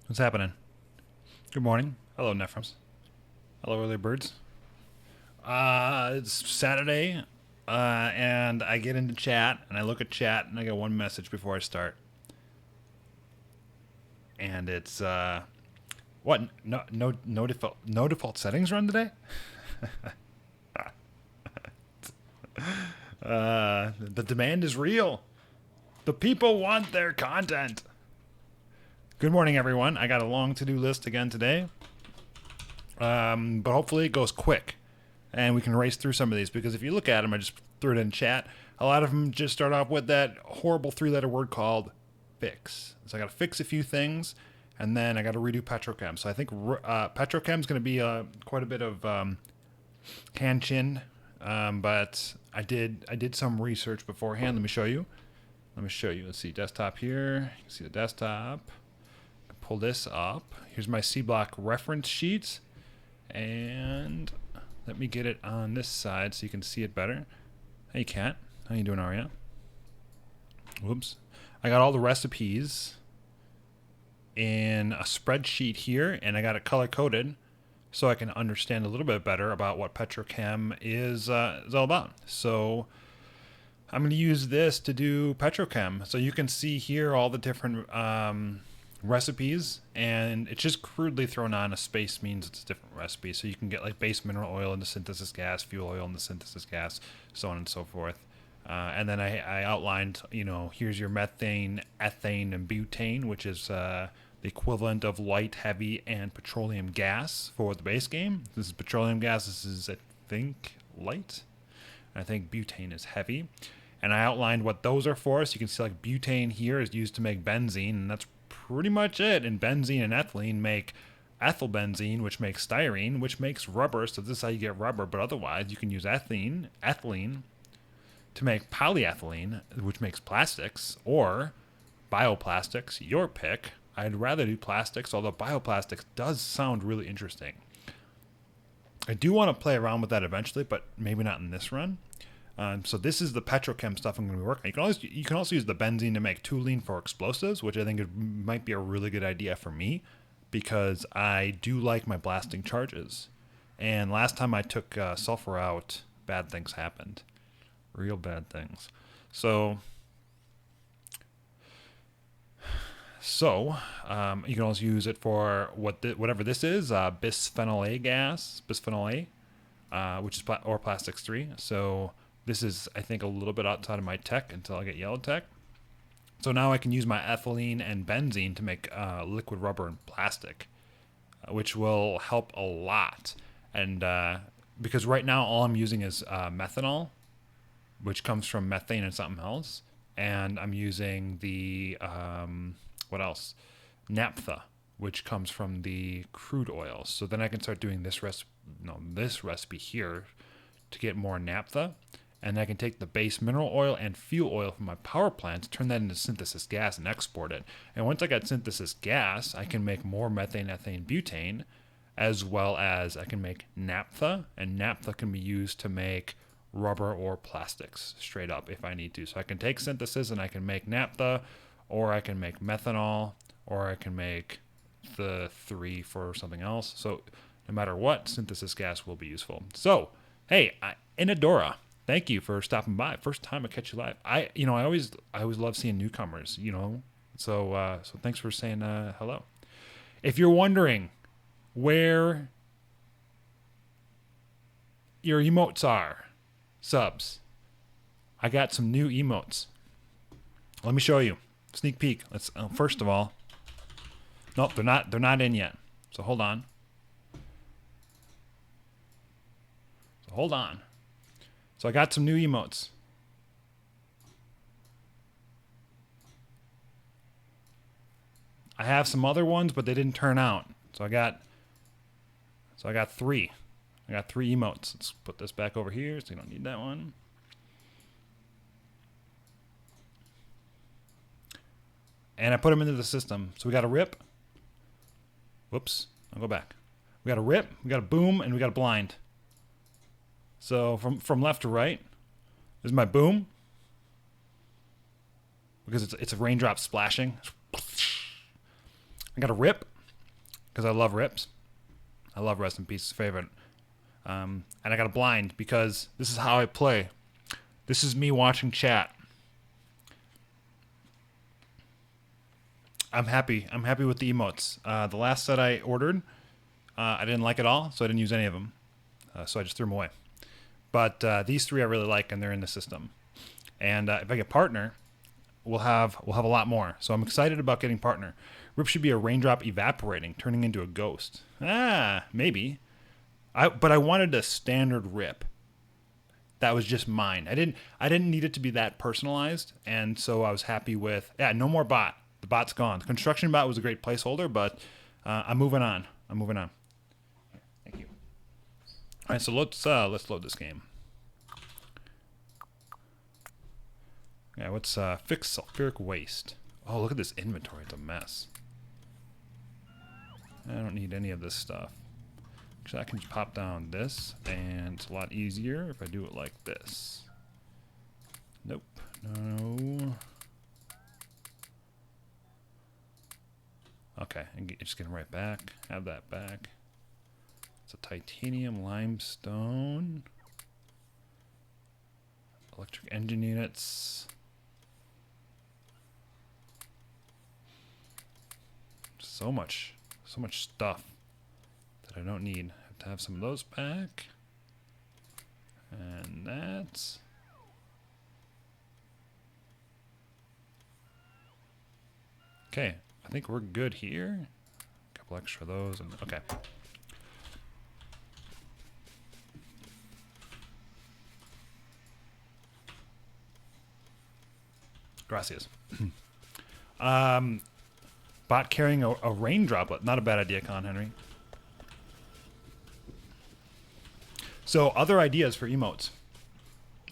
What's happening? Good morning. Hello, Nephrons. Hello, early birds. It's Saturday, and I get into chat, and I look at chat, and I get one message before I start. And it's, what? No default settings run today? The demand is real. The people want their content. Good morning, everyone. I got a long to-do list again today. But hopefully it goes quick and we can race through some of these, because if you look at them, I just threw it in chat, a lot of them just start off with that horrible 3-letter word called fix. So I got to fix a few things, and then I got to redo Petrochem. So I think Petrochem is going to be quite a bit of hand-chin, but I did some research beforehand. Let me show you. Let's see, desktop here. You can see the desktop. Pull this up. Here's my Seablock reference sheet, and let me get it on this side so you can see it better. Hey, Cat, how you doing, Aria? Whoops. I got all the recipes in a spreadsheet here, and I got it color-coded so I can understand a little bit better about what Petrochem is all about. So I'm going to use this to do Petrochem. So you can see here all the different recipes, and it's just crudely thrown on. A space means it's a different recipe, so you can get like base mineral oil into synthesis gas, fuel oil into synthesis gas, so on and so forth. And then I outlined, here's your methane, ethane, and butane, which is the equivalent of light, heavy, and petroleum gas for the base game. This is petroleum gas. This is, I think, light. I think butane is heavy. And I outlined what those are for. So you can see like butane here is used to make benzene, and that's pretty much it. And benzene and ethylene make ethyl benzene, which makes styrene, which makes rubber. So this is how you get rubber. But otherwise, you can use ethylene to make polyethylene, which makes plastics, or bioplastics. Your pick. I'd rather do plastics, although bioplastics does sound really interesting. I do want to play around with that eventually, but maybe not in this run. So this is the Petrochem stuff I'm going to be working. You can also use the benzene to make toluene for explosives, which I think might be a really good idea for me, because I do like my blasting charges. And last time I took sulfur out, bad things happened. Real bad things. So you can also use it for whatever this is, bisphenol A gas, bisphenol A, which is or plastics 3. So this is, I think, a little bit outside of my tech until I get yellow tech. So now I can use my ethylene and benzene to make liquid rubber and plastic, which will help a lot. And because right now all I'm using is methanol, which comes from methane and something else. And I'm using the, what else? Naphtha, which comes from the crude oil. So then I can start doing this recipe here to get more naphtha. And I can take the base mineral oil and fuel oil from my power plants, turn that into synthesis gas, and export it. And once I got synthesis gas, I can make more methane, ethane, butane, as well as I can make naphtha. And naphtha can be used to make rubber or plastics straight up if I need to. So I can take synthesis and I can make naphtha, or I can make methanol, or I can make the 3 for something else. So no matter what, synthesis gas will be useful. So, hey, Inadora, thank you for stopping by. First time I catch you live. I always love seeing newcomers, So thanks for saying hello. If you're wondering where your emotes are, subs, I got some new emotes. Let me show you. Sneak peek. Let's first of all. Nope, they're not in yet. So hold on. So I got some new emotes. I have some other ones, but they didn't turn out. So I got 3. I got 3 emotes. Let's put this back over here so you don't need that one. And I put them into the system. So we got a rip. Whoops. I'll go back. We got a rip, we got a boom, and we got a blind. So from left to right, this is my boom. Because it's a raindrop splashing. I got a rip. because I love rips. I love Rest in Peace's favorite. And I got a blind because this is how I play. This is me watching chat. I'm happy. I'm happy with the emotes. The last set I ordered, I didn't like at all, so I didn't use any of them. So I just threw them away. But these three I really like, and they're in the system. And if I get partner, we'll have a lot more. So I'm excited about getting partner. Rip should be a raindrop evaporating, turning into a ghost. Maybe. But I wanted a standard rip. That was just mine. I didn't need it to be that personalized, and so I was happy with no more bot. The bot's gone. The construction bot was a great placeholder, but I'm moving on. Thank you. All right, so let's load this game. Yeah, let's fix sulfuric waste. Oh, look at this inventory. It's a mess. I don't need any of this stuff. Actually, I can just pop down this, and it's a lot easier if I do it like this. Nope. No. Okay, and just get them right back. Have that back. It's a titanium limestone. Electric engine units. So much stuff that I don't need. I have to have some of those back. And that's... Okay, I think we're good here. A couple extra of those, and okay. Gracias. Bot carrying a rain droplet. Not a bad idea, Con Henry. So, other ideas for emotes.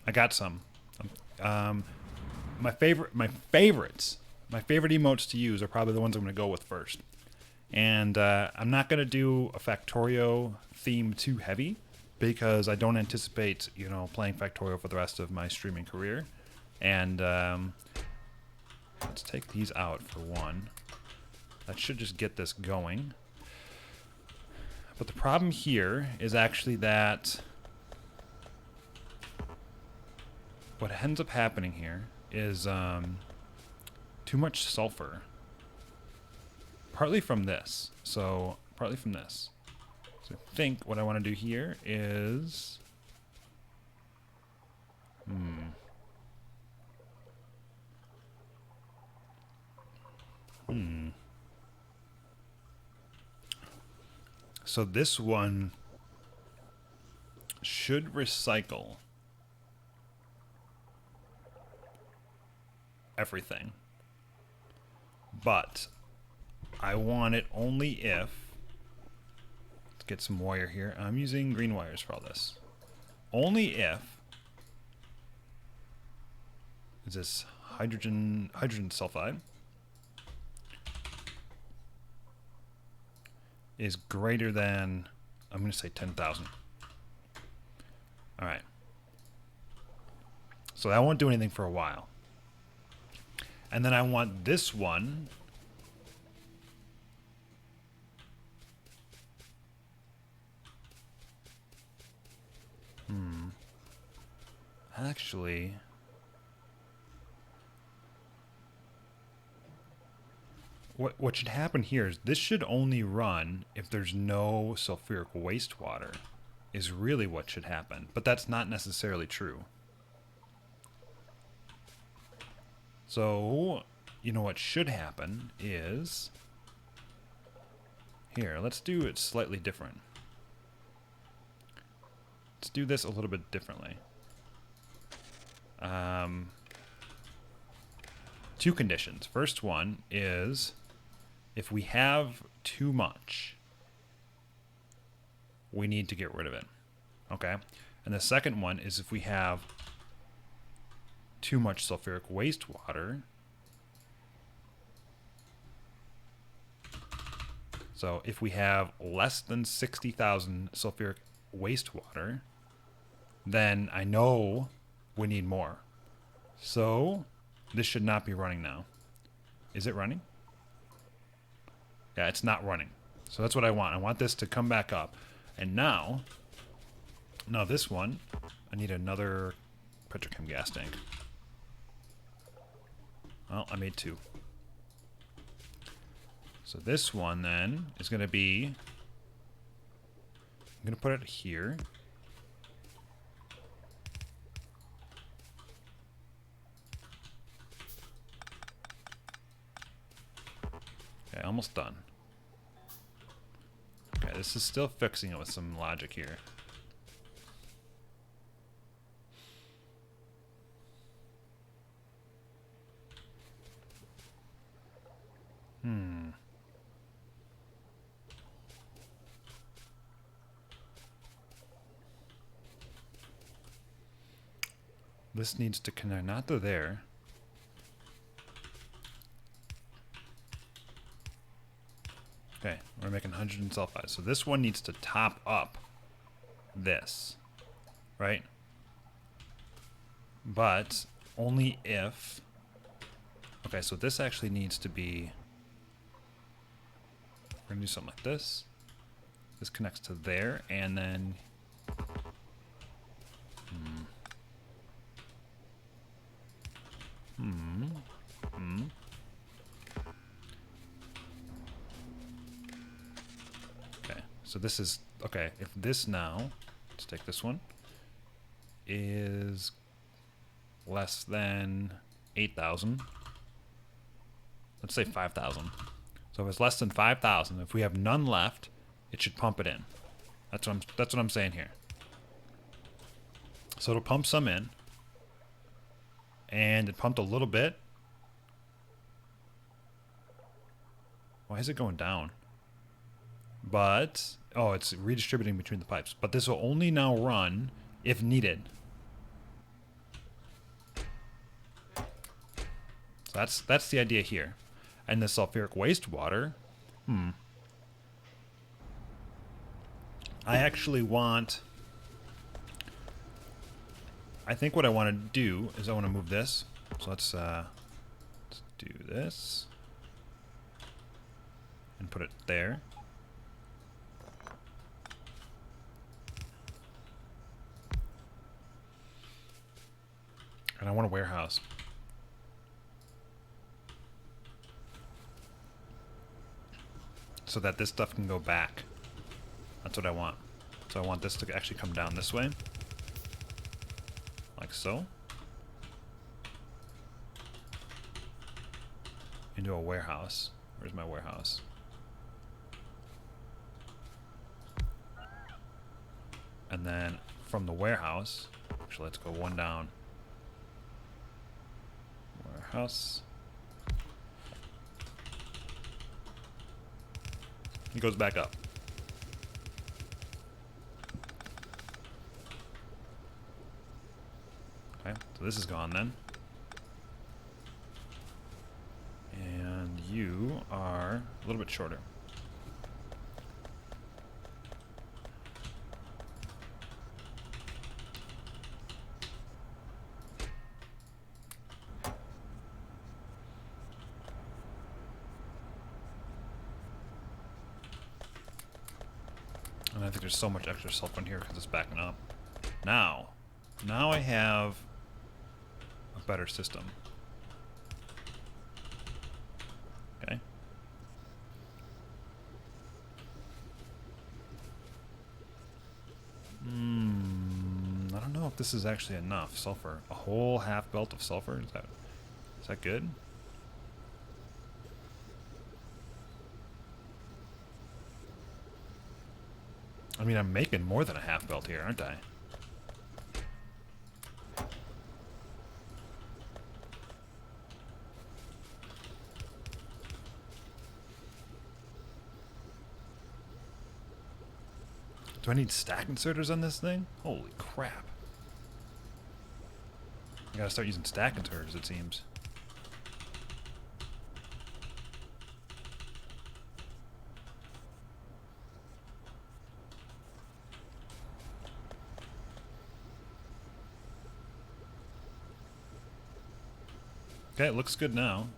I got some. My favorite emotes to use are probably the ones I'm going to go with first. And I'm not going to do a Factorio theme too heavy because I don't anticipate, playing Factorio for the rest of my streaming career. And let's take these out for one. That should just get this going. But the problem here is actually that what ends up happening here is too much sulfur. Partly from this. So I think what I want to do here is... So this one should recycle everything. But I want it only if... Let's get some wire here. I'm using green wires for all this. Only if... Is this hydrogen sulfide? Is greater than, I'm going to say 10,000. All right. So that won't do anything for a while. And then I want this one. Actually... What should happen here is this should only run if there's no sulfuric wastewater, is really what should happen. But that's not necessarily true. So, what should happen is... Here, let's do it slightly different. Let's do this a little bit differently. Two conditions. First one is... If we have too much, we need to get rid of it. Okay? And the second one is if we have too much sulfuric wastewater. So if we have less than 60,000 sulfuric wastewater, then I know we need more. So this should not be running now. Is it running? Yeah, it's not running. So that's what I want. I want this to come back up. And now this one, I need another Petrochem gas tank. Well, I made 2. So this one then is going to be, I'm going to put it here. Okay, almost done. Okay, this is still fixing it with some logic here. This needs to connect, not to there. Okay, we're making hydrogen sulfide. So this one needs to top up this, right? But only if... Okay, so this actually needs to be... We're going to do something like this. This connects to there, and then... Okay, so this is... Okay, if this now... Let's take this one. Is less than 8,000. Let's say 5,000. So if it's less than 5,000, if we have none left, it should pump it in. That's what I'm saying here. So it'll pump some in. And it pumped a little bit. Why is it going down? But, oh, it's redistributing between the pipes. But this will only now run if needed. So that's the idea here. And the sulfuric wastewater, I actually want... I think what I want to do is I want to move this. So let's do this. And put it there. And I want a warehouse. So that this stuff can go back. That's what I want. So I want this to actually come down this way. Like so. Into a warehouse. Where's my warehouse? And then from the warehouse, actually let's go one down. Warehouse. It goes back up. Okay, so this is gone then. And you are a little bit shorter. And I think there's so much extra sulfur in here because it's backing up. Now I have a better system. Okay. I don't know if this is actually enough sulfur. A whole half belt of sulfur? Is that good? I mean, I'm making more than a half belt here, aren't I? Do I need stack inserters on this thing? Holy crap. I gotta start using stack inserters, it seems. Okay, it looks good now.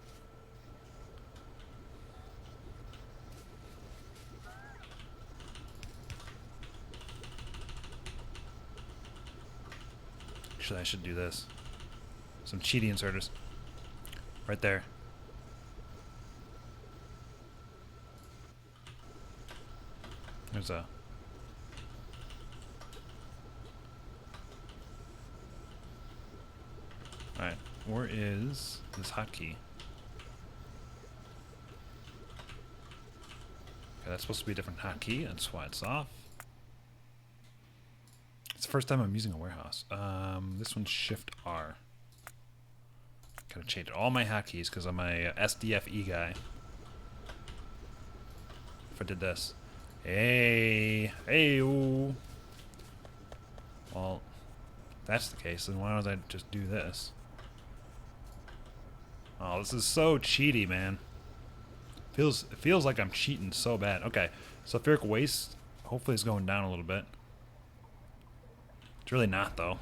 Actually, I should do this. Some cheaty inserters. Right there. There's a... Alright, where is this hotkey? Okay, that's supposed to be a different hotkey. That's why it's off. It's the first time I'm using a warehouse. This one's Shift R. Gotta change all my hotkeys because I'm a SDFE guy. If I did this. Hey, hey, ooh. Well, if that's the case, then why don't I just do this? Oh, this is so cheaty, man. It feels like I'm cheating so bad. Okay, sulfuric waste hopefully is going down a little bit. It's really not, though.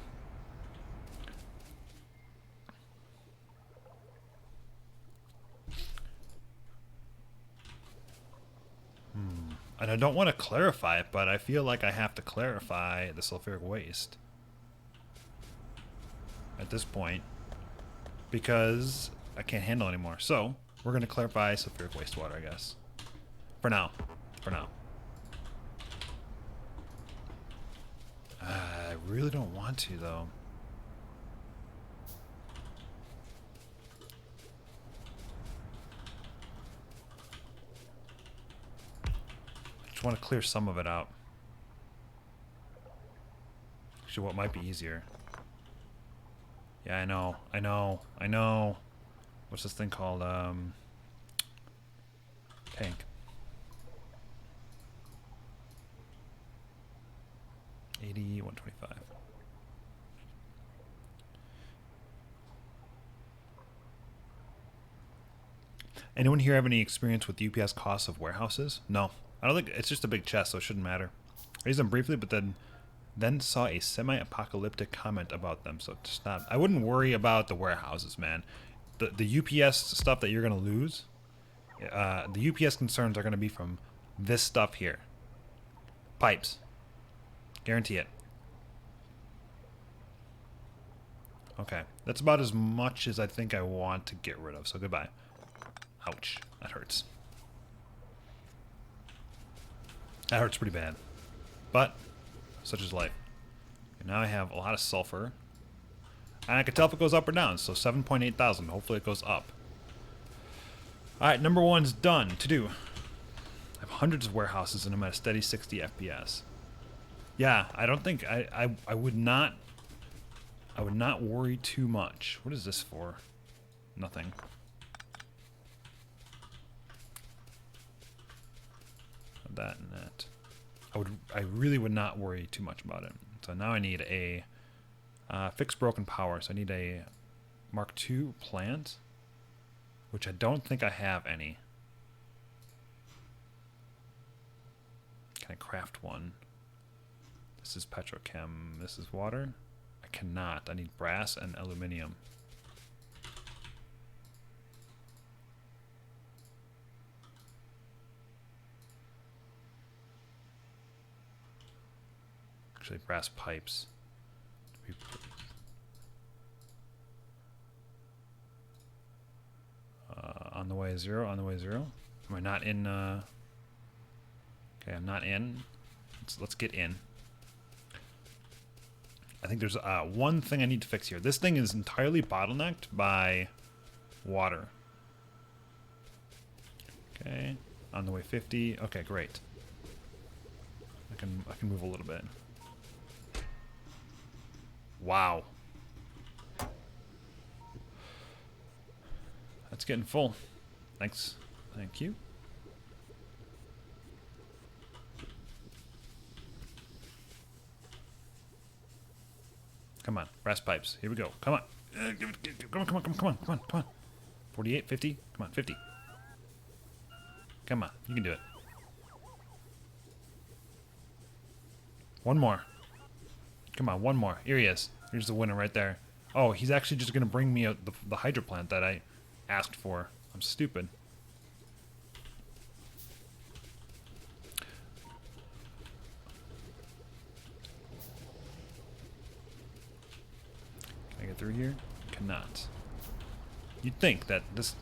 And I don't want to clarify it, but I feel like I have to clarify the sulfuric waste at this point because I can't handle anymore. So we're going to clarify sulfuric wastewater, I guess. For now. For now. I really don't want to, though. I just want to clear some of it out. Actually, what might be easier? Yeah, I know. What's this thing called? Tank. $80, $125. Anyone here have any experience with UPS costs of warehouses? No. I don't think it's just a big chest, so it shouldn't matter. I used them briefly, but then saw a semi-apocalyptic comment about them, so just not. I wouldn't worry about the warehouses, man. The UPS stuff that you're gonna lose, the UPS concerns are gonna be from this stuff here. Pipes. Guarantee it. Okay, that's about as much as I think I want to get rid of, so goodbye. Ouch, that hurts. That hurts pretty bad. But, such is life. And now I have a lot of sulfur. And I can tell if it goes up or down, so 7.8 thousand. Hopefully it goes up. Alright, number one's done. To do. I have hundreds of warehouses and I'm at a steady 60 FPS. Yeah, I don't think I would not worry too much. What is this for? Nothing. That and that. I really would not worry too much about it. So now I need a fix broken power. So I need a Mark II plant, which I don't think I have any. Can I craft one? This is Petrochem. This is water. I cannot. I need brass and aluminum. Actually, brass pipes. On the way 0, on the way 0. Am I not in? Okay, I'm not in. Let's get in. I think there's one thing I need to fix here. This thing is entirely bottlenecked by water. Okay, on the way 50. Okay, great. I can move a little bit. Wow. That's getting full. Thanks. Thank you. Come on, brass pipes. Here we go. Come on. Come on. 48, 50. Come on, 50. Come on, you can do it. One more. Come on, one more. Here he is. Here's the winner right there. Oh, he's actually just going to bring me the hydro plant that I asked for. I'm stupid. get through here? Cannot. You'd think that this...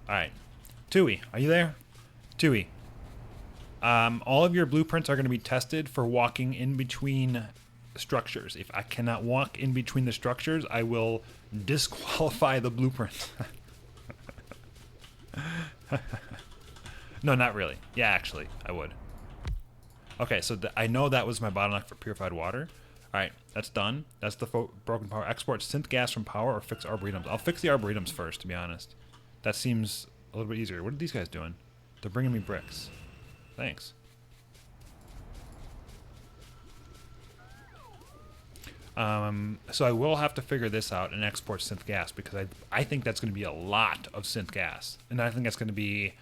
Alright. Tui, are you there? Tui. All of your blueprints are going to be tested for walking in between structures. If I cannot walk in between the structures, I will disqualify the blueprint. No, not really. Yeah, actually, I would. Okay, so I know that was my bottleneck for purified water. Alright, that's done. That's the broken power. Export synth gas from power or fix arboretums. I'll fix the arboretums first, to be honest. That seems a little bit easier. What are these guys doing? They're bringing me bricks. Thanks. So I will have to figure this out and export synth gas because I think that's going to be a lot of synth gas. And I think that's going to be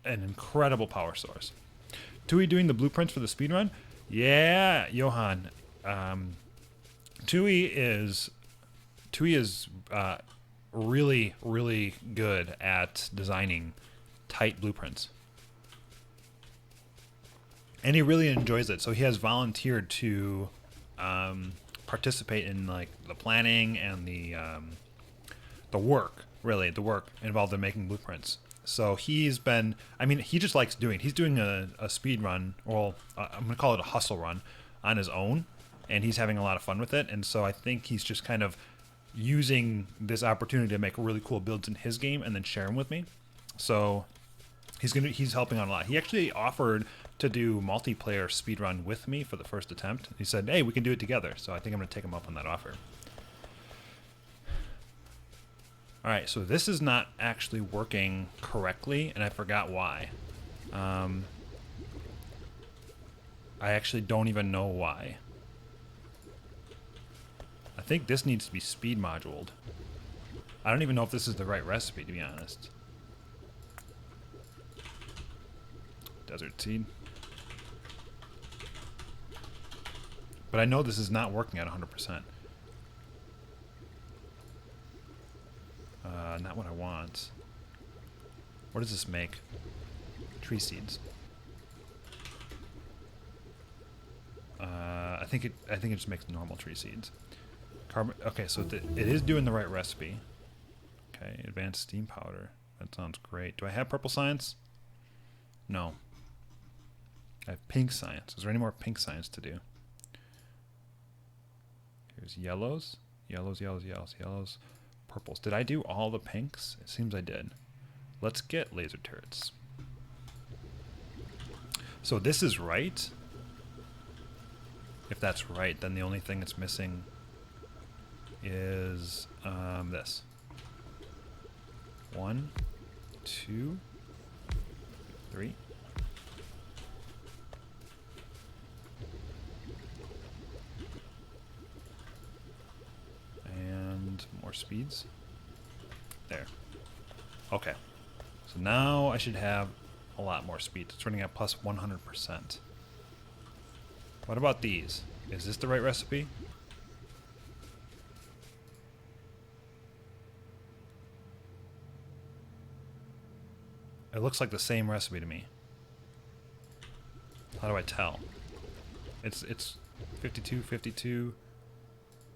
an incredible power source. Tui doing the blueprints for the speedrun? Yeah, Johan. Tui is really, really good at designing tight blueprints. And he really enjoys it. So he has volunteered to participate in like the planning and the work involved in making blueprints. So he's been, I mean, he just likes doing, he's doing a speed run, or I'm going to call it a hustle run on his own, and he's having a lot of fun with it. And so I think he's just kind of using this opportunity to make really cool builds in his game and then share them with me. So he's helping out a lot. He actually offered to do multiplayer speedrun with me for the first attempt. He said, hey, we can do it together. So I think I'm going to take him up on that offer. All right, so this is not actually working correctly, and I forgot why. I actually don't even know why. I think this needs to be speed moduled. I don't even know if this is the right recipe, to be honest. Desert seed. But I know this is not working at 100%. Not what I want. What does this make? Tree seeds. I think it just makes normal tree seeds. Carbon. Okay, so it is doing the right recipe. Okay, advanced steam powder. That sounds great. Do I have purple science? No. I have pink science. Is there any more pink science to do? Here's yellows. Yellows, yellows, yellows, yellows. Purples. Did I do all the pinks? It seems I did. Let's get laser turrets. So this is right. If that's right, then the only thing that's missing is this. 1, 2, 3. And more speeds. There. Okay. So now I should have a lot more speed. It's running at plus 100%. What about these? Is this the right recipe? It looks like the same recipe to me. How do I tell? It's 52, 52.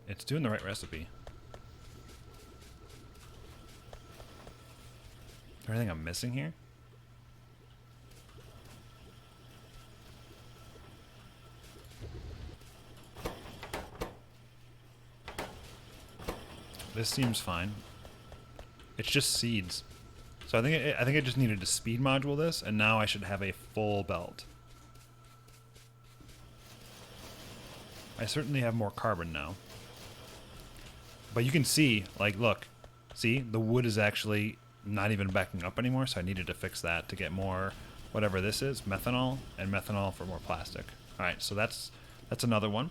It's doing the right recipe. Is there anything I'm missing here? This seems fine. It's just seeds. So I think I just needed to speed module this, and now I should have a full belt. I certainly have more carbon now. But you can see, like, look, see, the wood is actually not even backing up anymore, so I needed to fix that to get more, whatever this is, methanol, and methanol for more plastic. All right, so that's another one.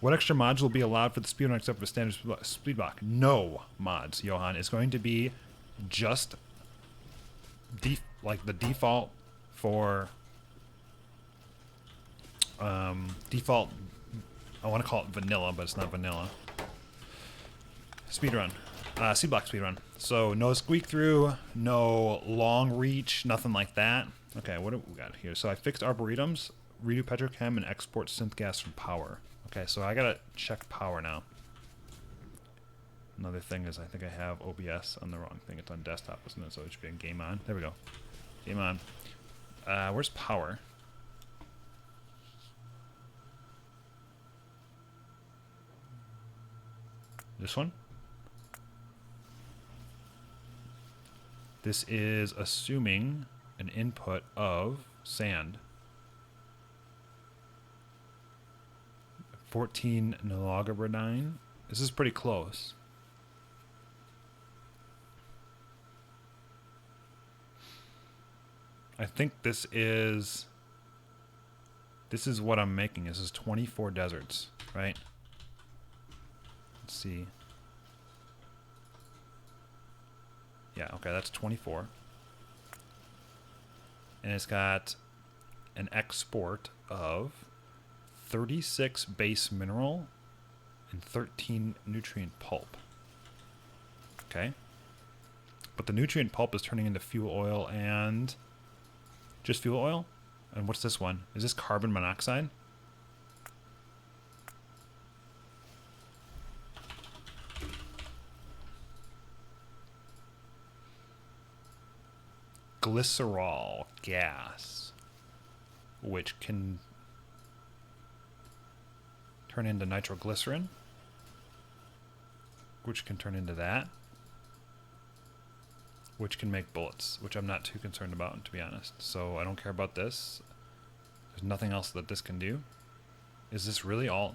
What extra mods will be allowed for the speedrun except for standard speed block? No mods, Johan. It's going to be just like the default for default. I want to call it vanilla, but it's not vanilla. Speedrun, Seablock speedrun. So no squeak through, no long reach, nothing like that. Okay, what do we got here? So I fixed arboretums, redo Petrochem, and export synth gas from power. Okay, so I gotta check power now. Another thing is I think I have OBS on the wrong thing. It's on desktop, isn't it? So it should be in game on. There we go. Game on. Where's power? This one? This is assuming an input of sand. 14 nilogabradine. This is pretty close. I think this is what I'm making. This is 24 deserts, right? Let's see. Yeah, okay, that's 24. And it's got an export of 36 base mineral and 13 nutrient pulp. Okay. But the nutrient pulp is turning into fuel oil and just fuel oil? And what's this one? Is this carbon monoxide? Glycerol gas, which can turn into nitroglycerin, which can turn into that, which can make bullets, which I'm not too concerned about, to be honest. So I don't care about this. There's nothing else that this can do. Is this really all?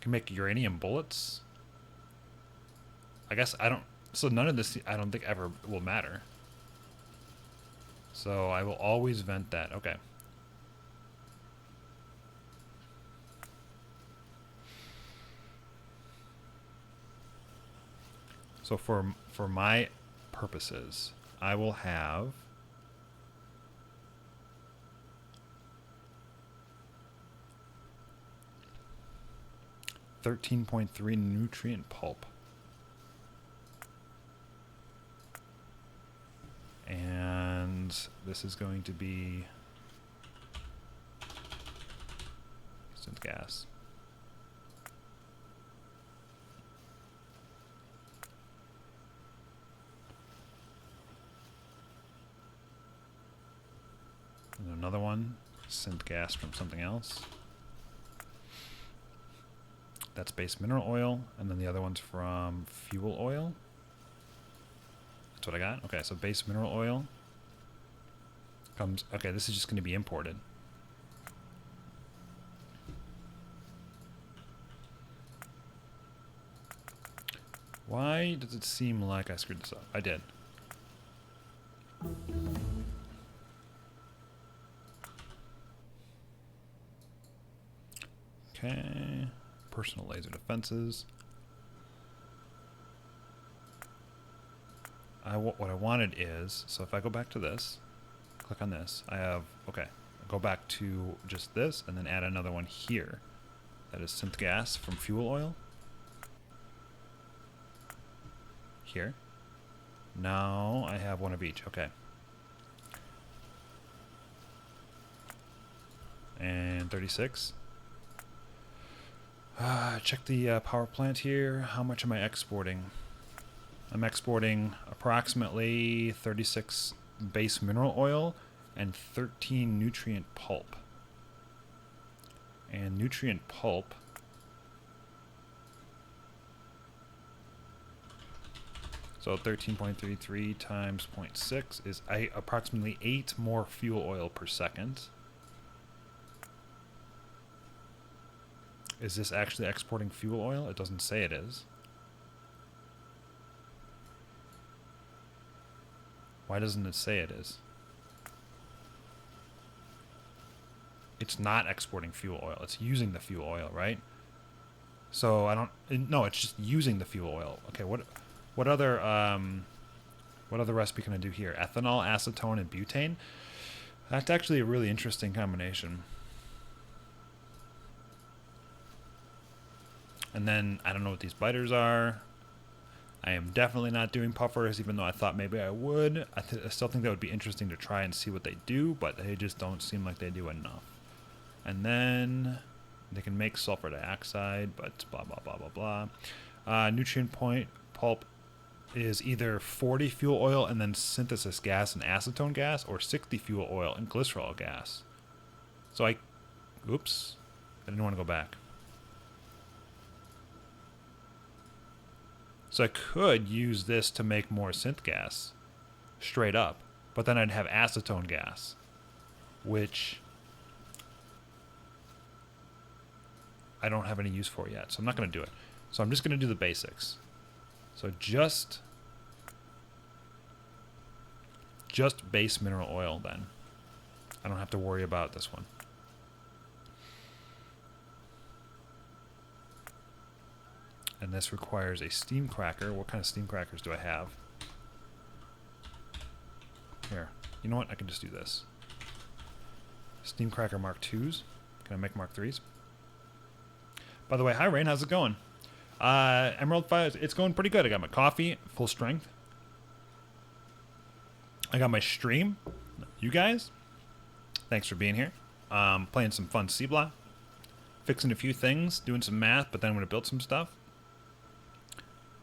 Can make uranium bullets? I guess I don't. So none of this, I don't think, ever will matter. So I will always vent that. Okay. So for my purposes, I will have (13.3) nutrient pulp. And this is going to be synth gas. And another one, synth gas from something else. That's base mineral oil, and then the other one's from fuel oil. That's what I got. Okay, so base mineral oil comes. Okay, this is just going to be imported. Why does it seem like I screwed this up? I did. Okay, personal laser defenses. What I wanted is, so if I go back to this, click on this, I have, okay, go back to just this and then add another one here. That is synth gas from fuel oil. Here. Now I have one of each, okay. And 36. Check the power plant here. How much am I exporting? I'm exporting approximately 36 base mineral oil and 13 nutrient pulp. And nutrient pulp so 13.33 times 0.6 is approximately 8 more fuel oil per second. Is this actually exporting fuel oil? It doesn't say it is. Why doesn't it say it is? It's not exporting fuel oil. It's using the fuel oil, right? So I don't. No, it's just using the fuel oil. Okay, what other recipe can I do here? Ethanol, acetone, and butane. That's actually a really interesting combination. And then I don't know what these biters are. I am definitely not doing puffers, even though I thought maybe I would. I still think that would be interesting to try and see what they do, but they just don't seem like they do enough. And then they can make sulfur dioxide, but blah, blah, blah, blah, blah. Nutrient point pulp is either 40 fuel oil and then synthesis gas and acetone gas, or 60 fuel oil and glycerol gas. So oops, I didn't want to go back. So I could use this to make more synth gas, straight up, but then I'd have acetone gas, which I don't have any use for yet, so I'm not going to do it. So I'm just going to do the basics. So just base mineral oil then. I don't have to worry about this one. And this requires a steam cracker. What kind of steam crackers do I have? Here. You know what? I can just do this. Steam cracker Mark IIs. Can I make Mark IIIs? By the way, hi Rain, how's it going? Emerald Fire, it's going pretty good. I got my coffee, full strength. I got my stream. You guys, thanks for being here. Playing some fun Seablock. Fixing a few things, doing some math, but then I'm going to build some stuff.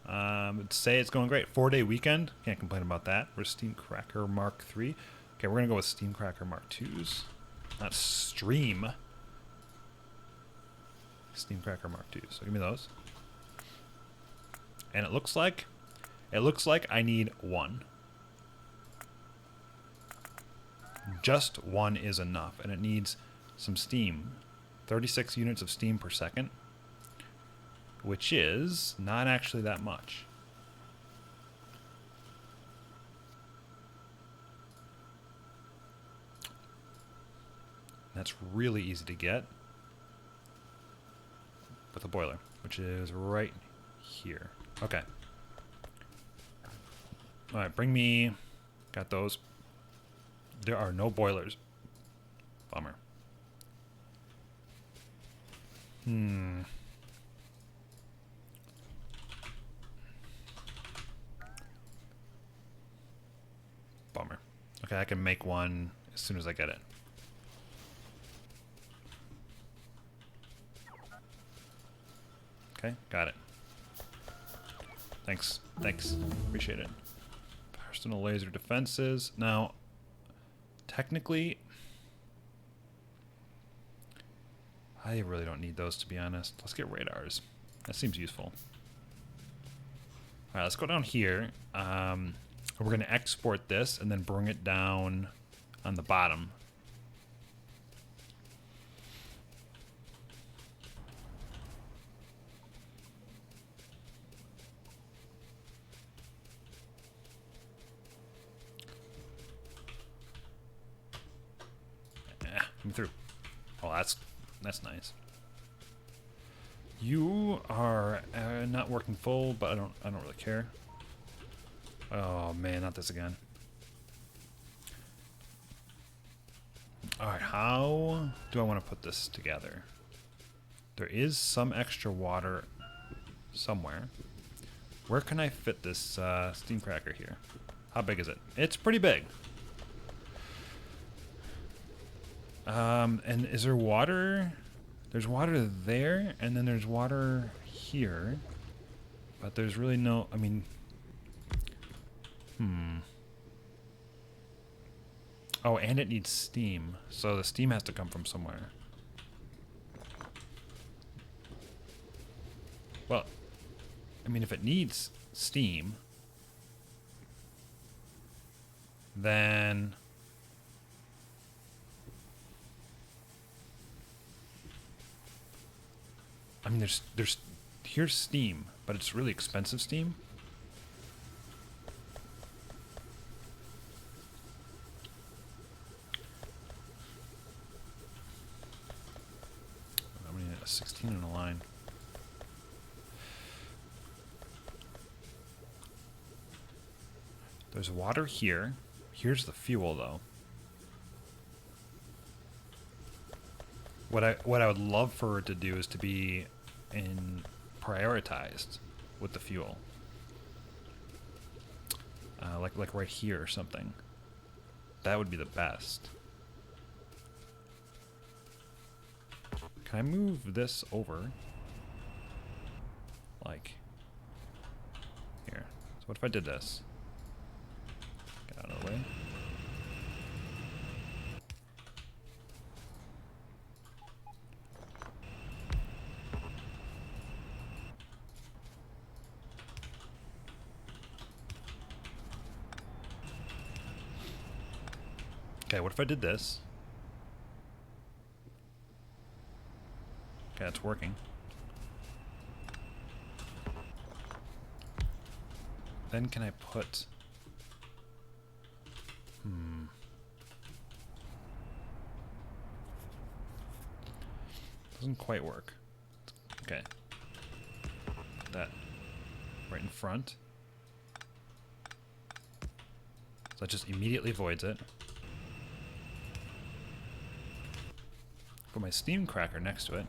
I'd say it's going great. 4-day weekend. Can't complain about that. We're Steam Cracker Mark III. Okay, we're going to go with Steam Cracker Mark IIs. Not Stream. Steam Cracker Mark II. So give me those. And it looks like I need one. Just one is enough, and it needs some steam. 36 units of steam per second, which is not actually that much. That's really easy to get with a boiler, which is right here. Okay. All right, bring me... Got those. There are no boilers. Bummer. Bummer. Okay, I can make one as soon as I get it. Okay, got it. Thanks. Thanks. Appreciate it. Personal laser defenses. Now, technically, I really don't need those, to be honest. Let's get radars. That seems useful. Alright, let's go down here. We're going to export this and then bring it down on the bottom. I'm through. Oh, that's nice. You are not working full, but I don't really care. Oh man, not this again. All right, how do I want to put this together? There is some extra water somewhere. Where can I fit this steam cracker here? How big is it? It's pretty big. And is there water? There's water there, and then there's water here. But there's really no, I mean... Oh, and it needs steam. So the steam has to come from somewhere. Well, I mean, if it needs steam, then... I mean, here's steam, but it's really expensive steam. I'm gonna need a 16 in a line. There's water here. Here's the fuel, though. What I would love for it to do is to be prioritized with the fuel. Like right here or something. That would be the best. Can I move this over? Like here. So what if I did this? Get out of the way. Okay, what if I did this? Okay, it's working. Then can I put... Doesn't quite work. Okay. Put that right in front. So that just immediately voids it. Put my steam cracker next to it.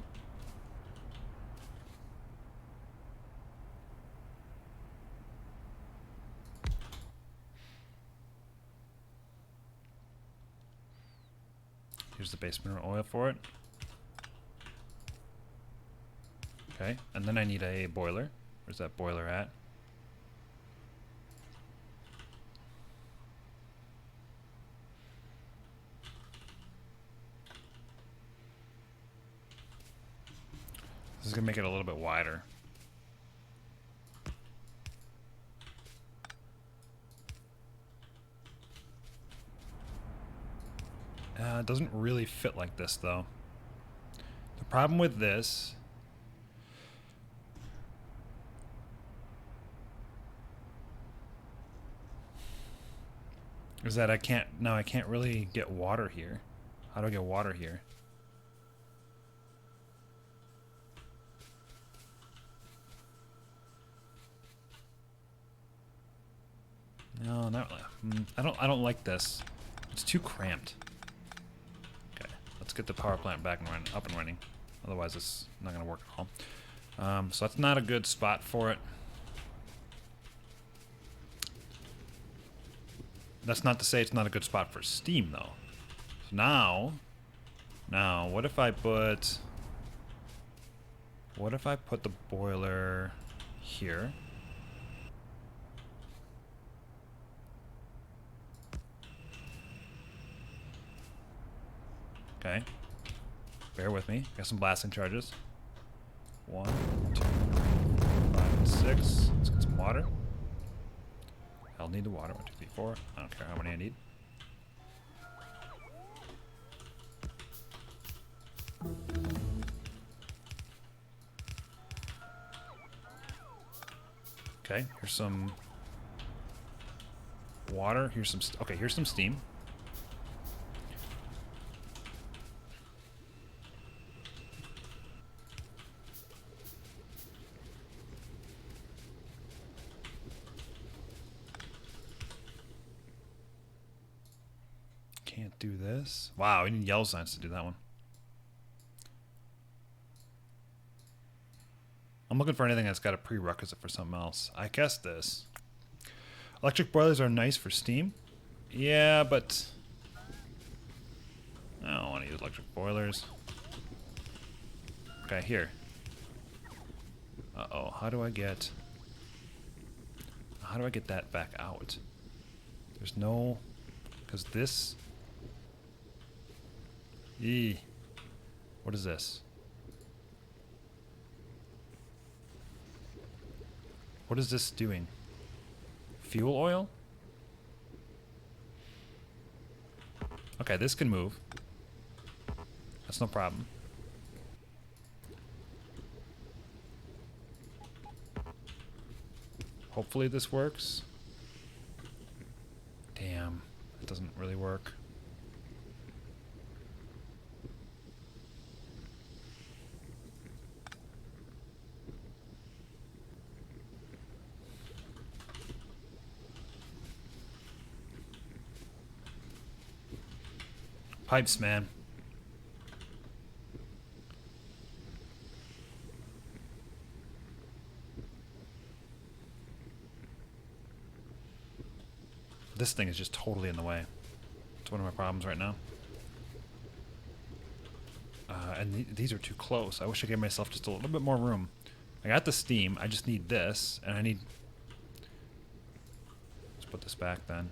Here's the base mineral oil for it. Okay, and then I need a boiler. Where's that boiler at? This is gonna make it a little bit wider. It doesn't really fit like this, though. The problem with this is that I can't really get water here. How do I get water here? No, not really. I don't like this. It's too cramped. Okay, let's get the power plant back and up and running. Otherwise, it's not going to work at all. So that's not a good spot for it. That's not to say it's not a good spot for steam, though. So now, what if I put the boiler here? Okay. Bear with me. Got some blasting charges. 1, 2, 5, and 6. Let's get some water. I'll need the water. 1, 2, 3, 4. I don't care how many I need. Okay, here's some water. Here's some here's some steam. Can't do this. Wow, we need yellow signs to do that one. I'm looking for anything that's got a prerequisite for something else. I guess this. Electric boilers are nice for steam. Yeah, but I don't want to use electric boilers. Okay, here. Uh-oh, how do I get that back out? There's no... Because this... What is this? What is this doing? Fuel oil? Okay, this can move. That's no problem. Hopefully this works. Damn, it doesn't really work. Pipes, man. this thing is just totally in the way. It's one of my problems right now. And these are too close. I wish I gave myself just a little bit more room. I got the steam. I just need this, and I need... Let's put this back then.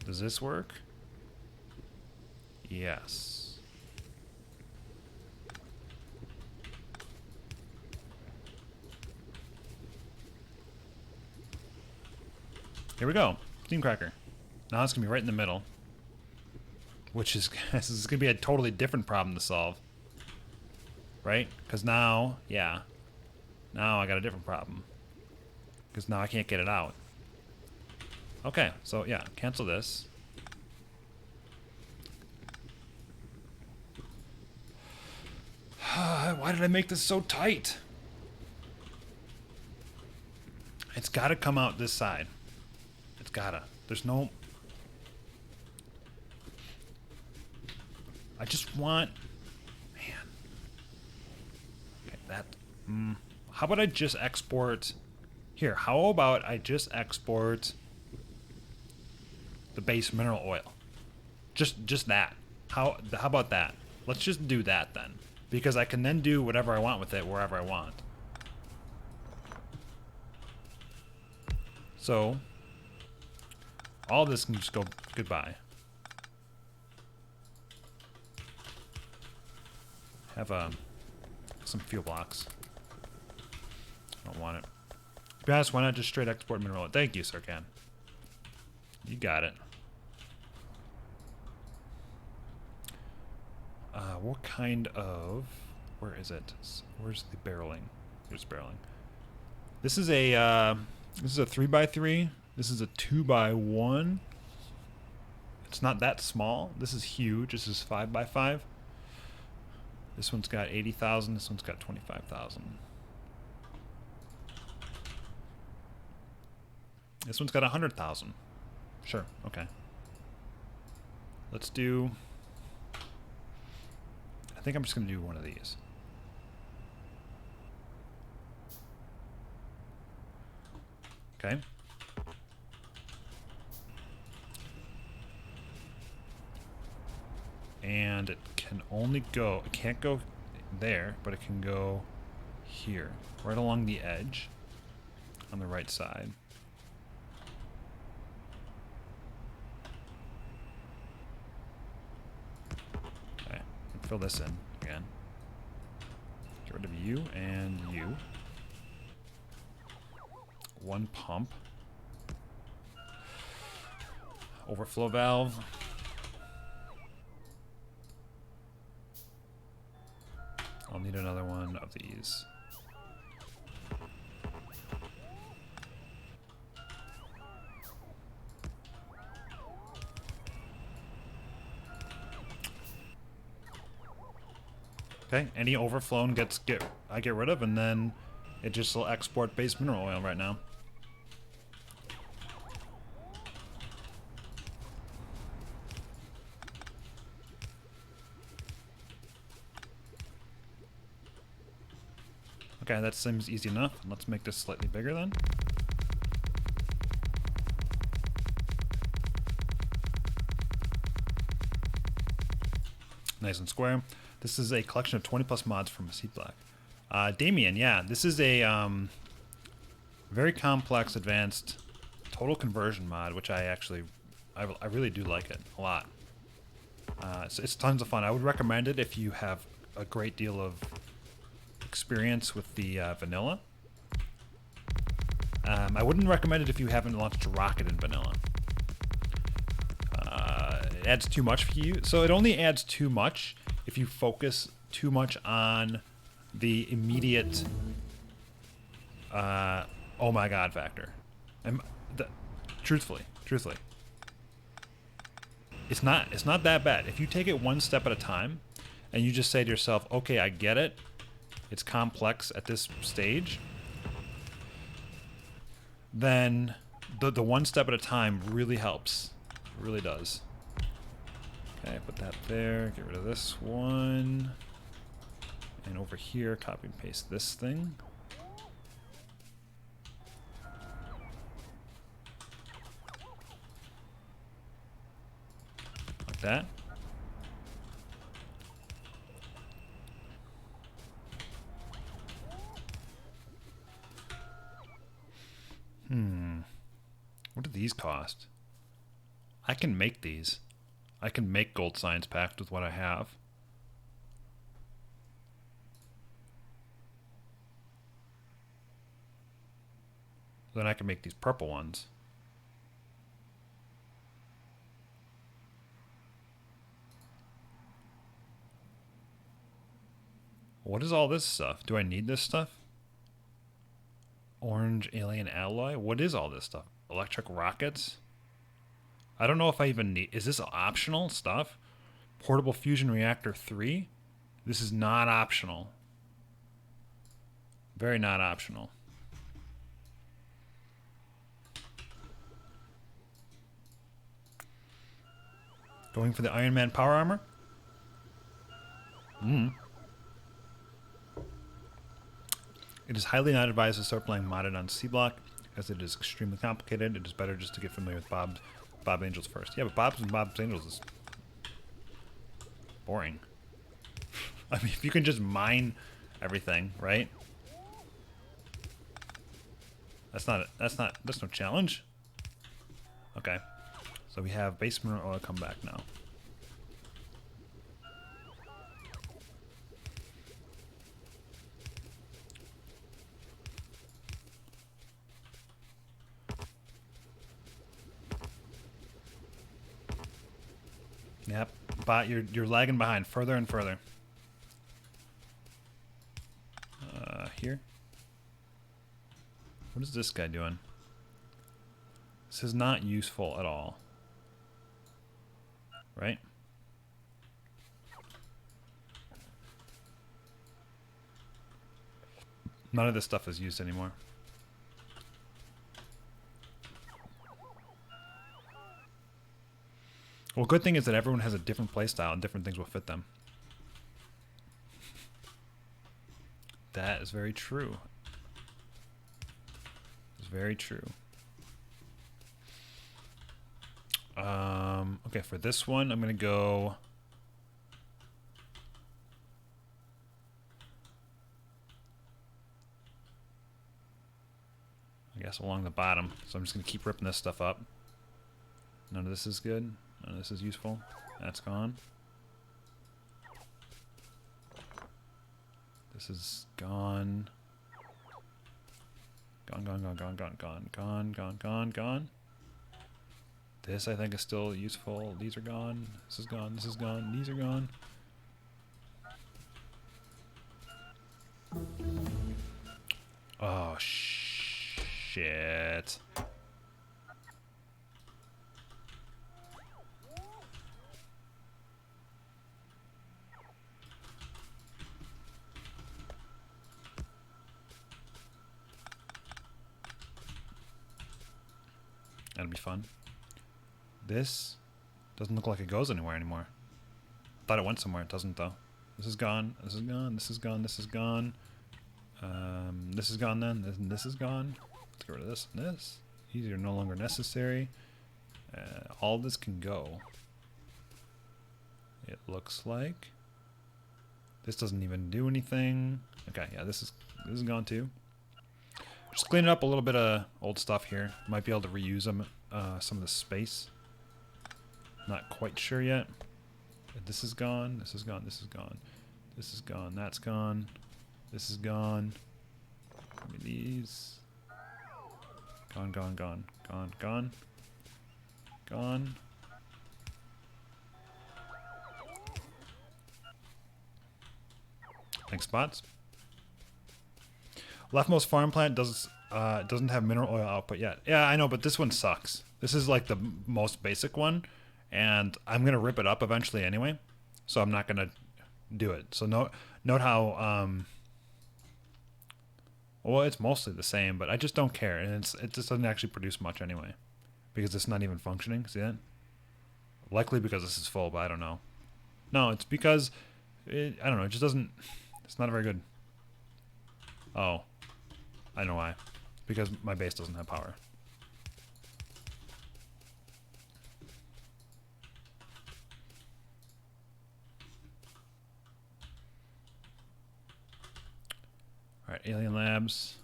Does this work? Yes. Here we go. Steam cracker. Now it's going to be right in the middle. Which is... This is going to be a totally different problem to solve. Right? Because now... Yeah. Now I got a different problem. Because now I can't get it out. Okay, so yeah, cancel this. Why did I make this so tight? It's got to come out this side. It's gotta. There's no... I just want... Man. Okay, that... How about I just export... Here, how about I just export... the base mineral oil? Just that. How about that? Let's just do that then. Because I can then do whatever I want with it wherever I want. So... all this can just go goodbye. Have some fuel blocks. I don't want it. To be honest, why not just straight export mineral oil? Thank you, Sir Can. You got it. What kind of... Where is it? Where's the barreling? Here's barreling. This is a 3x3. This is a 2x1. It's not that small. This is huge. This is 5x5. This one's got 80,000. This one's got 25,000. This one's got 100,000. Sure. Okay. Let's do... I think I'm just going to do one of these. Okay. And it can only go... It can't go there, but it can go here. Right along the edge. On the right side. Okay. Fill this in again. Get rid of you and you. One pump. Overflow valve. I'll need another one of these. Okay, any overflown I get rid of, and then it just will export base mineral oil right now. Okay, that seems easy enough. Let's make this slightly bigger then. Nice and square. This is a collection of 20 plus mods from Seablock. Damian, yeah, this is a very complex, advanced total conversion mod, which I really do like it a lot. It's tons of fun. I would recommend it if you have a great deal of experience with the vanilla. I wouldn't recommend it if you haven't launched a rocket in vanilla. It adds too much for you. So it only adds too much if you focus too much on the immediate oh my god factor. Truthfully. It's not that bad. If you take it one step at a time and you just say to yourself, okay, I get it. It's complex at this stage. Then the one step at a time really helps. It really does. Okay, put that there. Get rid of this one. And over here, copy and paste this thing. Like that. What do these cost? I can make these. I can make gold science packed with what I have. Then I can make these purple ones. What is all this stuff? Do I need this stuff? Orange alien alloy? What is all this stuff? Electric rockets? I don't know if I even need... Is this optional stuff? Portable fusion reactor 3? This is not optional. Very not optional. Going for the Iron Man power armor? It is highly not advised to start playing modded on Seablock, as it is extremely complicated. It is better just to get familiar with Bob Angels first. Yeah, but Bob's Angels is boring. I mean, if you can just mine everything, right? That's no challenge. Okay. So we have base mineral oil come back now. Yep, but you're lagging behind further and further. Here. What is this guy doing? This is not useful at all. Right? None of this stuff is used anymore. Well, good thing is that everyone has a different playstyle and different things will fit them. That is very true. It's very true. Okay, for this one, I'm going to go... I guess along the bottom. So I'm just going to keep ripping this stuff up. None of this is good. None of this is useful. That's gone. This is gone. Gone. This, I think, is still useful. These are gone. This is gone. This is gone. These are gone. Oh, shit. That'll be fun. This doesn't look like it goes anywhere anymore. Thought it went somewhere. It doesn't, though. This is gone. This is gone. This is gone. This is gone. This is gone then. This is gone. Let's get rid of this and this. These are no longer necessary. All this can go. It looks like. This doesn't even do anything. Okay, yeah, this is gone too. Just cleaning up a little bit of old stuff here. Might be able to reuse them, some of the space. Not quite sure yet. This is gone. This is gone. This is gone. This is gone. That's gone. This is gone. Give me these. Gone, gone, gone. Gone, gone. Gone. Thanks, spots. Leftmost farm plant doesn't have mineral oil output yet. Yeah, I know, but this one sucks. This is like the most basic one, and I'm gonna rip it up eventually anyway, so I'm not gonna do it. So note how well, it's mostly the same, but I just don't care, and it just doesn't actually produce much anyway, because it's not even functioning. See that? Likely because this is full, but I don't know. No, it's because I don't know. It just doesn't. It's not very good. Oh, I know why. Because my base doesn't have power. All right, Alien Labs.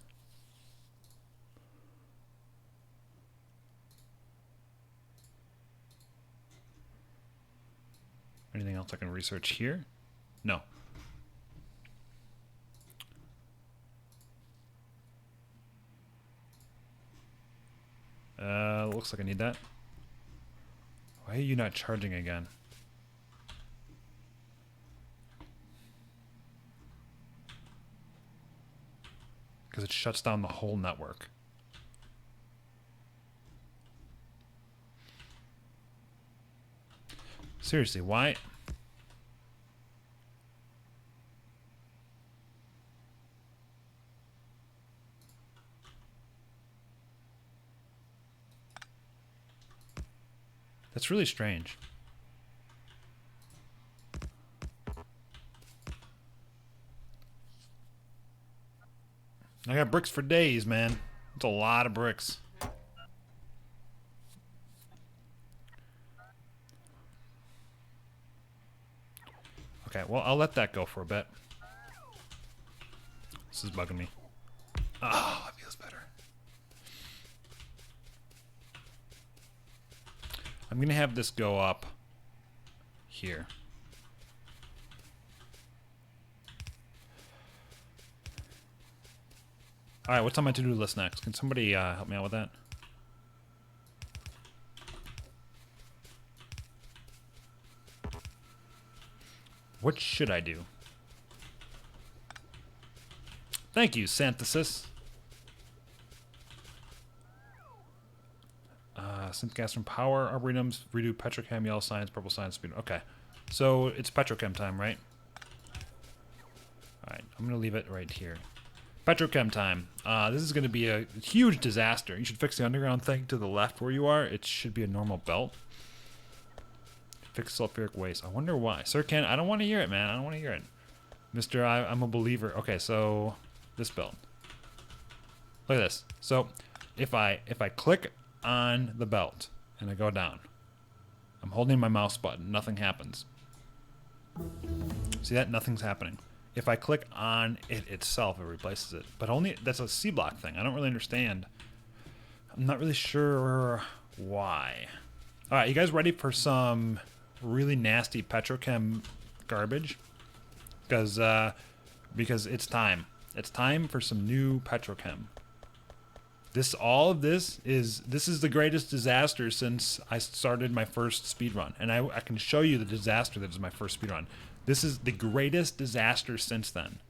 Anything else I can research here? No. Looks like I need that. Why are you not charging again? Because it shuts down the whole network. Seriously, why? That's really strange. I got bricks for days, man. That's a lot of bricks. Okay, well, I'll let that go for a bit. This is bugging me. Oh, it feels better. I'm going to have this go up here. All right, what's on my to-do list next? Can somebody help me out with that? What should I do? Thank you, synthesis. Synth gas from power, arboretums, redo petrochem, yellow science, purple science, speed. Okay, so it's petrochem time, right? All right, I'm gonna leave it right here. Petrochem time. This is gonna be a huge disaster. You should fix the underground thing to the left where you are. It should be a normal belt. Fix sulfuric waste. I wonder why. Sir Ken, I don't want to hear it, man. I don't want to hear it. Mister, I'm a believer. Okay, so this belt. Look at this. So if I click on the belt and I go down, I'm holding my mouse button. Nothing happens. See that? Nothing's happening. If I click on it itself, it replaces it. But only that's a Seablock thing. I don't really understand. I'm not really sure why. All right, you guys ready for some really nasty Petrochem garbage? Because it's time. It's time for some new Petrochem. All of this is the greatest disaster since I started my first speedrun. And I can show you the disaster that is my first speedrun. This is the greatest disaster since then.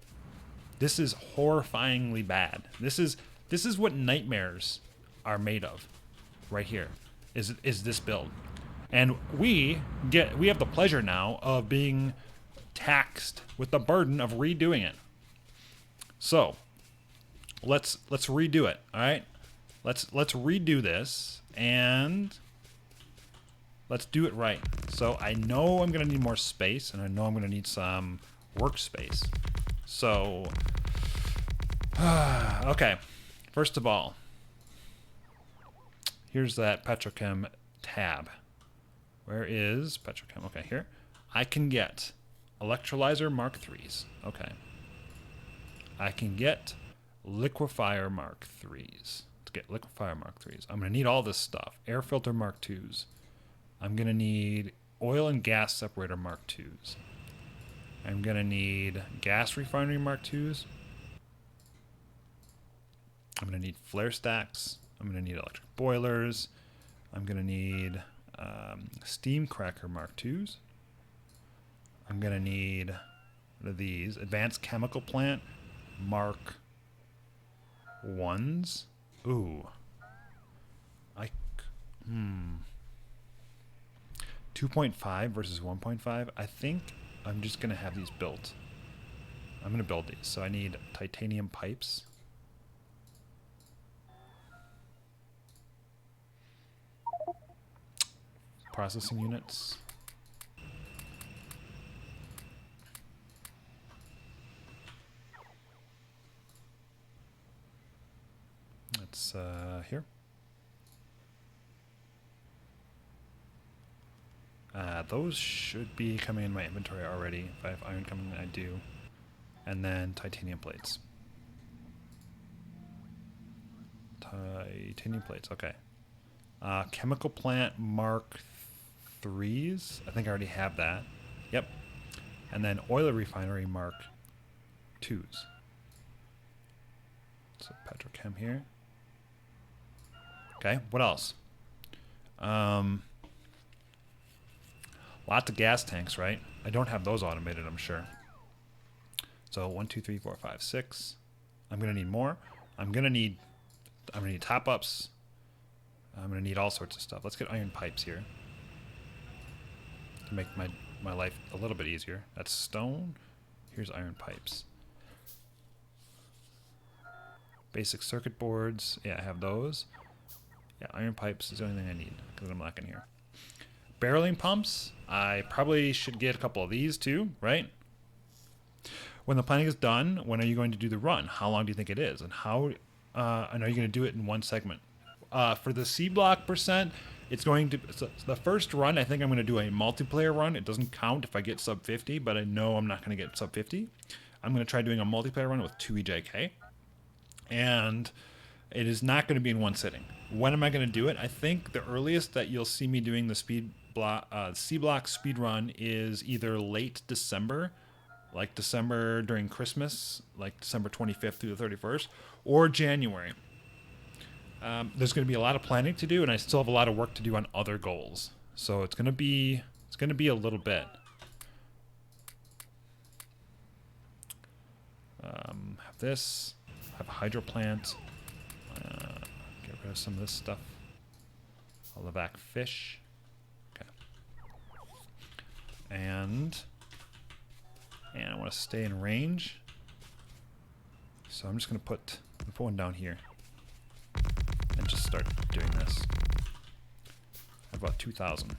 This is horrifyingly bad. This is what nightmares are made of. Right here is this build. And we have the pleasure now of being taxed with the burden of redoing it. So let's redo it, all right? Let's redo this and let's do it right. So I know I'm gonna need more space and I know I'm gonna need some workspace. So okay, first of all, here's that Petrochem tab. Where is Petrochem? Okay, here. I can get electrolyzer Mark IIIs. Okay. I can get liquefier Mark IIIs. Let's get liquefier Mark IIIs. I'm going to need all this stuff. Air filter Mark IIs. I'm going to need oil and gas separator Mark IIs. I'm going to need gas refinery Mark IIs. I'm going to need flare stacks. I'm going to need electric boilers. I'm going to need steam cracker Mark IIs. I'm going to need one of these. Advanced chemical plant Mark 1s. Ooh. 2.5 versus 1.5. I think I'm just going to have these built. I'm going to build these. So I need titanium pipes. processing units. It's here. Those should be coming in my inventory already. If I have iron coming in, I do. And then titanium plates. Titanium plates, okay. Chemical plant Mark 3s. I think I already have that. Yep. And then oil refinery Mark 2s. So Petrochem here. Okay, what else? Lots of gas tanks, right? I don't have those automated, I'm sure. So 1, 2, 3, 4, 5, 6. I'm gonna need more. I'm gonna need top-ups. I'm gonna need all sorts of stuff. Let's get iron pipes here to make my life a little bit easier. That's stone. Here's iron pipes. Basic circuit boards. Yeah, I have those. Yeah, iron pipes is the only thing I need because I'm lacking here. Barreling pumps. I probably should get a couple of these too, right? When the planning is done, when are you going to do the run? How long do you think it is? And how? And are you going to do it in one segment? For the Seablock percent, it's going to... So the first run, I think I'm going to do a multiplayer run. It doesn't count if I get sub 50, but I know I'm not going to get sub 50. I'm going to try doing a multiplayer run with 2 EJK. And it is not going to be in one sitting. When am I going to do it? I think the earliest that you'll see me doing the Seablock speed run is either late December, like December during Christmas, like December 25th through the 31st, or January. There's going to be a lot of planning to do, and I still have a lot of work to do on other goals. So it's going to be a little bit. Have this. Have a hydro plant. Get rid of some of this stuff. I'll evac fish. Okay. And I want to stay in range. So I'm just going to put one down here. And just start doing this. I have about 2,000.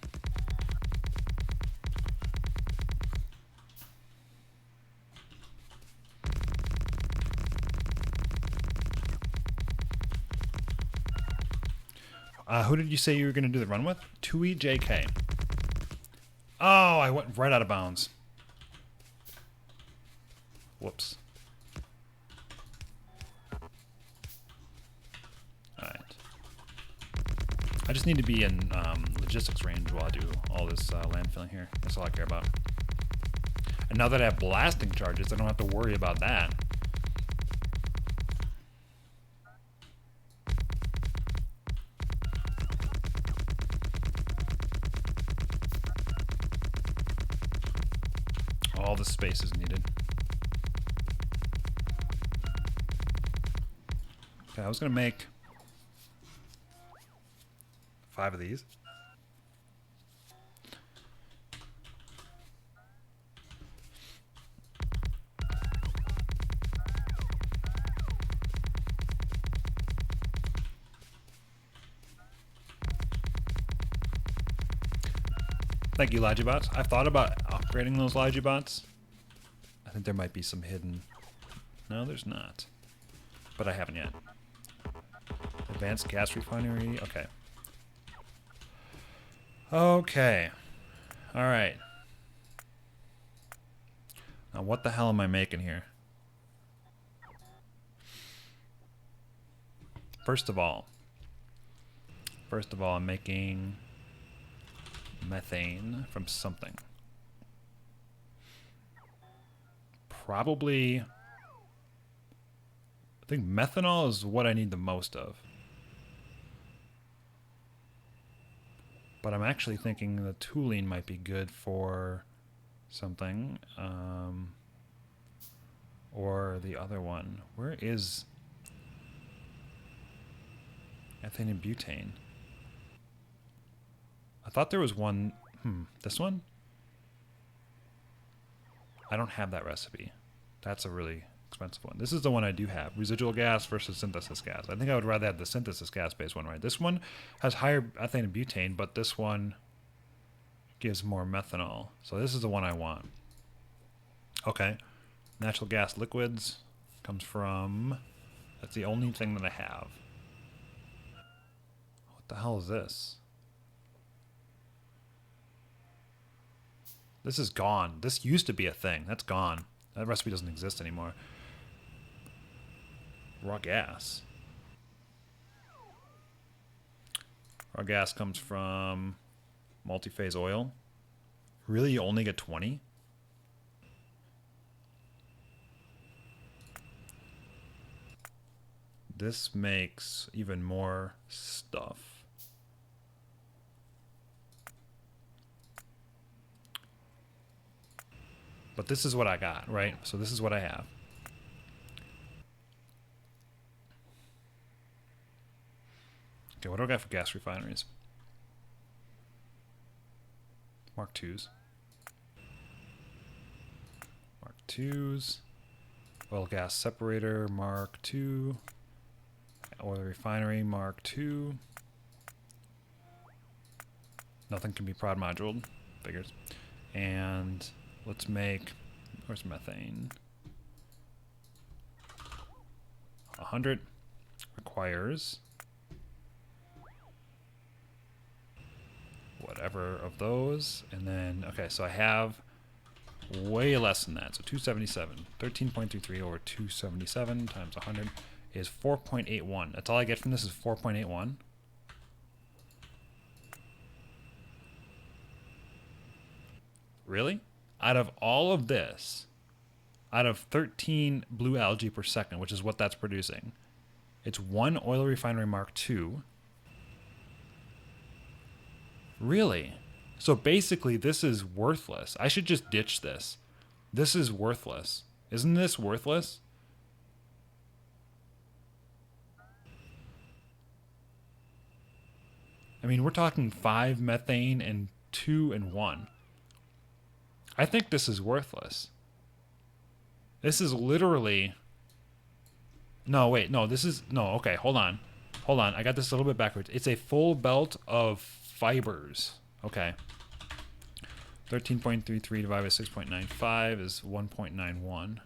Who did you say you were going to do the run with? 2EJK. Oh, I went right out of bounds. Whoops. Alright. I just need to be in logistics range while I do all this landfilling here. That's all I care about. And now that I have blasting charges, I don't have to worry about that. All the space is needed. Okay, I was gonna make 5 of these. Thank you, Logibots. I've thought about upgrading those Logibots. I think there might be some hidden... No, there's not. But I haven't yet. Advanced gas refinery. Okay. Okay. Alright. Now what the hell am I making here? First of all, I'm making methane from something. Probably, I think methanol is what I need the most of. But I'm actually thinking the tooling might be good for something. Or the other one. Where is ethane and butane? I thought there was one. This one? I don't have that recipe. That's a really expensive one. This is the one I do have. Residual gas versus synthesis gas. I think I would rather have the synthesis gas based one, right? This one has higher ethane and butane, but this one gives more methanol. So this is the one I want. Okay. Natural gas liquids comes from... That's the only thing that I have. What the hell is this? This is gone. This used to be a thing. That's gone. That recipe doesn't exist anymore. Raw gas. Raw gas comes from multi-phase oil. Really, you only get 20? This makes even more stuff. But this is what I got, right? So this is what I have. Okay, what do I got for gas refineries? Mark IIs. Mark IIs. Oil gas separator, Mark II. Oil refinery, Mark II. Nothing can be prod moduled. Figures. And let's make... Where's methane? 100 requires... whatever of those. And then... Okay, so I have way less than that. So 277. 13.33 over 277 times 100 is 4.81. That's all I get from this is 4.81. Really? Out of all of this, out of 13 blue algae per second, which is what that's producing, it's one oil refinery Mark II. Really? So basically this is worthless. I should just ditch this. This is worthless. Isn't this worthless? I mean, we're talking 5 methane and 2 and 1. I think this is worthless. This is literally... No, wait, no, this is... No, okay, hold on. Hold on, I got this a little bit backwards. It's a full belt of fibers. Okay. 13.33 divided by 6.95 is 1.91.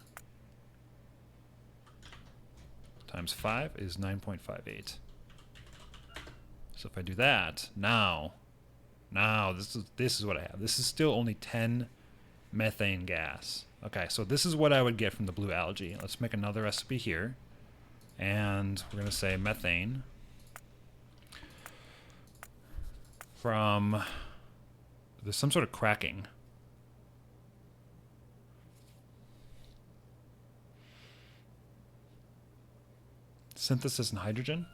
Times 5 is 9.58. So if I do that, now this is what I have. This is still only 10 methane gas. Okay, so this is what I would get from the blue algae. Let's make another recipe here. And we're going to say methane from... There's some sort of cracking. Synthesis and hydrogen.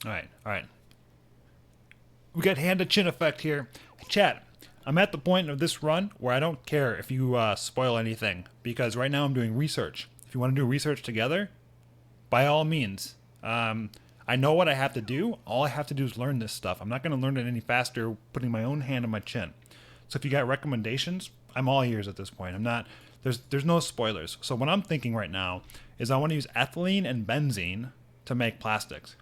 All right. We got hand to chin effect here. Chat, I'm at the point of this run where I don't care if you spoil anything, because right now I'm doing research. If you want to do research together, by all means. I know what I have to do. All I have to do is learn this stuff. I'm not going to learn it any faster putting my own hand on my chin. So if you got recommendations, I'm all ears at this point. I'm not... There's no spoilers. So what I'm thinking right now is I want to use ethylene and benzene to make plastics.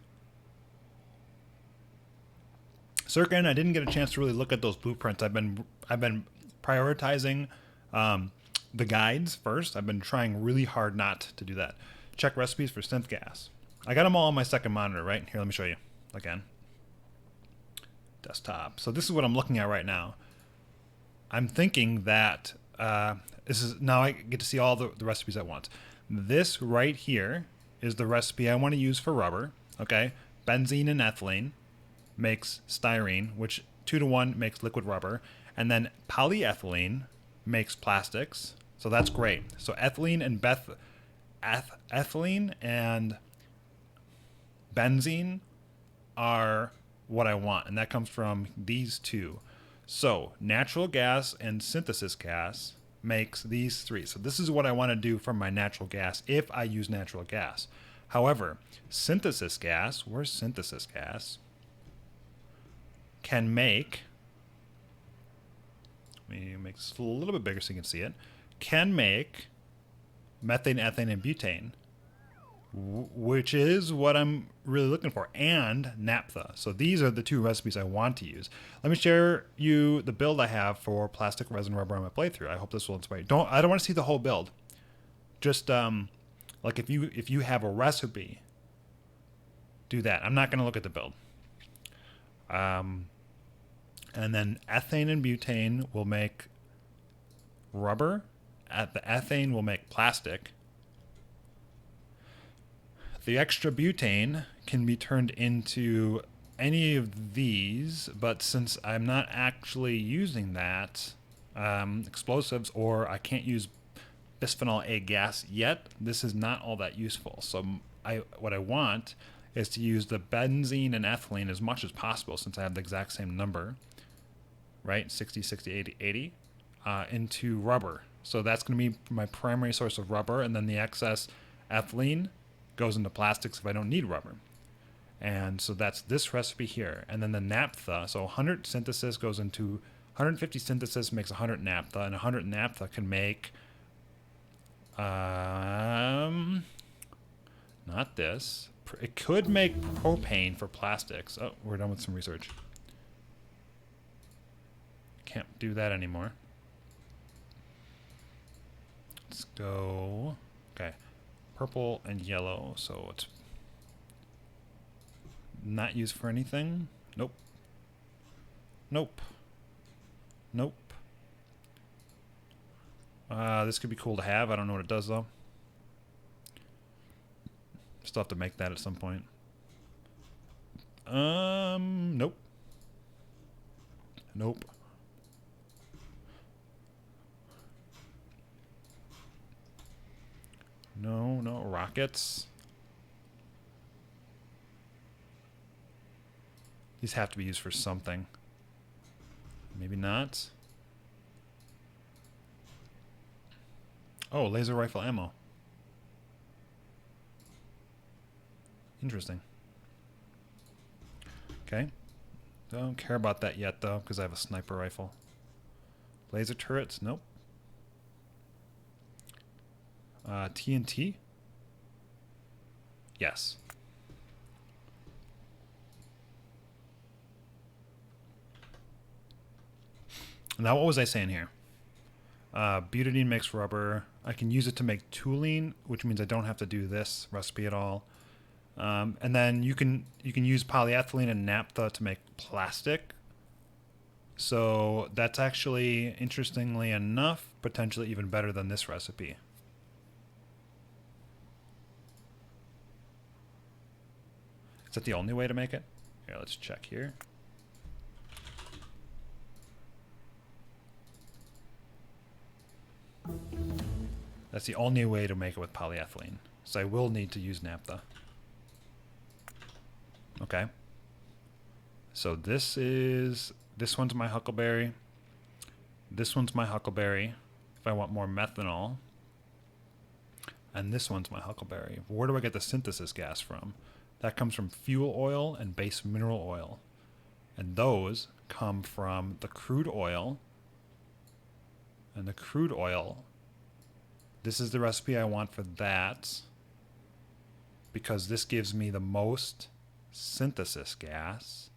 Sirkin, I didn't get a chance to really look at those blueprints. I've been prioritizing the guides first. I've been trying really hard not to do that. Check recipes for synth gas. I got them all on my second monitor, right? Here, let me show you again. Desktop. So this is what I'm looking at right now. I'm thinking that this is now I get to see all the recipes at once. This right here is the recipe I want to use for rubber. Okay, benzene and ethylene makes styrene, which 2-to-1 makes liquid rubber, and then polyethylene makes plastics. So that's great. So ethylene and ethylene and benzene are what I want, and that comes from these two. So natural gas and synthesis gas makes these three. So this is what I want to do from my natural gas if I use natural gas. However, synthesis gas, where's synthesis gas, can make Let me make this a little bit bigger so you can see it. Can make methane, ethane, and butane, which is what I'm really looking for, and naphtha. So these are the two recipes I want to use. Let me share you the build I have for plastic, resin, rubber on my playthrough. I hope this will inspire you. I don't want to see the whole build. Just like if you have a recipe, do that. I'm not going to look at the build. And then ethane and butane will make rubber. The ethane will make plastic. The extra butane can be turned into any of these, but since I'm not actually using that, explosives, or I can't use bisphenol A gas yet, this is not all that useful. So what I want is to use the benzene and ethylene as much as possible, since I have the exact same number, right? 60, 60, 80, 80, into rubber. So that's going to be my primary source of rubber, and then the excess ethylene goes into plastics if I don't need rubber. And so that's this recipe here. And then the naphtha, so 100 synthesis goes into 150 synthesis makes 100 naphtha, and 100 naphtha can make not this. It could make propane for plastics. Oh, we're done with some research. Can't do that anymore. Let's go. Okay. Purple and yellow, so it's not used for anything. Nope. Nope. Nope. This could be cool to have. I don't know what it does, though. Still have to make that at some point. Nope. Nope. No, no. Rockets. These have to be used for something. Maybe not. Oh, laser rifle ammo. Interesting. Okay. Don't care about that yet, though, because I have a sniper rifle. Laser turrets? Nope. TNT? Yes. Now, what was I saying here? Butadiene makes rubber. I can use it to make toluene, which means I don't have to do this recipe at all. And then you can use polyethylene and naphtha to make plastic. So that's actually, interestingly enough, potentially even better than this recipe. Is that the only way to make it? Here, let's check here. That's the only way to make it with polyethylene. So I will need to use naphtha. Okay. So this one's my huckleberry. This one's my huckleberry. If I want more methanol. And this one's my huckleberry. Where do I get the synthesis gas from? That comes from fuel oil and base mineral oil. And those come from the crude oil. And the crude oil, this is the recipe I want for that, because this gives me the most synthesis gas.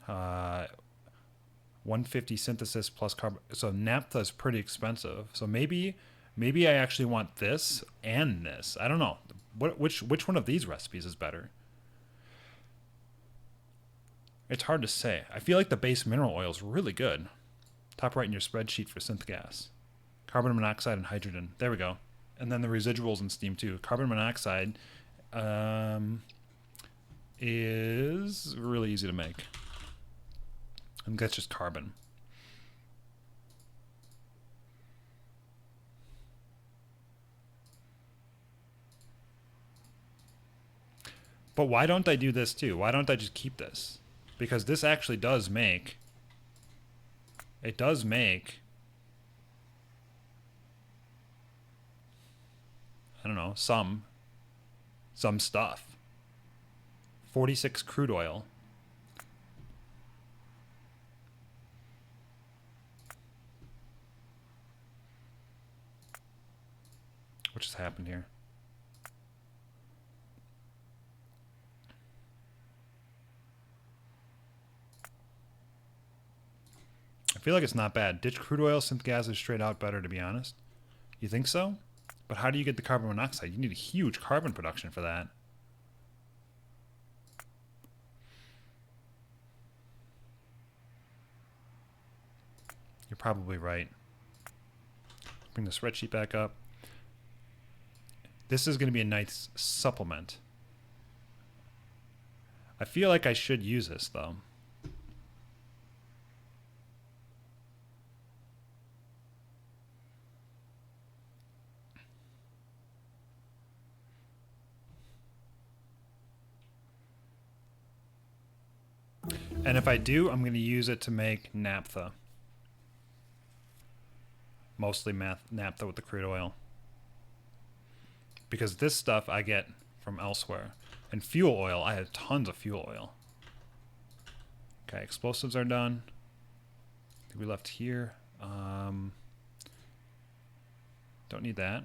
150 synthesis plus carbon. So naphtha is pretty expensive. So maybe I actually want this and this. I don't know. Which one of these recipes is better? It's hard to say. I feel like the base mineral oil is really good. Top right in your spreadsheet for synth gas. Carbon monoxide and hydrogen. There we go. And then the residuals and steam too. Carbon monoxide is really easy to make. And that's just carbon. But why don't I do this too? Why don't I just keep this? Because this actually does make... It does make... I don't know, some stuff. 46 crude oil. what just happened here. I feel like it's not bad. Ditch crude oil, synth gas is straight out better, to be honest. You think so? But how do you get the carbon monoxide? You need a huge carbon production for that. You're probably right. Bring the spreadsheet back up. This is going to be a nice supplement. I feel like I should use this, though. And if I do, I'm going to use it to make naphtha. Mostly naphtha with the crude oil. Because this stuff I get from elsewhere. And fuel oil, I have tons of fuel oil. Okay, explosives are done. I think we left here. Don't need that.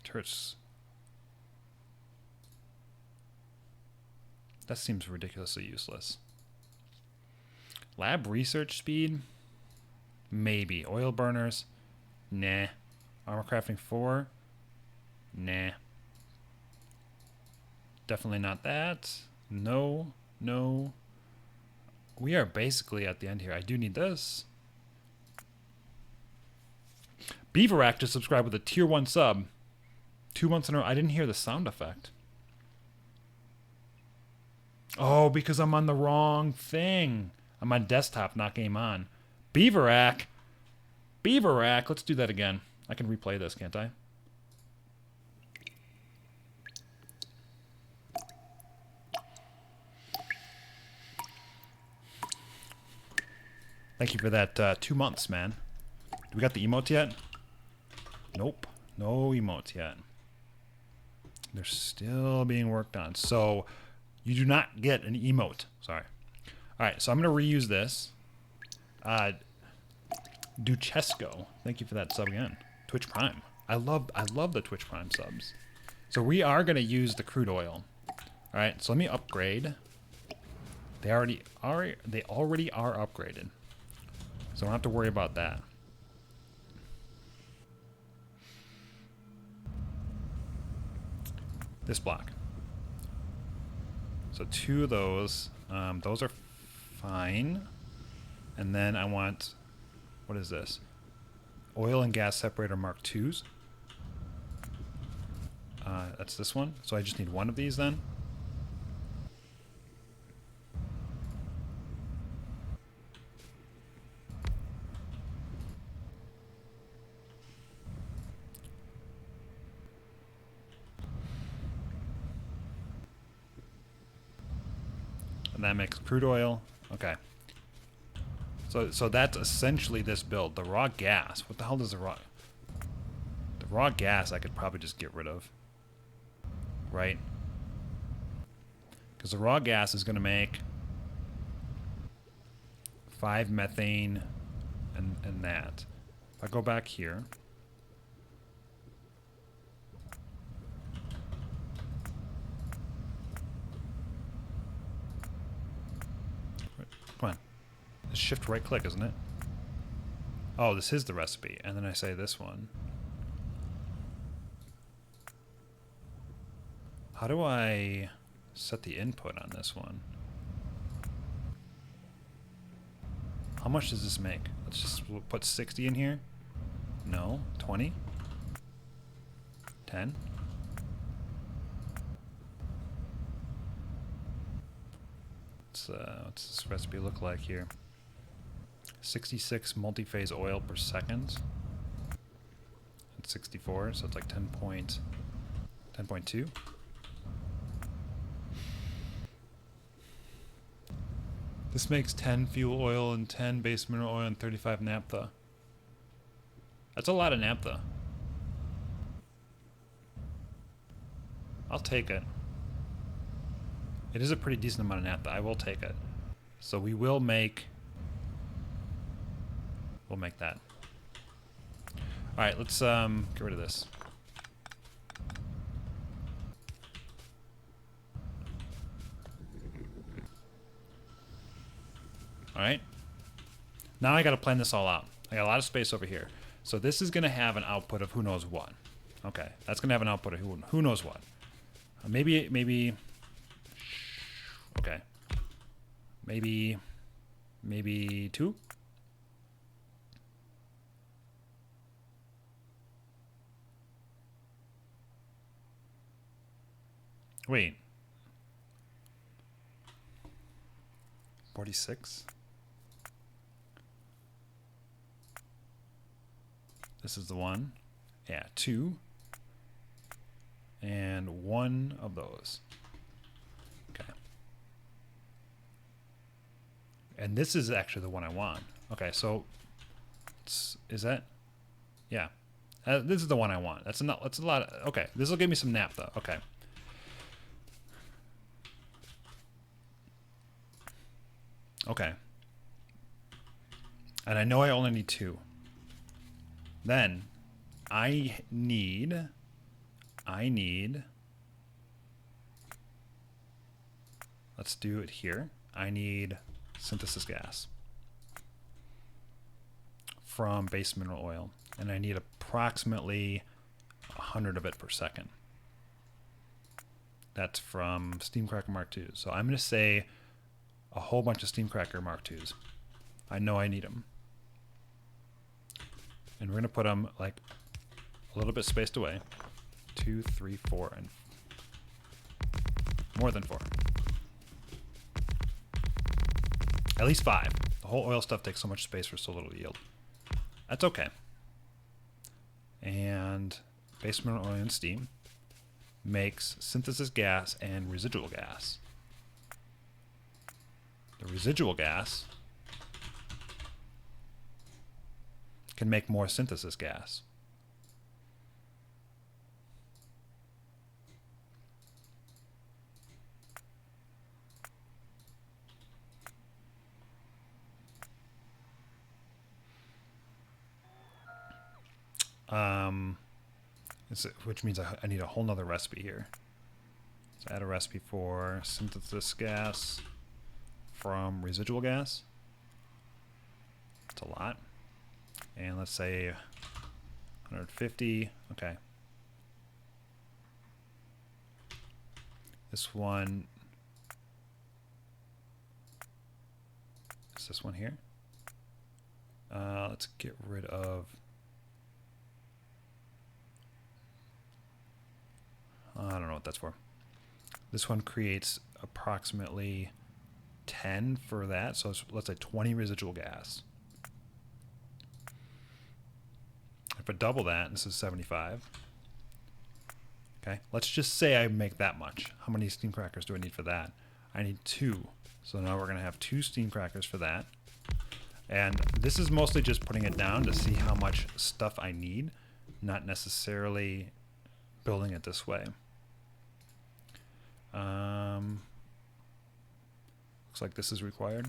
Turrets. That seems ridiculously useless. Lab research speed? Maybe. Oil burners? Nah. Armor crafting 4? Nah. Definitely not that. No. No. We are basically at the end here. I do need this. Beaverack just subscribed with a tier 1 sub. 2 months in a row. I didn't hear the sound effect. Oh, because I'm on the wrong thing. I'm on desktop, not game on. Beaverack. Beaverack. Let's do that again. I can replay this, can't I? Thank you for that 2 months, man. Do we got the emote yet? Nope. No emotes yet. They're still being worked on. So you do not get an emote. Sorry. All right, so I'm going to reuse this. Duchesco. Thank you for that sub again. Twitch Prime. I love the Twitch Prime subs. So we are going to use the crude oil. All right, so let me upgrade. They already are upgraded. So I don't have to worry about that. This block. So 2 of those. Those are fine. And then I want, what is this? Oil and gas separator Mark IIs. That's this one. So I just need 1 of these then. And that makes crude oil. Okay. So that's essentially this build. The raw gas. What the hell does the raw gas I could probably just get rid of. Right? Because the raw gas is going to make 5 methane and that. If I go back here. Come on. It's shift right click, isn't it? Oh, this is the recipe. And then I say this one. How do I set the input on this one? How much does this make? Let's just put 60 in here. No. 20? 10? What's this recipe look like here? 66 multi-phase oil per second. It's 64, so it's like 10.2. This makes 10 fuel oil and 10 base mineral oil and 35 naphtha. That's a lot of naphtha. I'll take it. It is a pretty decent amount of naphtha. I will take it. So we will make... We'll make that. All right, let's get rid of this. All right. Now I got to plan this all out. I got a lot of space over here. So this is going to have an output of who knows what. Okay, that's going to have an output of who knows what. Maybe. Okay. Maybe 2. Wait. 46. This is the one. Yeah, 2. And 1 of those. Okay. And this is actually the one I want. Okay, so is that? Yeah. This is the one I want. That's a lot. Okay, this will give me some nap though. Okay. Okay. And I know I only need 2. Then I need let's do it here. I need synthesis gas from base mineral oil, and I need approximately 100 of it per second. That's from steam cracker Mark II. So I'm going to say a whole bunch of steam cracker Mark IIs. I know I need them. And we're going to put them like a little bit spaced away. 2, 3, 4, and more than 4. At least 5. The whole oil stuff takes so much space for so little yield. That's okay. And base mineral oil and steam makes synthesis gas and residual gas. The residual gas can make more synthesis gas. Which means I need a whole nother recipe here. Let's add a recipe for synthesis gas from residual gas. It's a lot. And let's say 150. Okay. This one is this one here. Let's get rid of. I don't know what that's for. This one creates approximately 10 for that. So let's say 20 residual gas. If I double that, this is 75. Okay, let's just say I make that much. How many steam crackers do I need for that? I need 2. So now we're going to have 2 steam crackers for that. And this is mostly just putting it down to see how much stuff I need, not necessarily building it this way. Looks like this is required.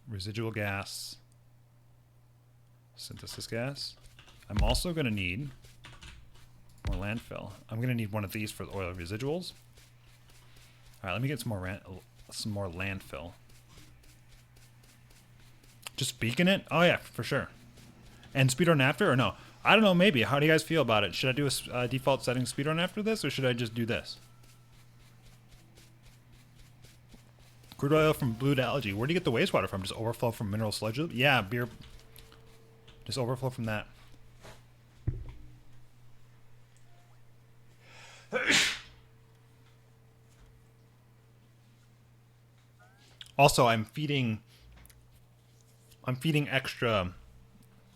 Residual gas, synthesis gas. I'm also going to need more landfill. I'm going to need one of these for the oil residuals. All right, let me get some more landfill. Just beacon it? Oh yeah, for sure. And speedrun after or no? I don't know, maybe. How do you guys feel about it? Should I do a default setting speedrun after this, or should I just do this? Crude oil from blue algae. Where do you get the wastewater from? Just overflow from mineral sludge loop? Yeah, beer. Just overflow from that. Also, I'm feeding extra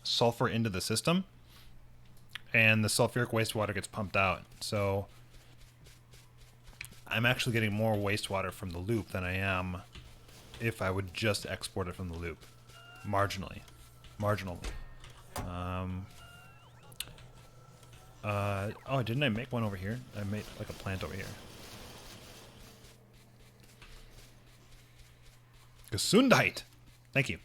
sulfur into the system, and the sulfuric wastewater gets pumped out. So I'm actually getting more wastewater from the loop than I am if I would just export it from the loop. Marginally. Oh, didn't I make one over here? I made like a plant over here. Gesundheit! Thank you.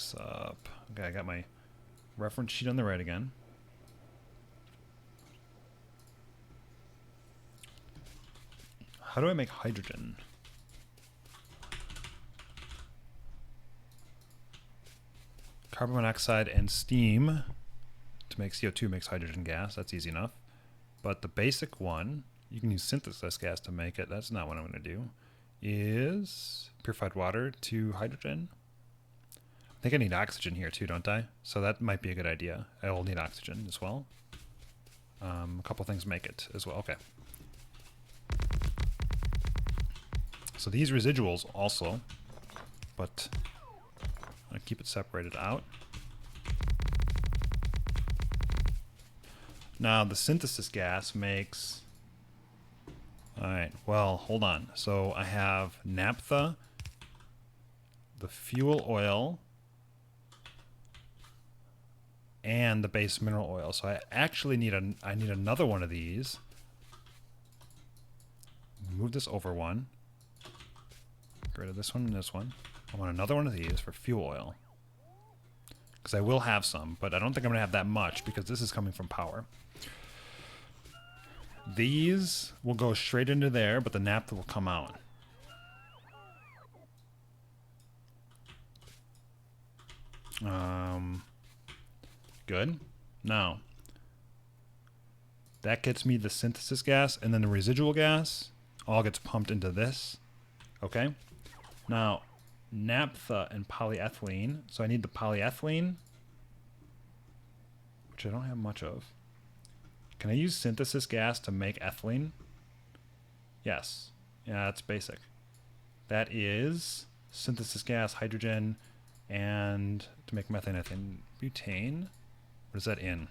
this up. Okay, I got my reference sheet on the right again. How do I make hydrogen? Carbon monoxide and steam to make CO2 makes hydrogen gas. That's easy enough. But the basic one, you can use synthesis gas to make it. That's not what I'm going to do. Is purified water to hydrogen. I think I need oxygen here too, don't I? So that might be a good idea. I will need oxygen as well. A couple things make it as well. Okay. So these residuals also, but I'm going to keep it separated out. Now the synthesis gas makes... Alright, well, hold on. So I have naphtha, the fuel oil, and the base mineral oil. So I actually need I need another one of these. Move this over one. Get rid of this one and this one. I want another one of these for fuel oil. Because I will have some, but I don't think I'm going to have that much because this is coming from power. These will go straight into there, but the naphtha will come out. Good. Now, that gets me the synthesis gas, and then the residual gas all gets pumped into this. Okay? Now, naphtha and polyethylene. So I need the polyethylene, which I don't have much of. Can I use synthesis gas to make ethylene? Yes. Yeah, that's basic. That is synthesis gas, hydrogen, and to make methane, I think butane. What is that in?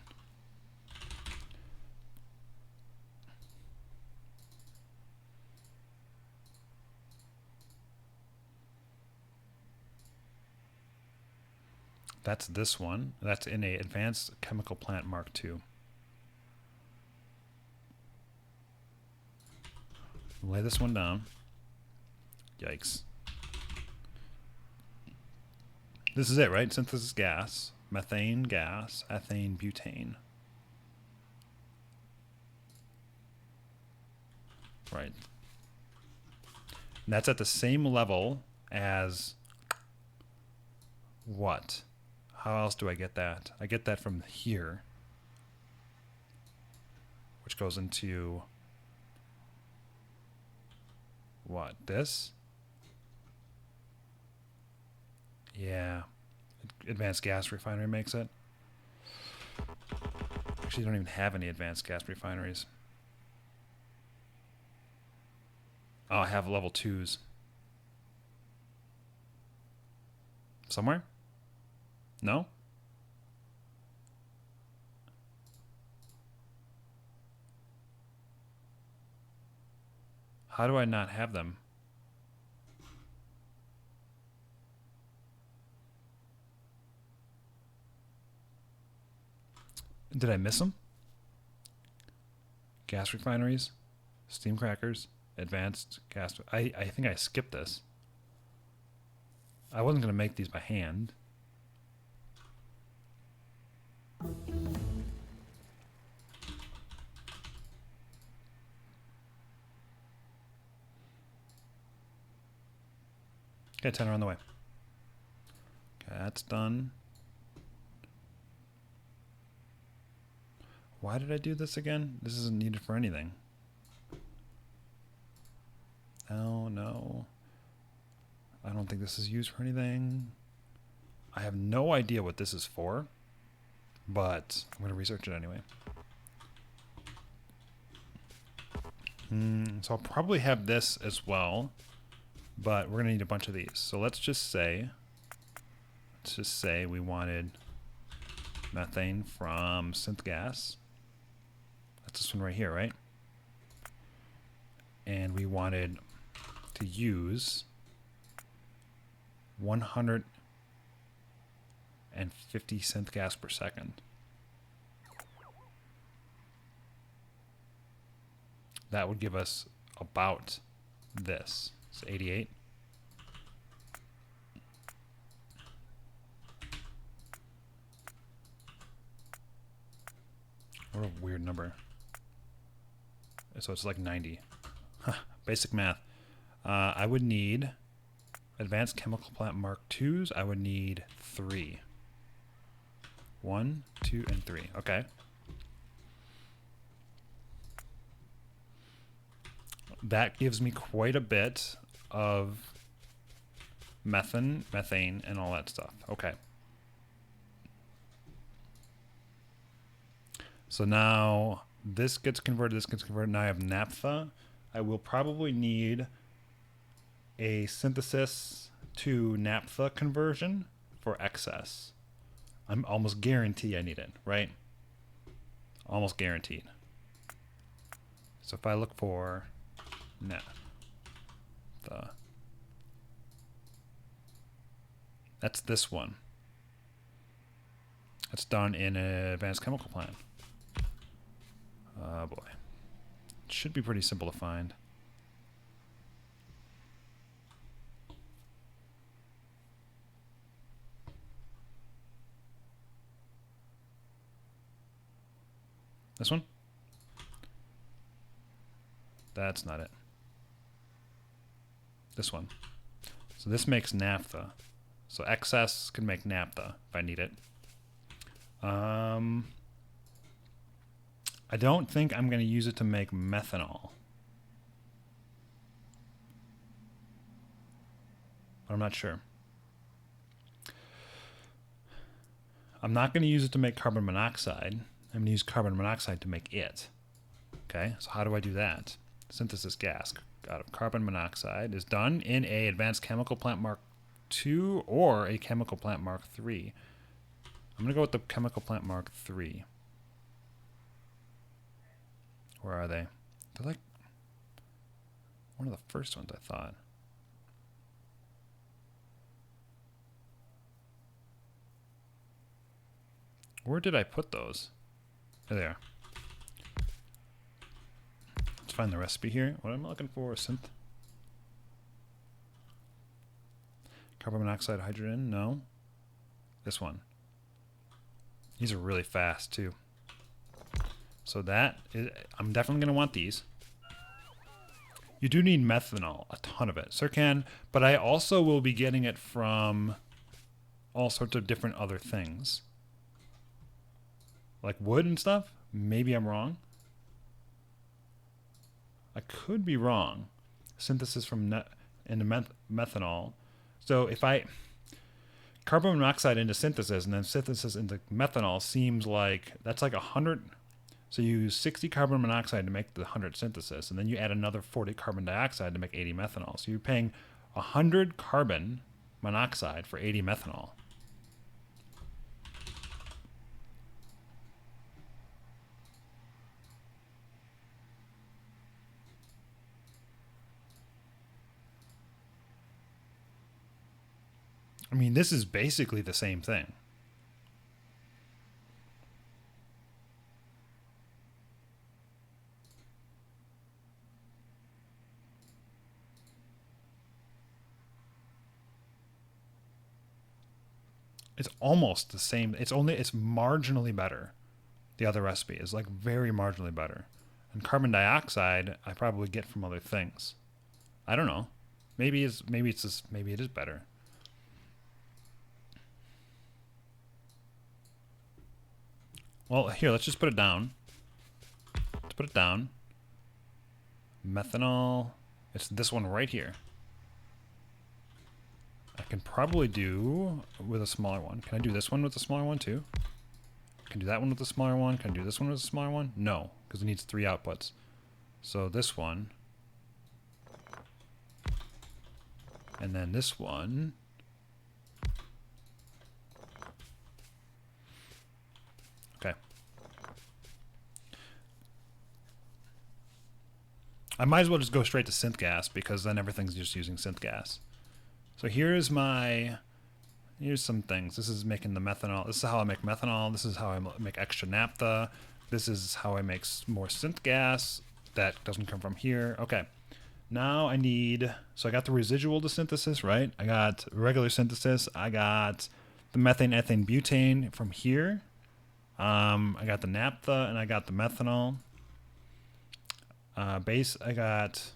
That's this one. That's in a advanced chemical plant Mark II. Lay this one down. Yikes. This is it, right? Synthesis gas, methane gas, ethane, butane. Right. And that's at the same level as what? How else do I get that? I get that from here, which goes into what? This? Yeah. Advanced gas refinery makes it. Actually, don't even have any advanced gas refineries. Oh, I have level 2s. Somewhere? No? How do I not have them? Did I miss them? Gas refineries, steam crackers, advanced gas. I think I skipped this. I wasn't going to make these by hand. Okay, 10 are on the way. Okay, that's done. Why did I do this again? This isn't needed for anything. Oh, no. I don't think this is used for anything. I have no idea what this is for, but I'm going to research it anyway. So I'll probably have this as well, but we're going to need a bunch of these. So let's just say we wanted methane from synth gas. That's this one right here, right? And we wanted to use 150 synth gas per second. That would give us about this. It's 88. What a weird number. So it's like 90. Basic math. I would need advanced chemical plant Mark IIs. I would need 3. 1, 2, and 3. Okay. That gives me quite a bit of methane, and all that stuff. Okay. So now this gets converted, this gets converted. Now I have naphtha. I will probably need a synthesis to naphtha conversion for excess. I'm almost guaranteed I need it, right? Almost guaranteed. So if I look for naphtha, that's this one. It's done in an advanced chemical plant. Oh boy. It should be pretty simple to find. This one? That's not it. This one. So this makes naphtha. So excess can make naphtha if I need it. I don't think I'm going to use it to make methanol. But I'm not sure. I'm not going to use it to make carbon monoxide. I'm going to use carbon monoxide to make it. Okay, so how do I do that? Synthesis gas out of carbon monoxide is done in a advanced chemical plant Mark II or a chemical plant Mark III. I'm going to go with the chemical plant Mark III. Where are they? They're like one of the first ones, I thought. Where did I put those? There they are. Let's find the recipe here. What am I looking for? Synth. Carbon monoxide, hydrogen? No. This one. These are really fast too. So that is, I'm definitely going to want these. You do need methanol, a ton of it. Sircan, but I also will be getting it from all sorts of different other things. Like wood and stuff? Maybe I'm wrong. I could be wrong. Synthesis from into methanol. So if I carbon monoxide into synthesis and then synthesis into methanol seems like that's like 100. So you use 60 carbon monoxide to make the 100 synthesis, and then you add another 40 carbon dioxide to make 80 methanol. So you're paying 100 carbon monoxide for 80 methanol. I mean, this is basically the same thing. It's almost the same. It's marginally better. The other recipe is like very marginally better. And carbon dioxide I probably get from other things. I don't know. Maybe it is better. Well, here, let's just put it down. Let's put it down. Methanol. It's this one right here. I can probably do with a smaller one. Can I do this one with a smaller one too? Can I do that one with a smaller one? Can I do this one with a smaller one? No, because it needs 3 outputs. So this one. And then this one. Okay. I might as well just go straight to synth gas because then everything's just using synth gas. So here's some things. This is making the methanol. This is how I make methanol. This is how I make extra naphtha. This is how I make more synth gas. That doesn't come from here. Okay. Now I need, so I got the residual to synthesis, right? I got regular synthesis. I got the methane, ethane, butane from here. I got the naphtha and I got the methanol. I got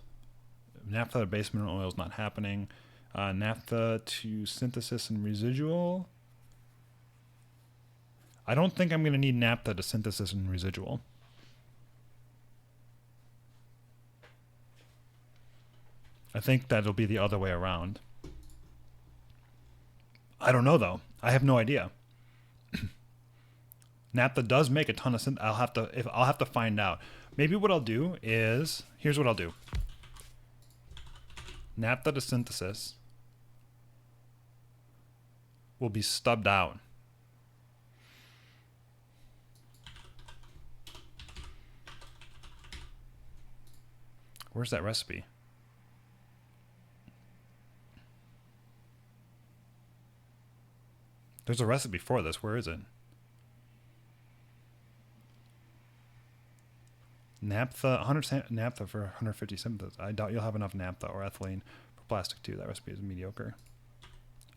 naphtha to base mineral oil is not happening. Naphtha to synthesis and residual. I don't think I'm going to need naphtha to synthesis and residual. I think that'll be the other way around. I don't know though. I have no idea. Naphtha does make a ton of synth. I'll have to find out. Maybe what I'll do is, here's what I'll do. Naphtha to synthesis will be stubbed out. Where's that recipe? There's a recipe for this. Where is it? Naphtha, 100 naphtha for 150 synthesis. I doubt you'll have enough naphtha or ethylene for plastic 2. That recipe is mediocre.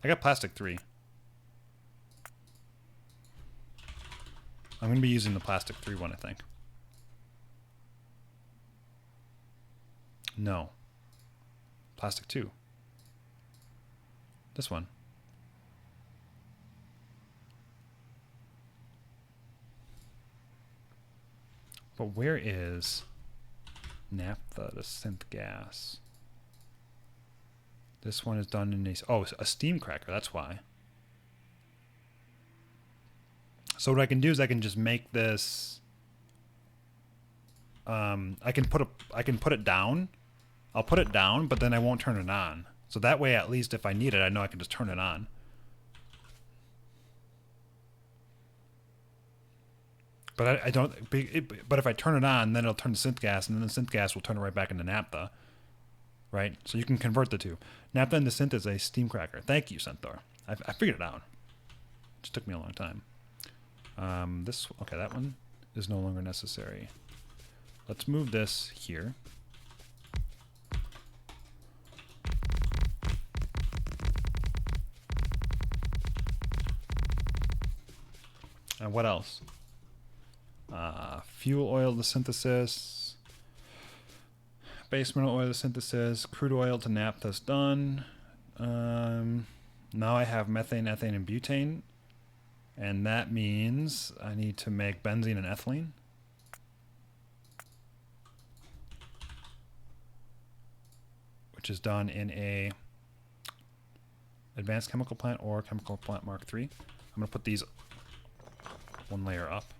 I got plastic 3. I'm going to be using the plastic 3 one, I think. No. Plastic 2. This one. But where is naphtha to synth gas? This one is done in a steam cracker. That's why. So what I can do is I can just make this. I can put it down. I'll put it down, but then I won't turn it on. So that way, at least if I need it, I know I can just turn it on. But I don't. But if I turn it on, then it'll turn to synth gas, and then the synth gas will turn it right back into naphtha. Right? So you can convert the two. Naphtha into synth is a steam cracker. Thank you, Centaur. I figured it out. It just took me a long time. Okay, that one is no longer necessary. Let's move this here. And what else? Fuel oil to synthesis, base mineral oil to synthesis, crude oil to naphtha's done. Now I have methane, ethane, and butane, and that means I need to make benzene and ethylene. Which is done in a advanced chemical plant or chemical plant Mark III. I'm going to put these one layer up.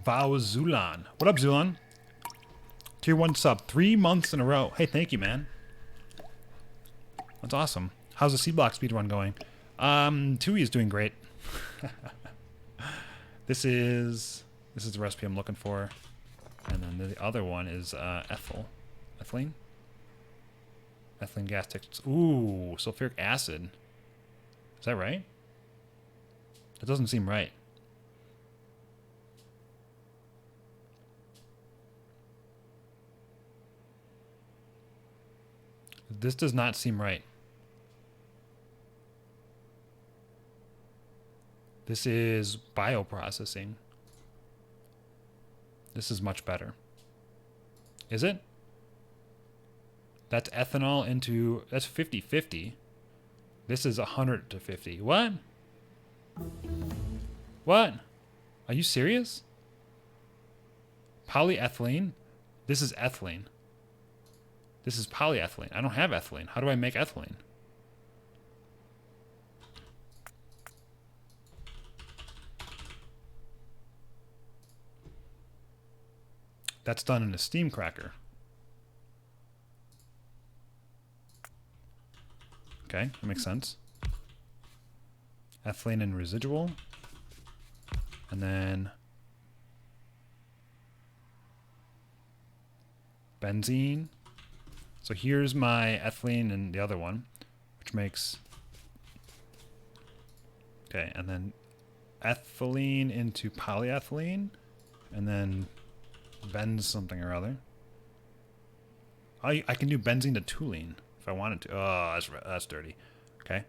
Vow Zulan. What up, Zulan? Tier 1 sub. 3 months in a row. Hey, thank you, man. That's awesome. How's the Seablock speedrun going? Tui is doing great. This is the recipe I'm looking for. And then the other one is ethylene. Ethylene gas textures. Ooh, sulfuric acid. Is that right? That doesn't seem right. This does not seem right. This is bioprocessing. This is much better. Is it? That's ethanol into... That's 50-50. This is 100 to 50. What? What? Are you serious? Polyethylene? This is ethylene. This is polyethylene. I don't have ethylene. How do I make ethylene? That's done in a steam cracker. Okay, that makes sense. Ethylene and residual. And then benzene. So here's my ethylene and the other one, which makes... Okay, and then ethylene into polyethylene, and then benz something or other. I can do benzene to toluene. if I wanted to. Oh, that's dirty. Okay.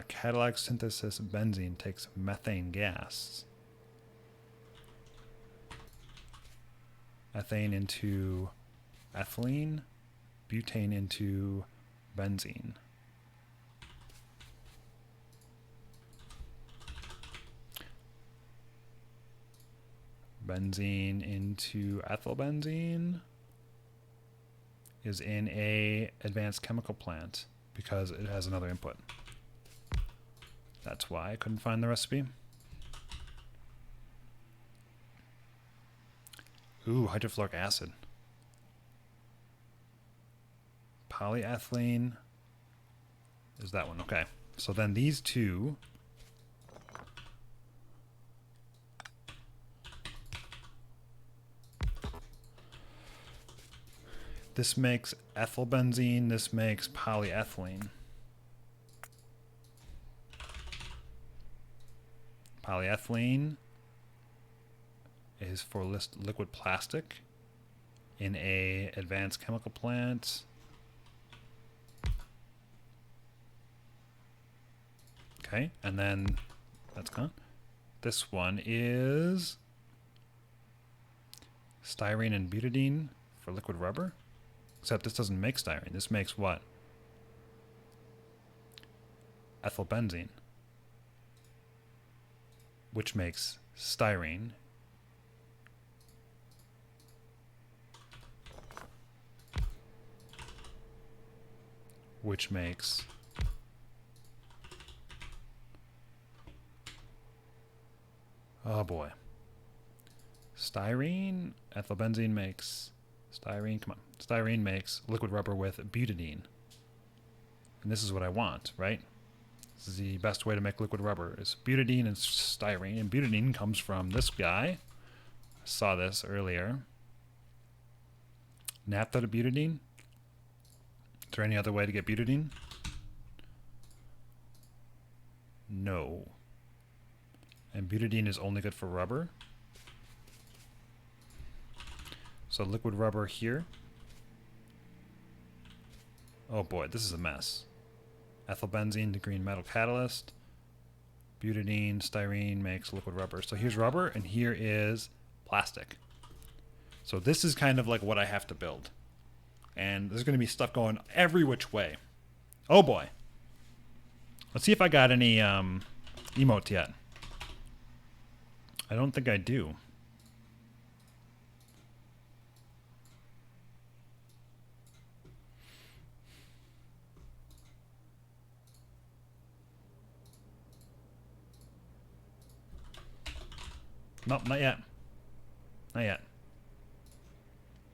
Catalytic synthesis of benzene takes methane gas. Ethane into ethylene. Butane into benzene. Benzene into ethylbenzene is in a advanced chemical plant because it has another input. That's why I couldn't find the recipe. Ooh, hydrofluoric acid. Polyethylene is that one. Okay. So then these two this makes ethylbenzene, this makes polyethylene. Polyethylene is for liquid plastic in a advanced chemical plant. Okay, and then that's gone. This one is styrene and butadiene for liquid rubber. Except this doesn't make styrene. This makes what? Ethylbenzene. Which makes styrene. Which makes oh boy. Styrene, ethylbenzene makes styrene, come on. Styrene makes liquid rubber with butadiene. And this is what I want, right? This is the best way to make liquid rubber is butadiene and styrene. And butadiene comes from this guy. I saw this earlier. Naphtha to butadiene. Is there any other way to get butadiene? No. And butadiene is only good for rubber. So liquid rubber here. Oh boy, this is a mess. Ethylbenzene to green metal catalyst. Butadiene, styrene makes liquid rubber. So here's rubber and here is plastic. So this is kind of like what I have to build. And there's going to be stuff going every which way. Oh boy. Let's see if I got any emotes yet. I don't think I do. Nope, not yet. Not yet.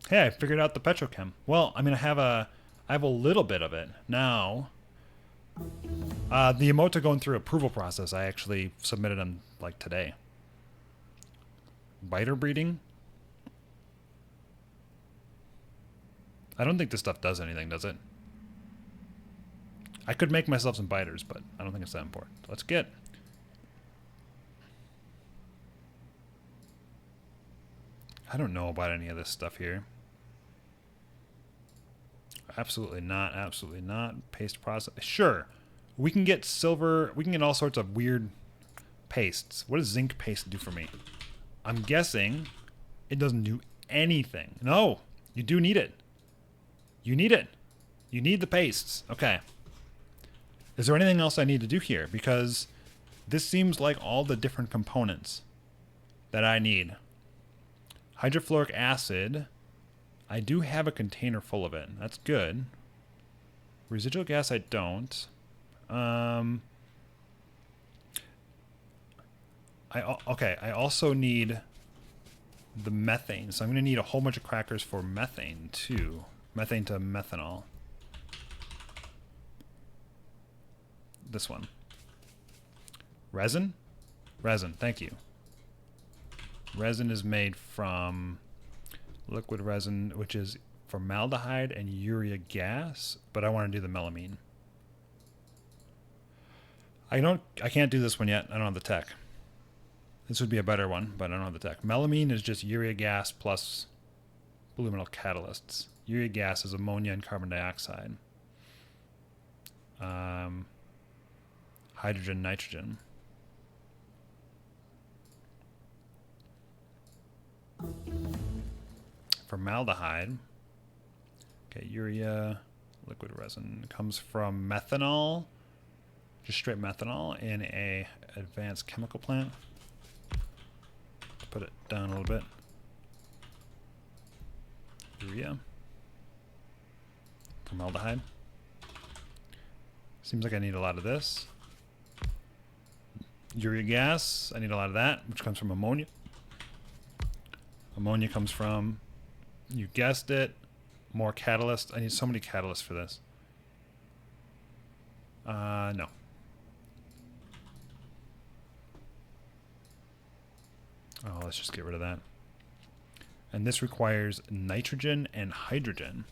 Hey, I figured out the Petrochem. Well, I mean, I have a little bit of it now. The emotes are going through approval process. I actually submitted them like today. Biter breeding. I don't think this stuff does anything, does it? I could make myself some biters, but I don't think it's that important. Let's get. I don't know about any of this stuff here. Absolutely not. Absolutely not. Paste process. Sure. We can get silver. We can get all sorts of weird pastes. What does zinc paste do for me? I'm guessing it doesn't do anything. No. You do need it. You need it. You need the pastes. Okay. Is there anything else I need to do here? Because this seems like all the different components that I need. Hydrofluoric acid. I do have a container full of it. That's good. Residual gas I don't. Okay, I also need the methane. So I'm going to need a whole bunch of crackers for methane too. Methane to methanol. This one. Resin? Resin, thank you. Resin is made from liquid resin, which is formaldehyde and urea gas, but I want to do the melamine. I can't do this one yet. I don't have the tech. This would be a better one, but I don't have the tech. Melamine is just urea gas plus blue metal catalysts. Urea gas is ammonia and carbon dioxide. Hydrogen, nitrogen. Formaldehyde. Okay, urea, liquid resin comes from methanol, just straight methanol in a advanced chemical plant. Put it down a little bit. Urea. Formaldehyde. Seems like I need a lot of this. Urea gas, I need a lot of that, which comes from ammonia. Ammonia comes from, you guessed it, more catalyst. I need so many catalysts for this. No. Oh, let's just get rid of that. And this requires nitrogen and hydrogen.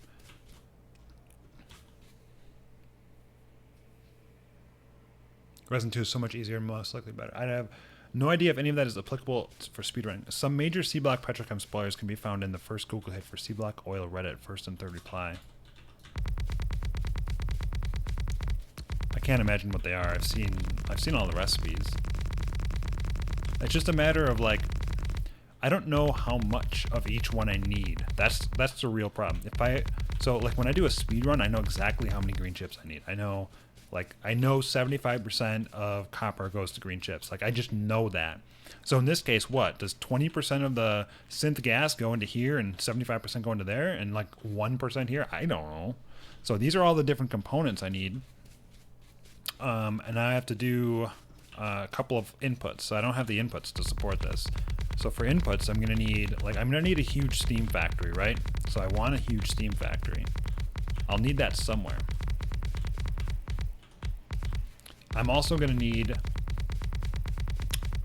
Resin 2 is so much easier and most likely better. I have no idea if any of that is applicable for speedrunning. Some major Seablock Petrochem spoilers can be found in the first Google hit for Seablock oil Reddit, first and third reply. I can't imagine what they are. I've seen all the recipes. It's just a matter of like, I don't know how much of each one I need. That's the real problem. So like when I do a speed run, I know exactly how many green chips I need. I know 75% of copper goes to green chips. Like I just know that. So in this case, what? Does 20% of the synth gas go into here and 75% go into there and like 1% here? I don't know. So these are all the different components I need. And I have to do a couple of inputs. So I don't have the inputs to support this. So for inputs, I'm gonna need a huge steam factory, right? So I want a huge steam factory. I'll need that somewhere. I'm also gonna need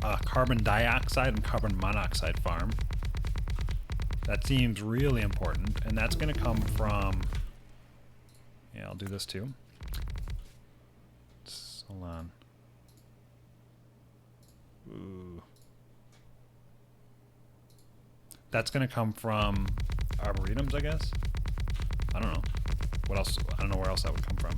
a carbon dioxide and carbon monoxide farm. That seems really important, and that's gonna come from, yeah, I'll do this too. Hold on. Ooh. That's going to come from arboretums, I guess. I don't know. What else? I don't know where else that would come from.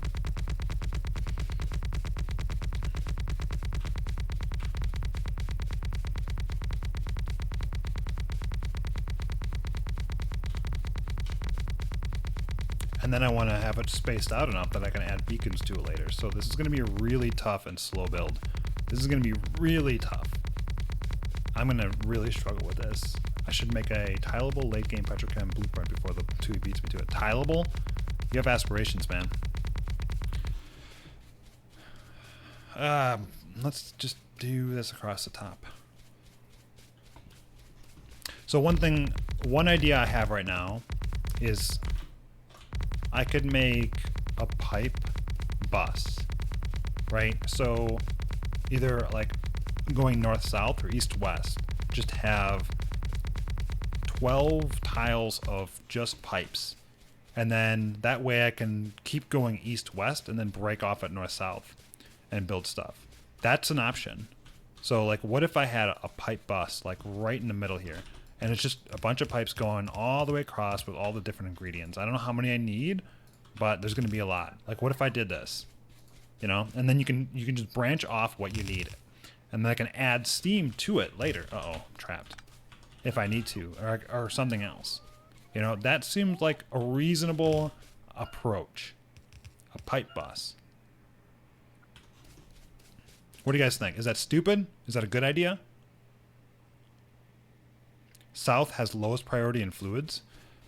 And then I want to have it spaced out enough that I can add beacons to it later. So this is going to be a really tough and slow build. This is going to be really tough. I'm going to really struggle with this. I should make a tileable late game Petrochem blueprint before the 2 beats me to it. Tileable? You have aspirations, man. Let's just do this across the top. So one idea I have right now is I could make a pipe bus, right? So either like going north-south or east-west, just have 12 tiles of just pipes. And then that way I can keep going east-west and then break off at north-south and build stuff. That's an option. So like what if I had a pipe bus like right in the middle here? And it's just a bunch of pipes going all the way across with all the different ingredients. I don't know how many I need, but there's going to be a lot. Like what if I did this? You know, and then you can just branch off what you need. And then I can add steam to it later. Uh-oh, I'm trapped. If I need to, or something else. You know, that seems like a reasonable approach. A pipe bus. What do you guys think? Is that stupid? Is that a good idea? South has lowest priority in fluids.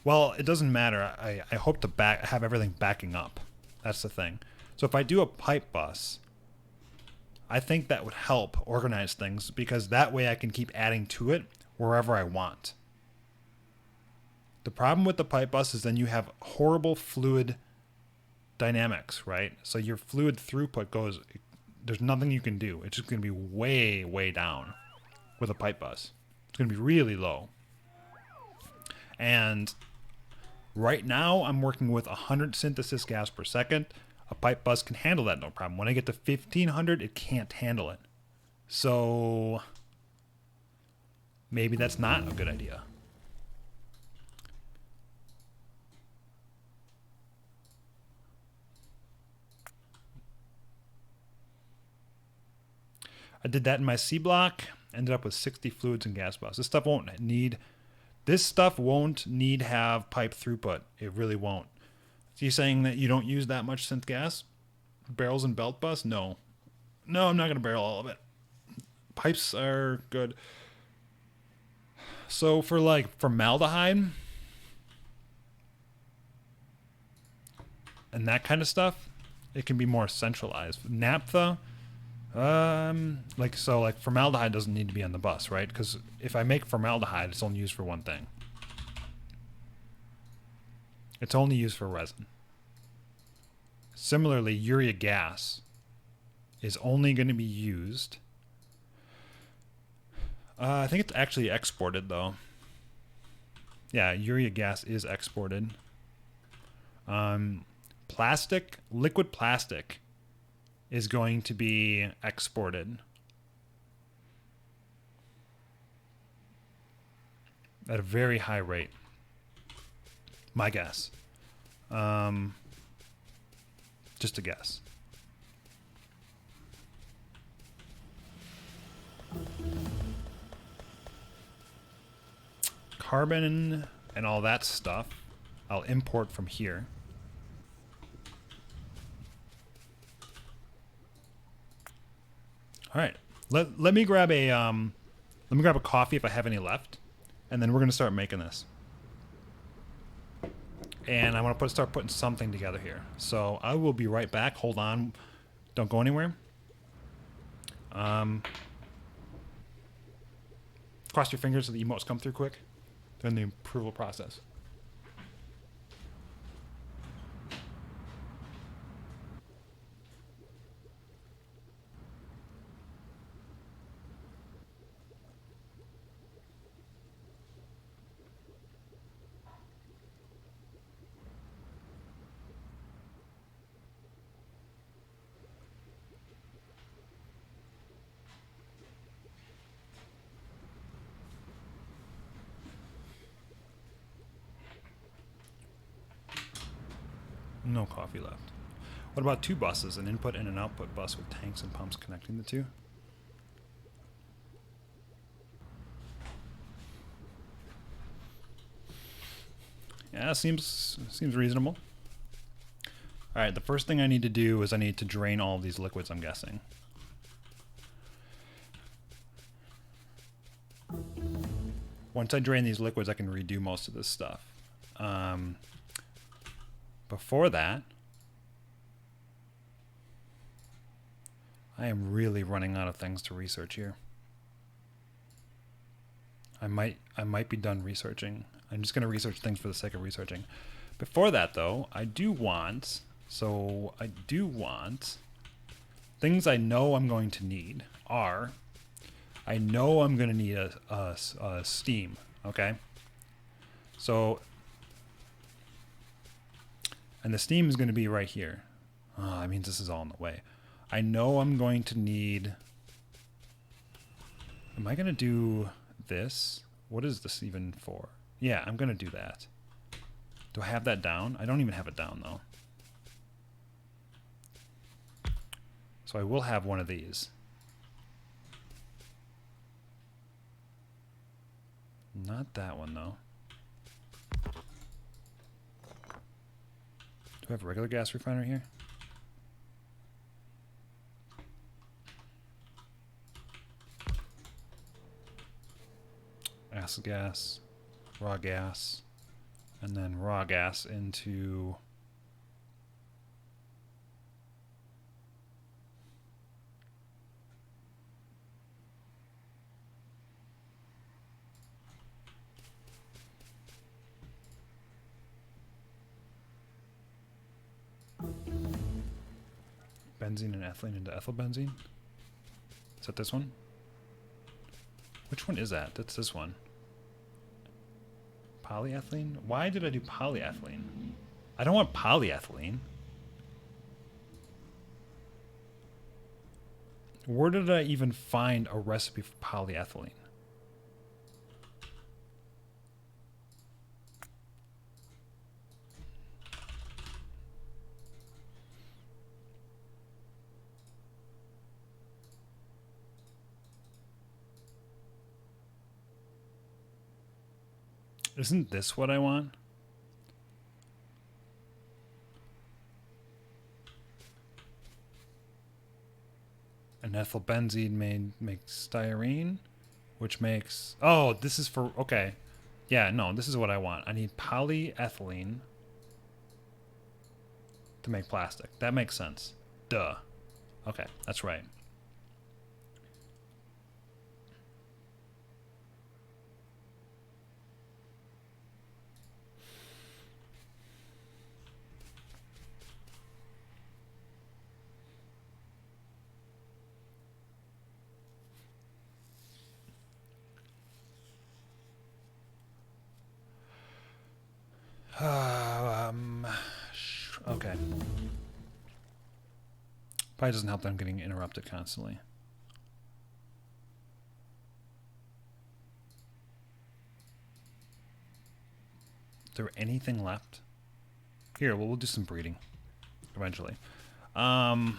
Well, it doesn't matter. I hope to have everything backing up. That's the thing. So if I do a pipe bus, I think that would help organize things because that way I can keep adding to it wherever I want. The problem with the pipe bus is then you have horrible fluid dynamics, right? So your fluid throughput goes, there's nothing you can do. It's just going to be way, way down with a pipe bus. It's going to be really low. And right now I'm working with 100 synthesis gas per second. A pipe bus can handle that no problem. When I get to 1500, it can't handle it. So maybe that's not a good idea. I did that in my Seablock. Ended up with 60 fluids and gas bus. This stuff won't need have pipe throughput. It really won't. So you saying that you don't use that much synth gas? Barrels and belt bus? No. No, I'm not going to barrel all of it. Pipes are good. So for like formaldehyde and that kind of stuff, it can be more centralized. Naphtha, like formaldehyde doesn't need to be on the bus, right? Because if I make formaldehyde, it's only used for one thing. It's only used for resin. Similarly, urea gas is only going to be used. I think it's actually exported though. Yeah, urea gas is exported. Liquid plastic is going to be exported at a very high rate. My guess. Just a guess. Carbon and all that stuff I'll import from here. All right, let me grab a coffee if I have any left, and then we're gonna start making this. And I want to start putting something together here. So I will be right back. Hold on, don't go anywhere. Cross your fingers so the emotes come through quick during the approval process. No coffee left. What about two buses, an input and an output bus with tanks and pumps connecting the two? Yeah, seems reasonable. All right, the first thing I need to do is I need to drain all of these liquids, I'm guessing. Once I drain these liquids, I can redo most of this stuff. Before that, I am really running out of things to research here. I might be done researching. I'm just going to research things for the sake of researching. Before that, though, I do want things I know I'm going to need are, I know I'm going to need a steam, okay? So, and the steam is going to be right here. Oh, that means this is all in the way. I know I'm going to need, am I going to do this? What is this even for? Yeah, I'm going to do that. Do I have that down? I don't even have it down, though. So I will have one of these. Not that one, though. Do I have a regular gas refiner here? Acid gas, raw gas, and then raw gas into benzene and ethylene into ethyl benzene. Is that this one? Which one is that? That's this one. Polyethylene? Why did I do polyethylene? I don't want polyethylene. Where did I even find a recipe for polyethylene? Isn't this what I want? An ethyl benzene makes styrene, which makes... Oh, this is for... Okay. Yeah, no, this is what I want. I need polyethylene to make plastic. That makes sense. Duh. Okay, that's right. Okay. Probably doesn't help that I'm getting interrupted constantly. Is there anything left? Here, well, we'll do some breeding eventually. Okay,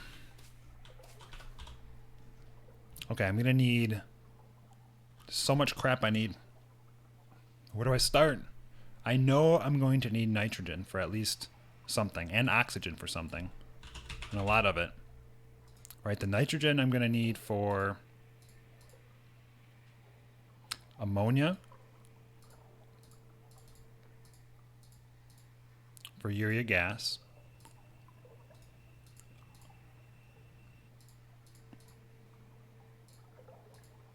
I'm gonna need so much crap I need. Where do I start? I know I'm going to need nitrogen for at least something, and oxygen for something, and a lot of it. Right, the nitrogen I'm going to need for ammonia, for urea gas,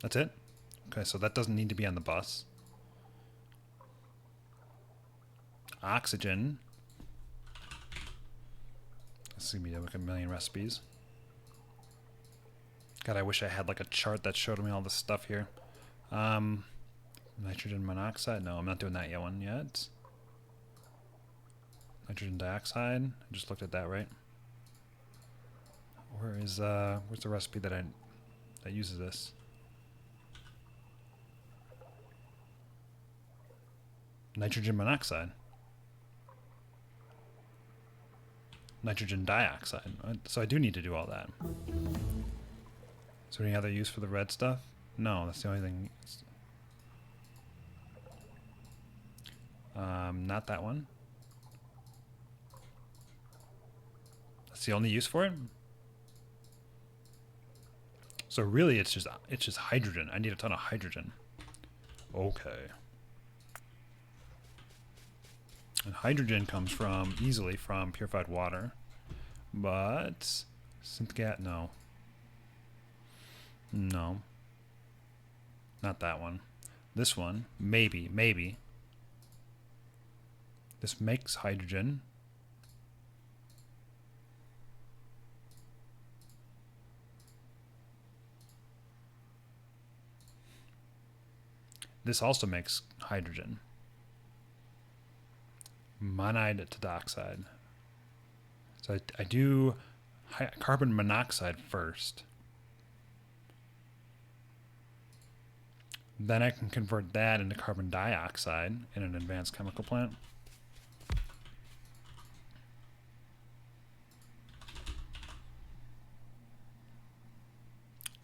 that's it? Okay, so that doesn't need to be on the bus. Oxygen. This is going to be like a million recipes. God, I wish I had like a chart that showed me all this stuff here. Nitrogen monoxide. No, I'm not doing that one yet. Nitrogen dioxide. I just looked at that, right? Where's the recipe that uses this? Nitrogen monoxide. Nitrogen dioxide. So I do need to do all that. Is there any other use for the red stuff? No, that's the only thing. Not that one. That's the only use for it? So really it's just hydrogen. I need a ton of hydrogen. Okay. And hydrogen comes easily from purified water. But synth gas, no. No. Not that one. This one, maybe. This makes hydrogen. This also makes hydrogen. Monide to dioxide. So I do carbon monoxide first. Then I can convert that into carbon dioxide in an advanced chemical plant.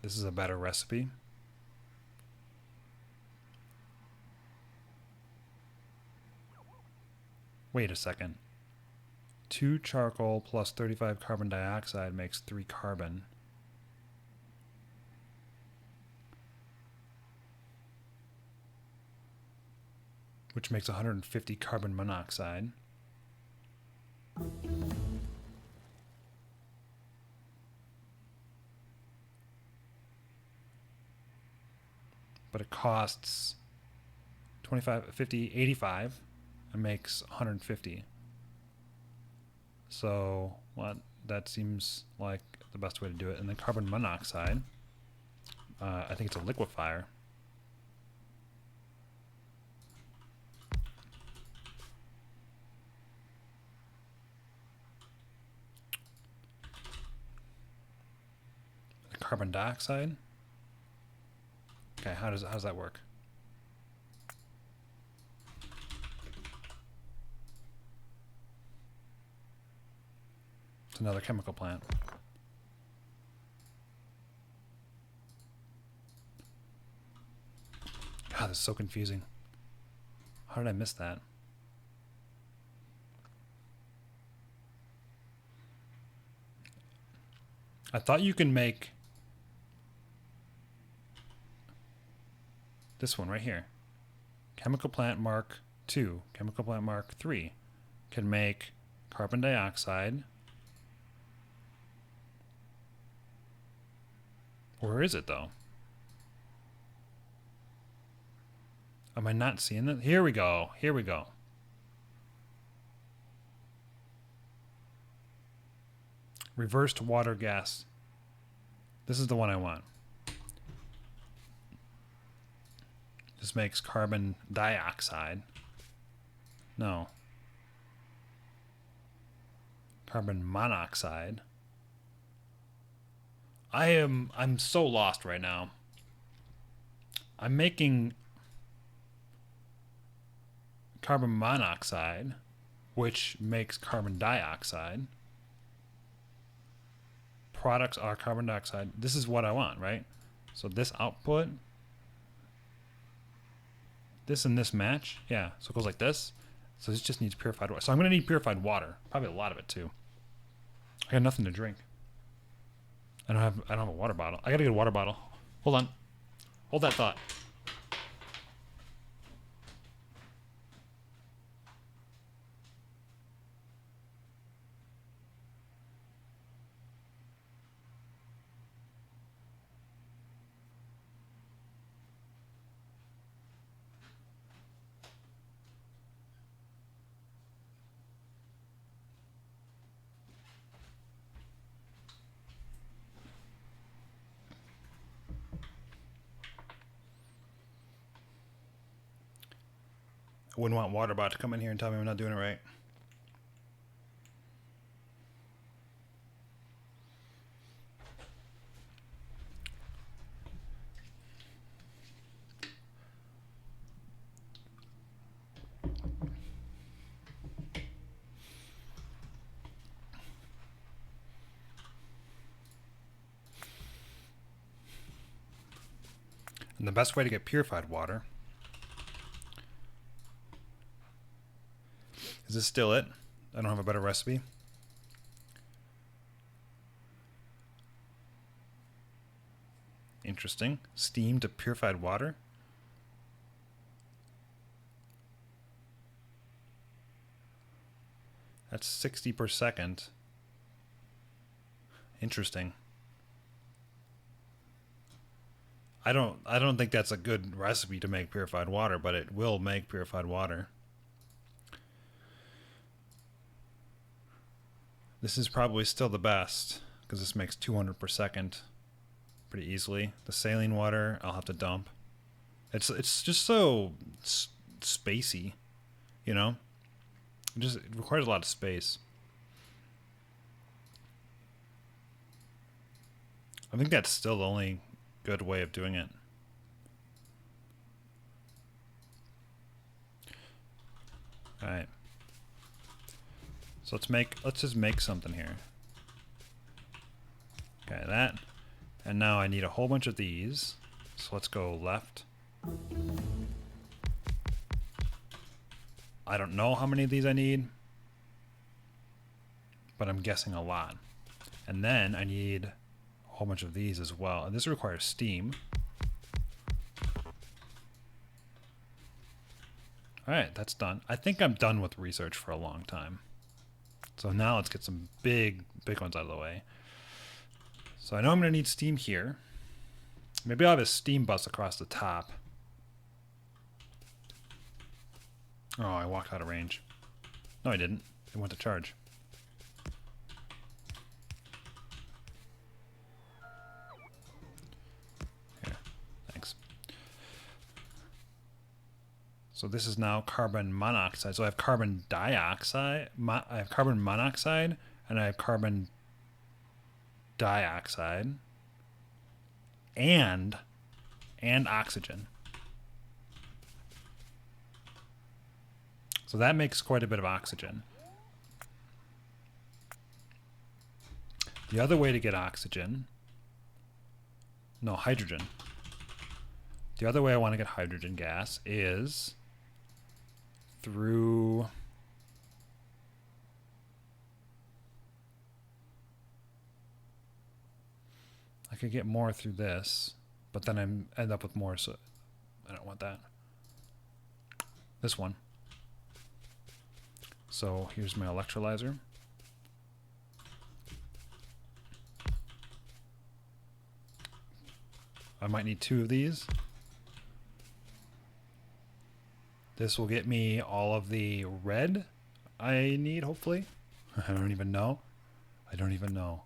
This is a better recipe. Wait a second. 2 charcoal plus 35 carbon dioxide makes 3 carbon. Which makes 150 carbon monoxide. But it costs 25, 50, 85 and makes 150. So, that seems like the best way to do it. And then carbon monoxide, I think it's a liquefier. The carbon dioxide. Okay, how does that work? It's another chemical plant. God, this is so confusing. How did I miss that? I thought you can make this one right here. Chemical plant Mark II, chemical plant Mark III can make carbon dioxide. Where is it though? Am I not seeing it? Here we go. Here we go. Reversed water gas. This is the one I want. This makes carbon dioxide. No. Carbon monoxide. I'm so lost right now. I'm making carbon monoxide, which makes carbon dioxide. Products are carbon dioxide. This is what I want, right? So this output, this and this match. Yeah, so it goes like this. So this just needs purified water. So I'm going to need purified water. Probably a lot of it too. I got nothing to drink. I don't have a water bottle. I got to get a water bottle. Hold on. Hold that thought. I wouldn't want Waterbot to come in here and tell me I'm not doing it right. And the best way to get purified water, is this still it? I don't have a better recipe. Interesting. Steam to purified water. That's 60 per second. Interesting. I don't think that's a good recipe to make purified water, but it will make purified water. This is probably still the best because this makes 200 per second pretty easily. The saline water I'll have to dump. It's just so spacey, you know? It requires a lot of space. I think that's still the only good way of doing it. All right. So let's just make something here. Okay, that. And now I need a whole bunch of these. So let's go left. I don't know how many of these I need, but I'm guessing a lot. And then I need a whole bunch of these as well. And this requires steam. All right, that's done. I think I'm done with research for a long time. So now let's get some big ones out of the way. So I know I'm going to need steam here. Maybe I'll have a steam bus across the top. Oh, I walked out of range. No, I didn't. It went to charge. Here, thanks. So this is now carbon monoxide. So I have carbon dioxide, I have carbon monoxide, and I have carbon dioxide, and oxygen. So that makes quite a bit of oxygen. The other way to get oxygen, no, hydrogen. The other way I want to get hydrogen gas is through... I could get more through this, but then I end up with more, so I don't want that. This one. So here's my electrolyzer. I might need 2 of these. This will get me all of the red I need, hopefully. I don't even know. I don't even know.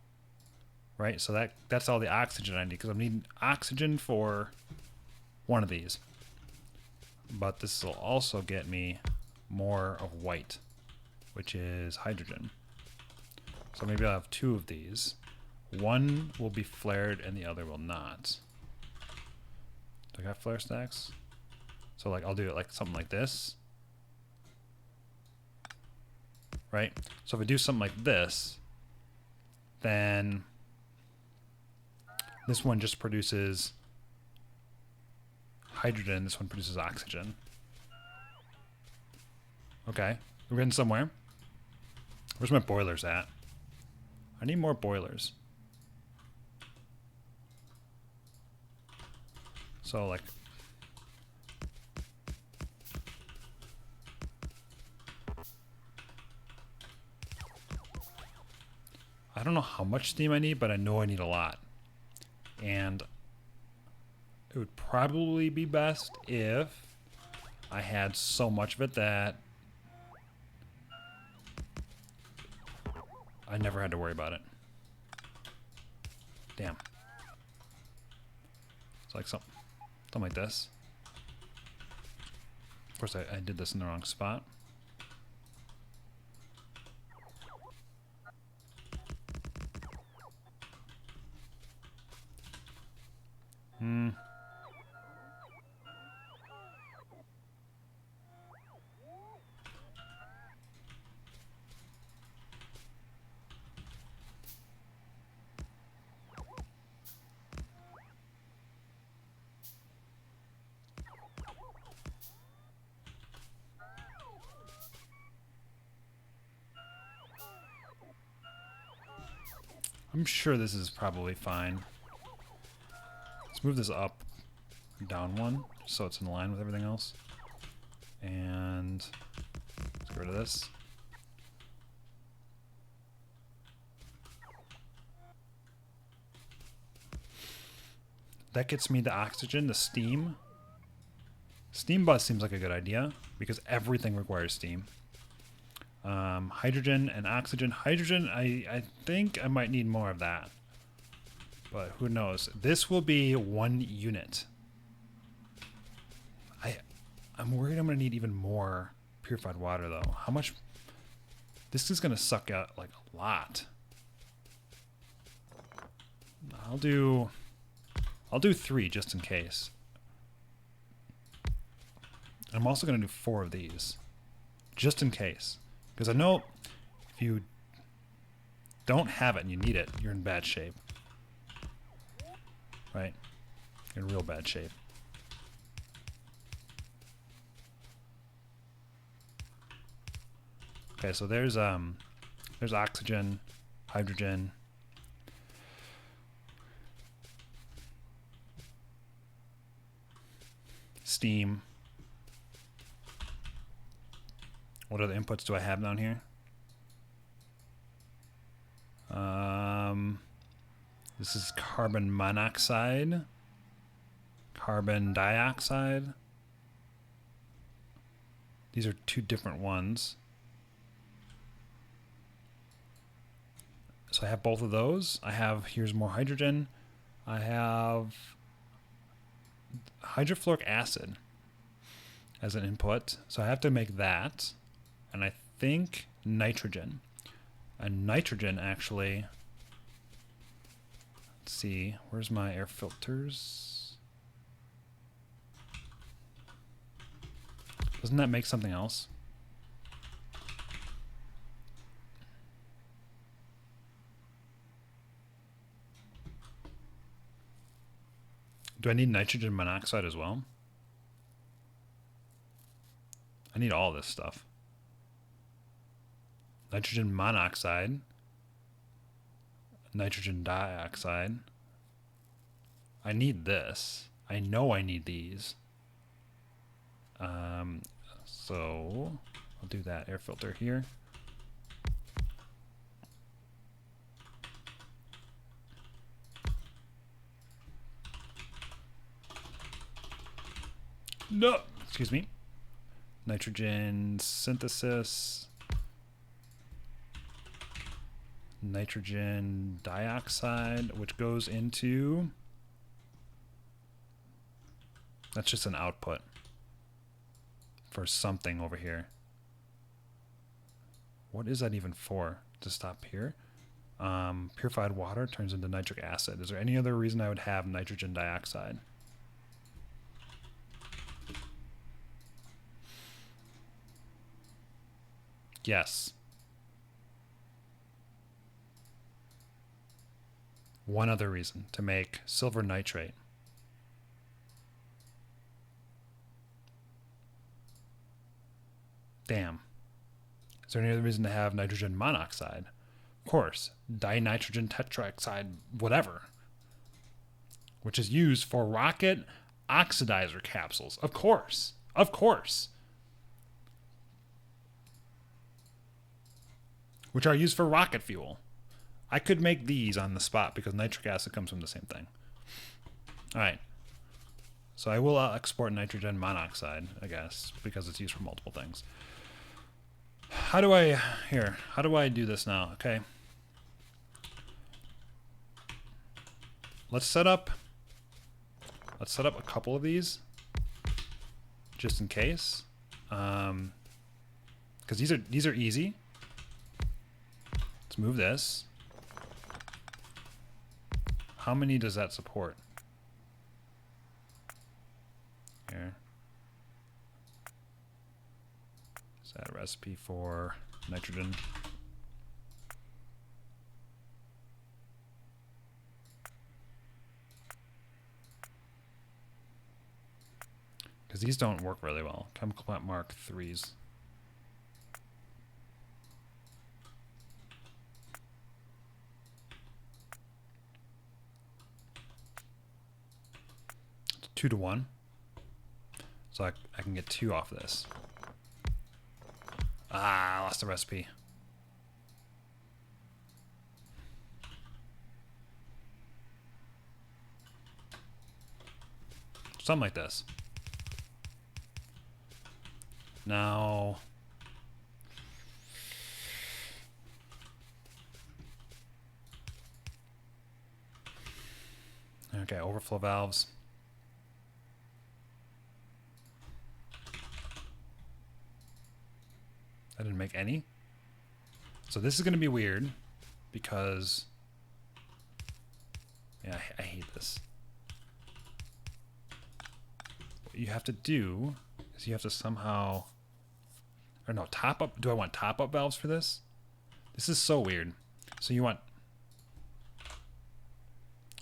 Right, so that's all the oxygen I need, because I'm needing oxygen for one of these. But this will also get me more of white, which is hydrogen. So maybe I'll have 2 of these. One will be flared and the other will not. Do I got flare stacks? So like I'll do it like something like this. Right? So if I do something like this, then this one just produces hydrogen, this one produces oxygen. Okay, we're getting somewhere. Where's my boilers at? I need more boilers. So like, I don't know how much steam I need, but I know I need a lot. And it would probably be best if I had so much of it that I never had to worry about it. Damn. It's like something like this. Of course, I did this in the wrong spot. I'm sure this is probably fine. Let's move this up, down one, so it's in line with everything else. And let's get rid of this. That gets me the oxygen, the steam. Steam bus seems like a good idea because everything requires steam. Hydrogen and oxygen. Hydrogen, I think I might need more of that. But who knows? This will be 1 unit. I'm worried I'm going to need even more purified water, though. How much? This is going to suck out, like, a lot. I'll do 3 just in case. I'm also going to do 4 of these. Just in case. Because I know if you don't have it and you need it, you're in bad shape. Right? You're in real bad shape. Okay, so there's oxygen, hydrogen, steam. What other inputs do I have down here? This is carbon monoxide, carbon dioxide. These are 2 different ones. So I have both of those. Here's more hydrogen. I have hydrofluoric acid as an input. So I have to make that. And I think nitrogen. And nitrogen actually, let's see, where's my air filters? Doesn't that make something else? Do I need nitrogen monoxide as well? I need all this stuff. Nitrogen monoxide. Nitrogen dioxide. I need this. I know I need these. So I'll do that air filter here. No, excuse me. Nitrogen synthesis. Nitrogen dioxide, which goes into... That's just an output for something over here. What is that even for? To stop here? Purified water turns into nitric acid. Is there any other reason I would have nitrogen dioxide? Yes. One other reason, to make silver nitrate. Damn. Is there any other reason to have nitrogen monoxide? Of course. Dinitrogen tetroxide, whatever. Which is used for rocket oxidizer capsules. Of course. Of course. Which are used for rocket fuel. I could make these on the spot because nitric acid comes from the same thing. All right. So I will export nitrogen monoxide, I guess, because it's used for multiple things. How do I do this now? Okay. Let's set up a couple of these just in case. Because these are easy. Let's move this. How many does that support? Here. Is that a recipe for nitrogen? Because these don't work really well. Chemical plant mark 3s. It's 2 to 1. So I can get 2 off this. Ah, I lost the recipe. Something like this. Now, okay, overflow valves. I didn't make any. So this is going to be weird because, yeah, I hate this. What you have to do is you have to somehow, or no, top up. Do I want top up valves for this? This is so weird. So you want,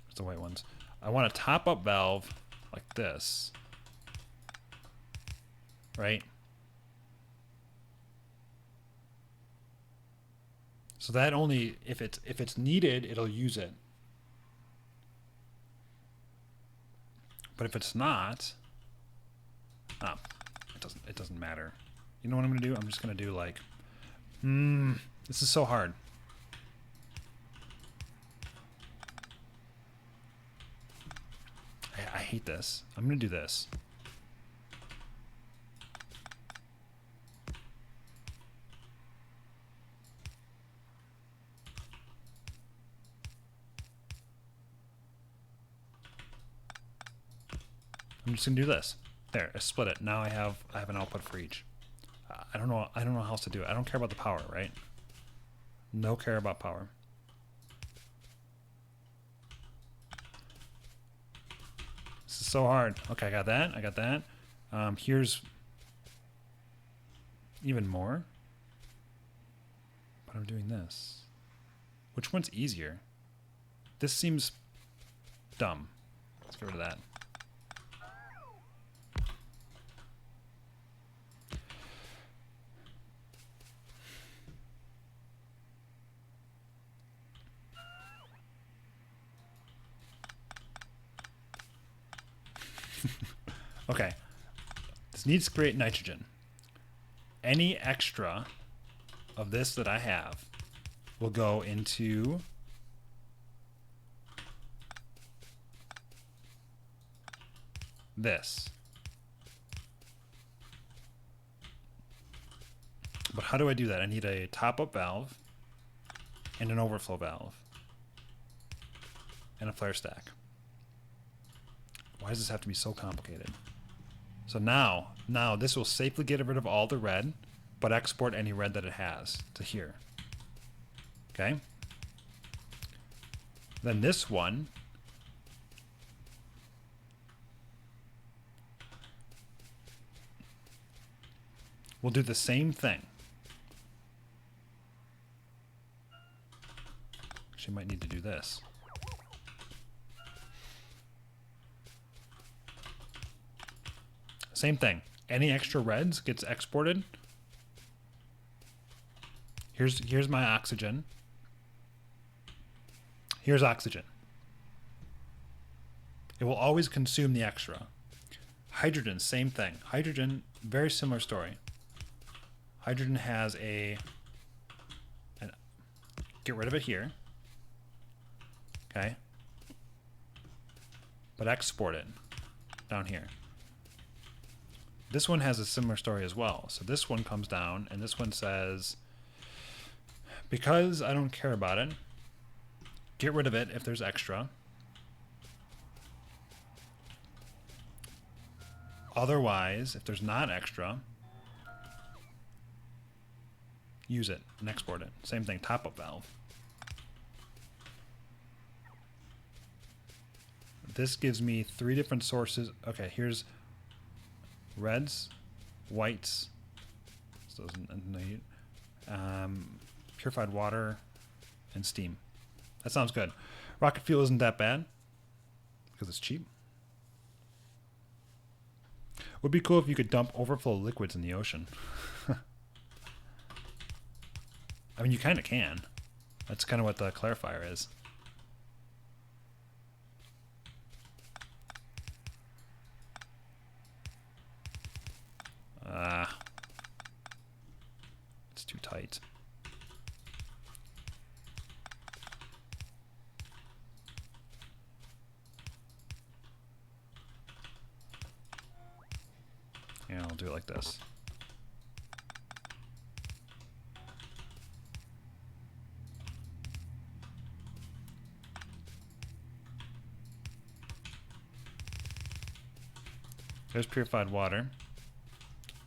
where's the white ones? I want a top up valve like this, right? So that only, if it's needed, it'll use it. But if it's not, it doesn't matter. You know what I'm gonna do? I'm just gonna do like, this is so hard. I hate this. I'm gonna do this. I'm just gonna do this. There, I split it. Now I have an output for each. I don't know how else to do it. I don't care about the power, right? No care about power. This is so hard. Okay, I got that. Here's even more. But I'm doing this. Which one's easier? This seems dumb. Let's get rid of that. This needs to create nitrogen. Any extra of this that I have will go into this. But how do I do that? I need a top-up valve and an overflow valve and a flare stack. Why does this have to be so complicated? So now this will safely get rid of all the red, but export any red that it has to here. Okay? Then this one will do the same thing. Actually, might need to do this. Same thing. Any extra reds gets exported. Here's my oxygen. Here's oxygen. It will always consume the extra. Hydrogen, same thing. Hydrogen, very similar story. Hydrogen has get rid of it here. Okay. But export it down here. This one has a similar story as well. So this one comes down, and this one says, because I don't care about it, get rid of it if there's extra. Otherwise, if there's not extra, use it and export it. Same thing, top-up valve. This gives me 3 different sources. Okay, here's reds, whites, purified water, and steam. That sounds good. Rocket fuel isn't that bad because it's cheap. Would be cool if you could dump overflow liquids in the ocean. I mean, you kind of can. That's kind of what the clarifier is. It's too tight. Yeah, I'll do it like this. There's purified water.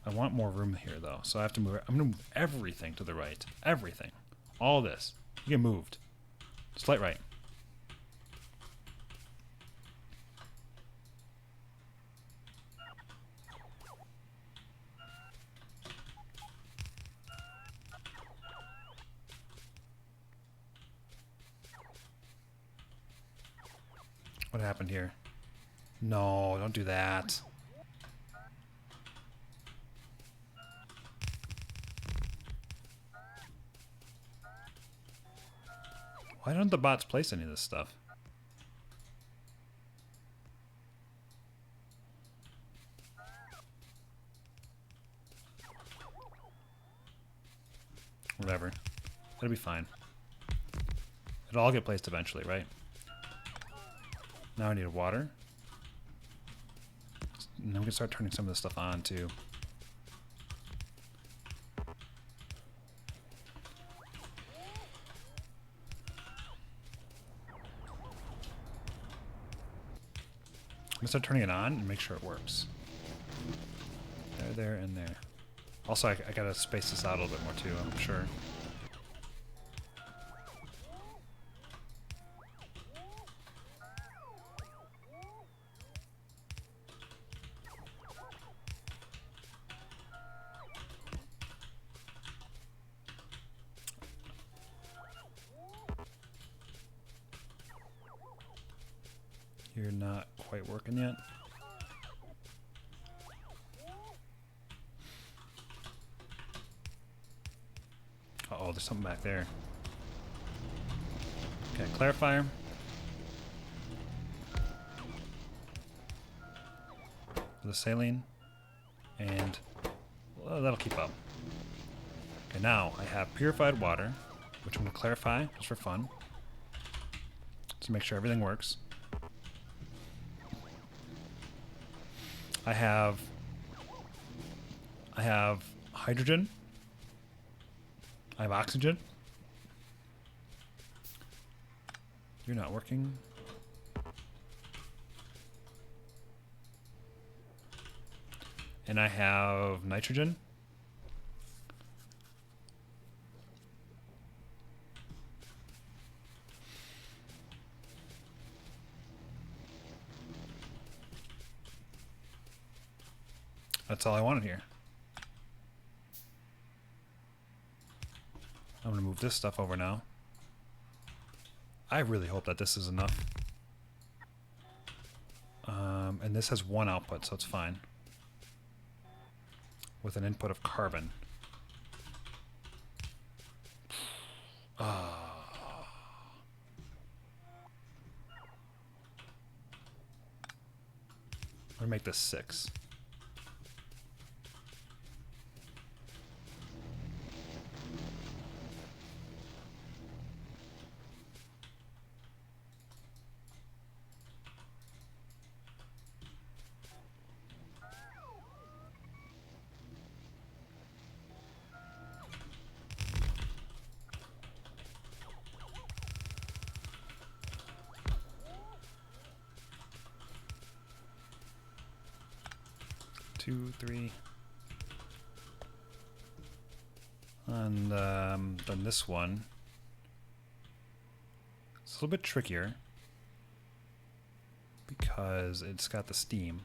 I want more room here, though, so I have to move. I'm going to move everything to the right. Everything. All this. You get moved. Slight right. What happened here? No, don't do that. Why don't the bots place any of this stuff? Whatever. It'll be fine. It'll all get placed eventually, right? Now I need water. And then we can start turning some of this stuff on, too. I'm gonna start turning it on and make sure it works. There, and there. Also, I gotta space this out a little bit more too, I'm sure. You're not quite working yet. Uh-oh, there's something back there. Okay, clarifier. The saline. And well, that'll keep up. Okay, now I have purified water, which I'm going to clarify just for fun. To make sure everything works. I have hydrogen. I have oxygen. You're not working. And I have nitrogen. That's all I wanted here. I'm going to move this stuff over now. I really hope that this is enough. And this has one output, so it's fine. With an input of carbon. I'm going to make this 6. Two, 3. And then this one. It's a little bit trickier because it's got the steam.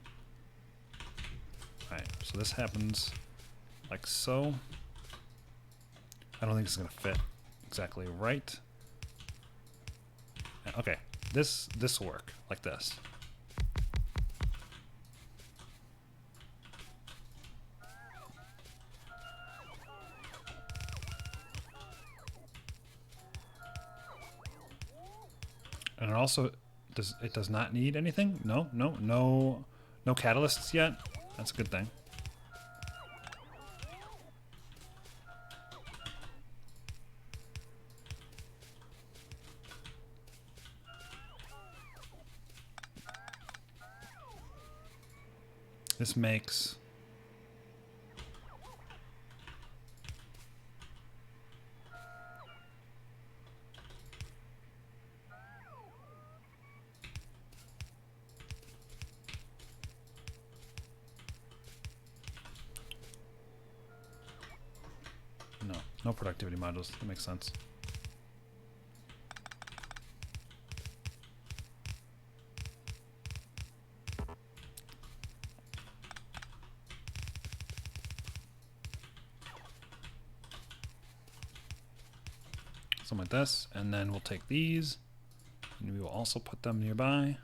Alright, so this happens like so. I don't think this is going to fit exactly right. Okay, this will work like this. And it also does not need anything? No catalysts yet. That's a good thing. This makes no productivity modules. That makes sense. Something like this, and then we'll take these, and we will also put them nearby.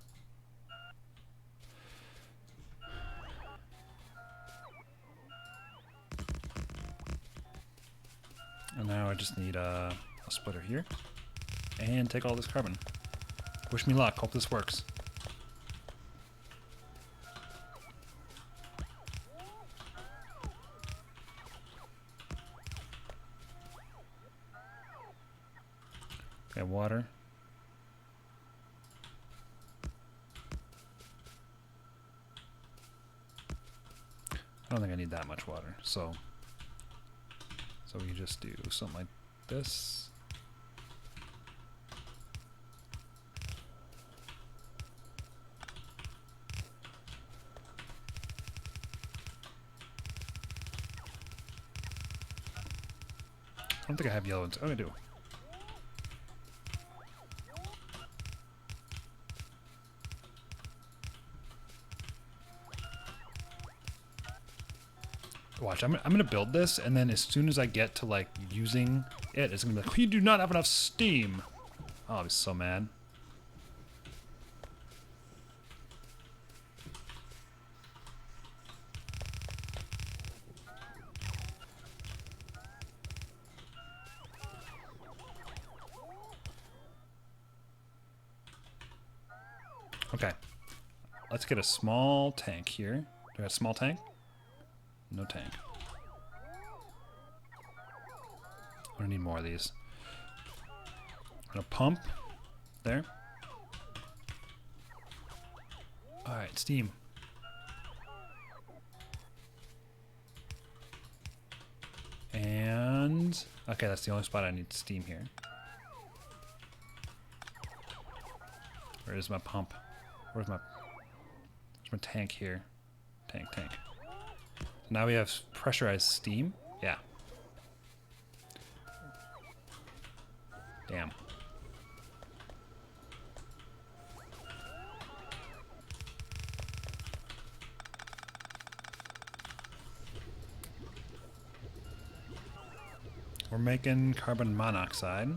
And now I just need a splitter here, and take all this carbon. Wish me luck, hope this works. Okay, water. I don't think I need that much water, so we just do something like this. I don't think I have yellow ones. Oh, I do. Watch, I'm gonna build this, and then as soon as I get to like using it, it's gonna be like, you do not have enough steam. Oh, I'll be so mad. Okay, let's get a small tank here. Do I have a small tank? No tank. I'm gonna need more of these. I'm gonna pump. There. Alright, steam. And... okay, that's the only spot I need steam here. Where is my pump? Where's my tank here? Tank. Now we have pressurized steam. Yeah. Damn. We're making carbon monoxide,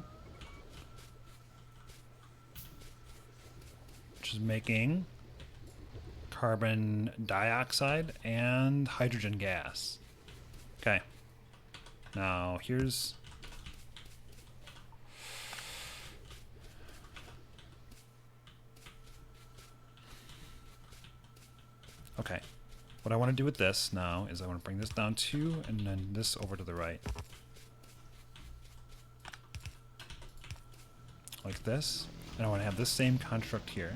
which is making carbon dioxide and hydrogen gas. Okay. Now here's... okay. What I want to do with this now is I want to bring this down 2 and then this over to the right. Like this. And I want to have this same construct here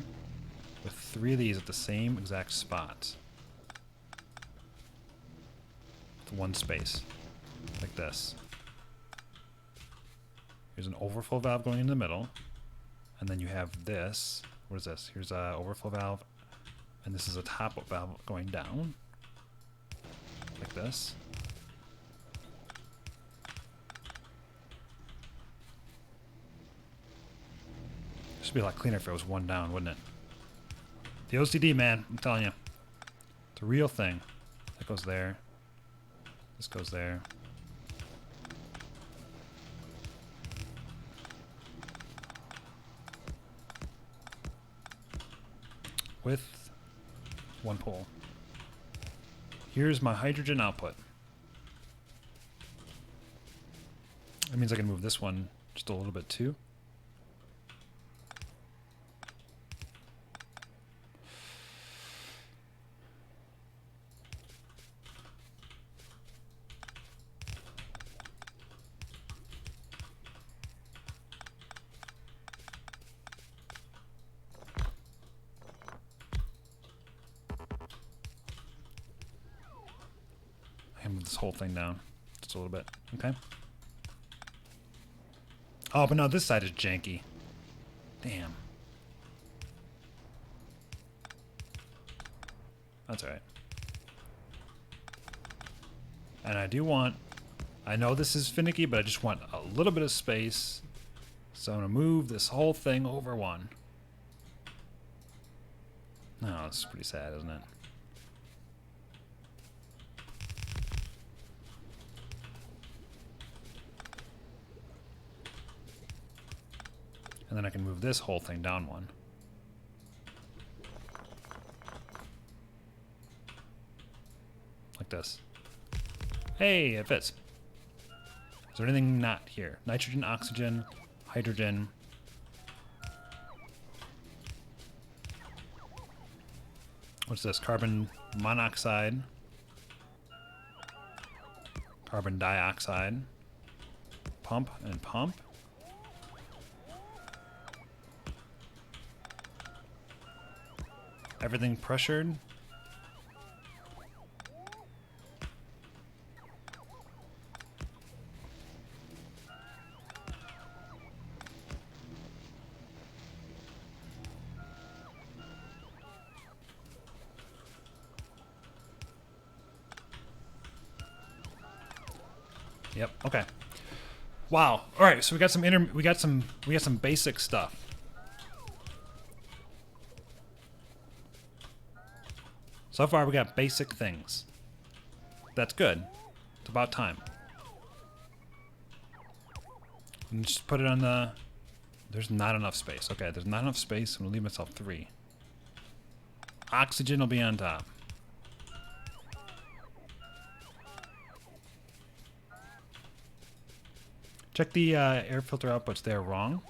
with 3 of these at the same exact spot. With 1 space. Like this. Here's an overflow valve going in the middle. And then you have this. What is this? Here's an overflow valve. And this is a top valve going down. Like this. Should be a lot cleaner if it was 1 down, wouldn't it? The OCD, man, I'm telling you. It's a real thing. That goes there. This goes there. With 1 pole. Here's my hydrogen output. That means I can move this one just a little bit too. Move this whole thing down just a little bit. Okay. Oh, but no, this side is janky. Damn. That's alright. And I do want... I know this is finicky, but I just want a little bit of space. So I'm going to move this whole thing over 1. No, this is pretty sad, isn't it? And then I can move this whole thing down 1. Like this. Hey, it fits. Is there anything not here? Nitrogen, oxygen, hydrogen. What's this? Carbon monoxide. Carbon dioxide. Pump and pump. Everything pressured. Yep. Okay. Wow. All right. So we got some basic stuff. So far, we got basic things. That's good. It's about time. And just put it on the... There's not enough space. Okay, there's not enough space. I'm going to leave myself 3. Oxygen will be on top. Check the air filter outputs. They're wrong.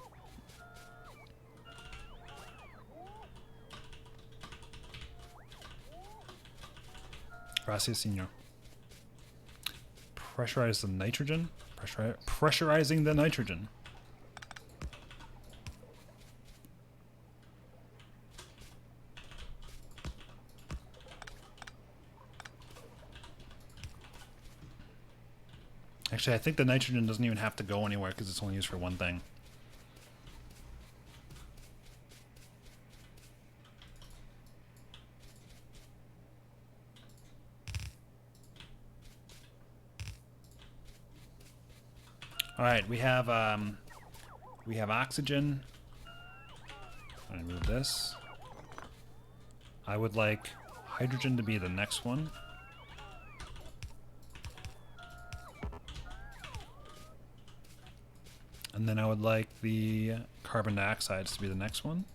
Gracias, señor. Pressurize the nitrogen? Pressurizing the nitrogen. Actually, I think the nitrogen doesn't even have to go anywhere because it's only used for one thing. All right, we have oxygen. I'm gonna move this. I would like hydrogen to be the next one. And then I would like the carbon dioxides to be the next one.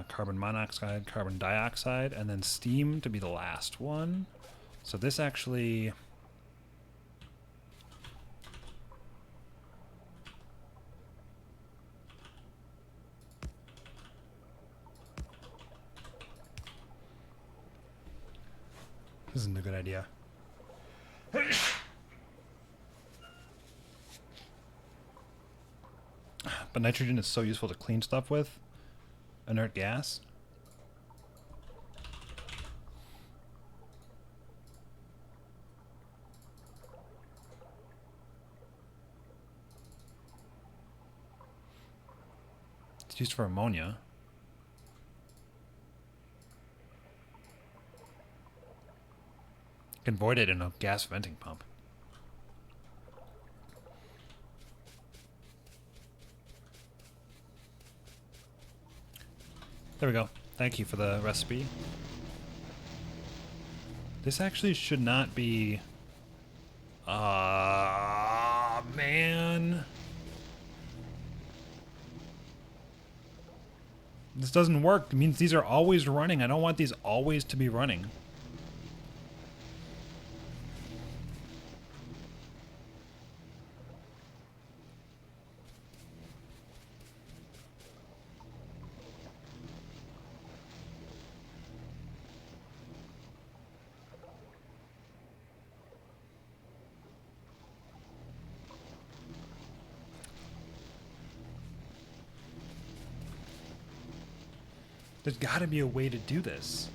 Carbon monoxide, carbon dioxide, and then steam to be the last one. So this actually... This isn't a good idea. But nitrogen is so useful to clean stuff with. Inert gas. It's used for ammonia. You can void it in a gas venting pump. There we go. Thank you for the recipe. This actually should not be... man. This doesn't work. It means these are always running. I don't want these always to be running. There's got to be a way to do this.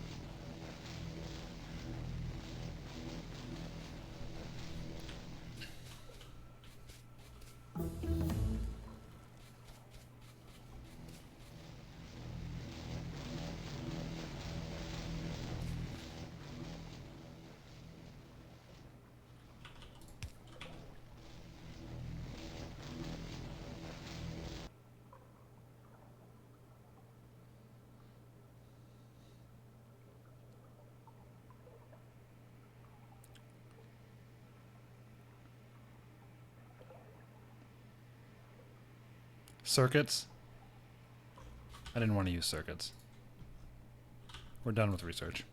Circuits? I didn't want to use circuits. We're done with research.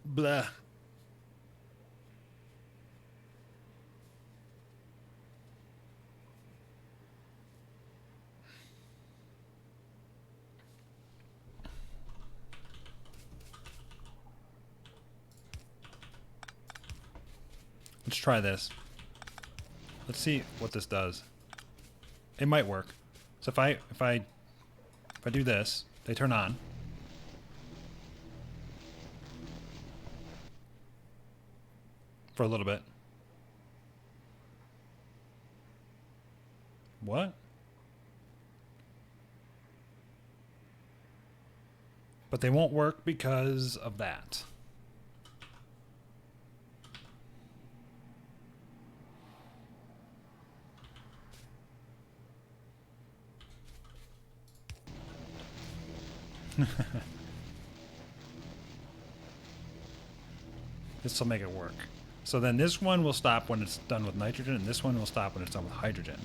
Blah. Let's try this. Let's see what this does. It might work. So if I do this, they turn on. For a little bit. What? But they won't work because of that. This will make it work. So then this one will stop when it's done with nitrogen, and this one will stop when it's done with hydrogen.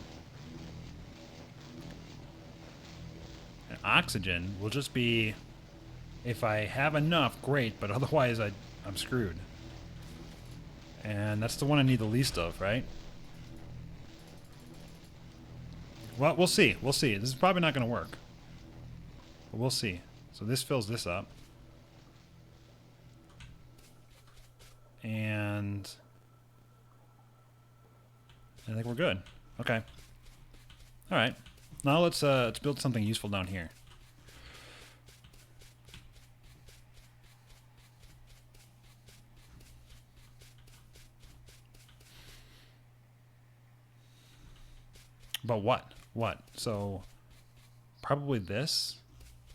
And oxygen will just be, if I have enough, great, but otherwise I'm screwed. And that's the one I need the least of, right? Well, we'll see. We'll see. This is probably not going to work. But we'll see. So this fills this up. And I think we're good. Okay. All right. Now let's build something useful down here. But what? What? So probably this.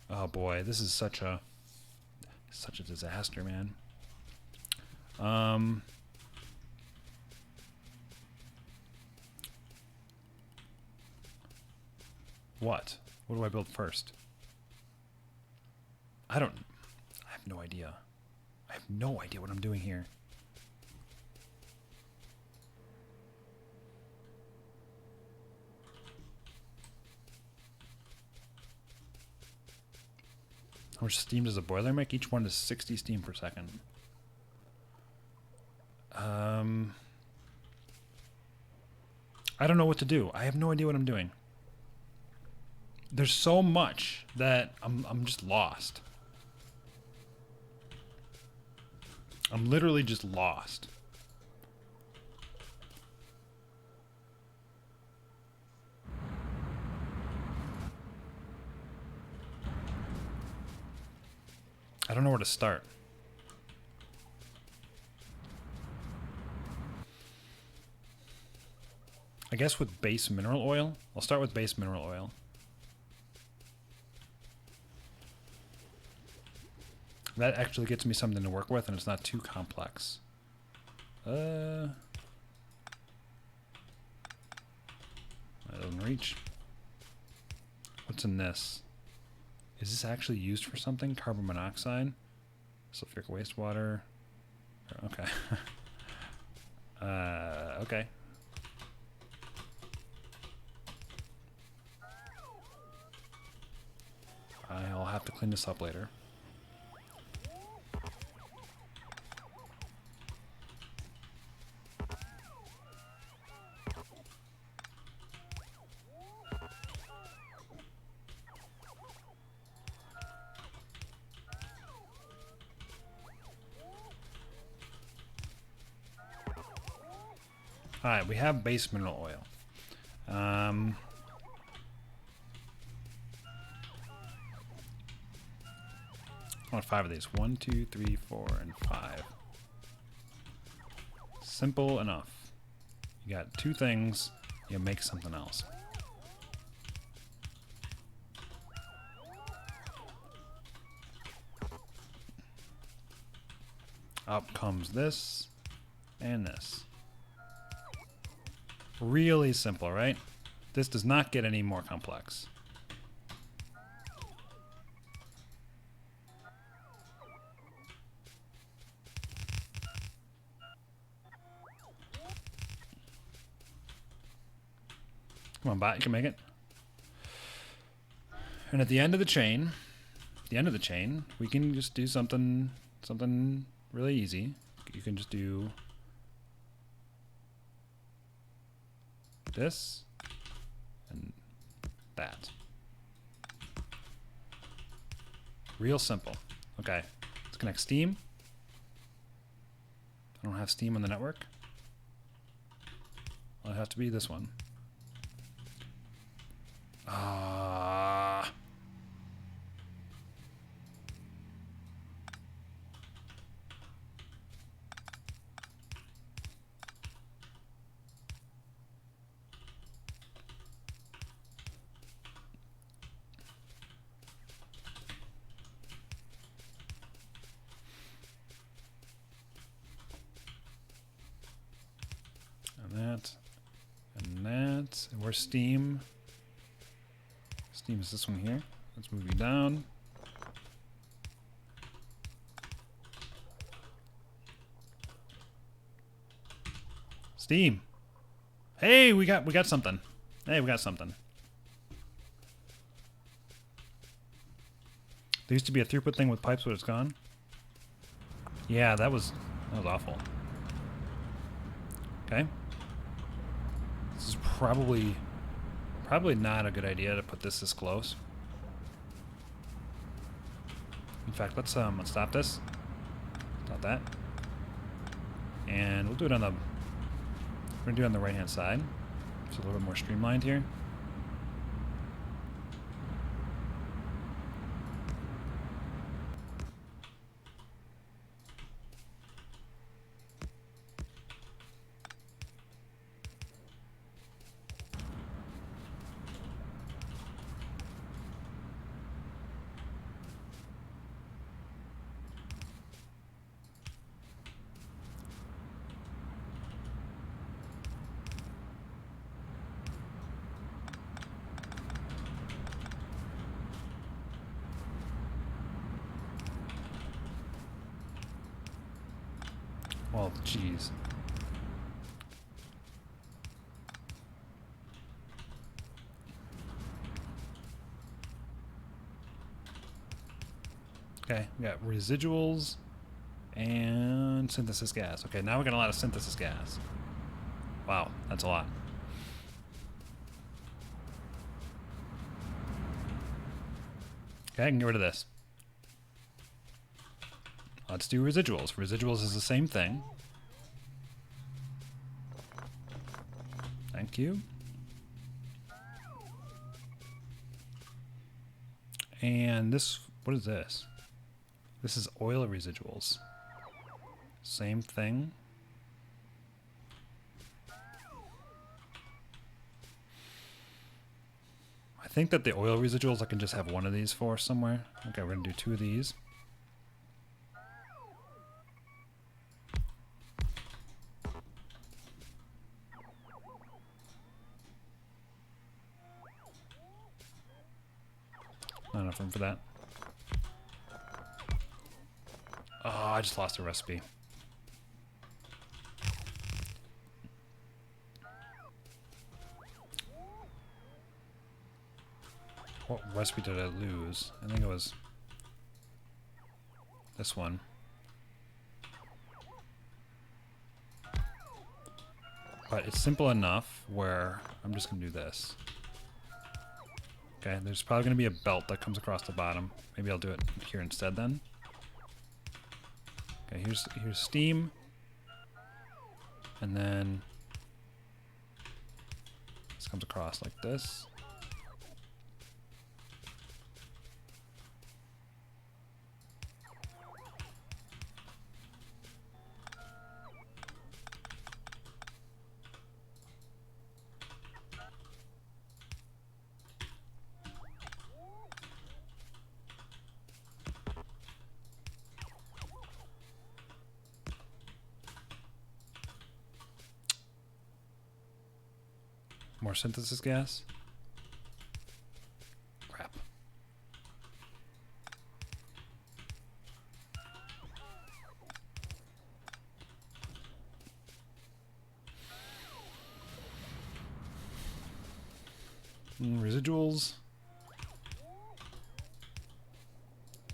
Oh boy, this is such a disaster, man. What? What do I build first? I have no idea. I have no idea what I'm doing here. How much steam does a boiler make? Each one is 60 steam per second. I don't know what to do. I have no idea what I'm doing. There's so much that I'm just lost. I'm literally just lost. I don't know where to start. I guess with base mineral oil. I'll start with base mineral oil. That actually gets me something to work with, and it's not too complex. That doesn't reach. What's in this? Is this actually used for something? Carbon monoxide? Sulfuric wastewater? Okay. Okay. I'll have to clean this up later. Alright, we have base mineral oil. I want 5 of these. 1, 2, 3, 4, and 5. Simple enough. You got 2 things, you make something else. Up comes this and this. Really simple, right? This does not get any more complex. Come on, bot, you can make it. And at the end of the chain, we can just do something really easy. You can just do this and that. Real simple. Okay, let's connect Steam. I don't have Steam on the network. Well, it'll have to be this one. And that. And where's Steam? Steam is this one here. Let's move you down. Steam. Hey, we got something. Hey, we got something. There used to be a throughput thing with pipes, but it's gone. Yeah, that was awful. Okay. This is probably Probably not a good idea to put this close. In fact, let's stop this. Stop that. And we'll do it on the... We're gonna do it on the right-hand side. It's a little bit more streamlined here. Well, jeez. Okay, we got residuals and synthesis gas. Okay, now we got a lot of synthesis gas. Wow, that's a lot. Okay, I can get rid of this. Let's do residuals. Residuals is the same thing. Thank you. And this, what is this? This is oil residuals. Same thing. I think that the oil residuals I can just have one of these for somewhere. Okay, we're gonna do 2 of these. Not enough room for that. Oh, I just lost a recipe. What recipe did I lose? I think it was this one. But it's simple enough where I'm just going to do this. Okay, there's probably going to be a belt that comes across the bottom. Maybe I'll do it here instead then. Okay, here's steam. And then this comes across like this. More synthesis gas. Crap. Residuals.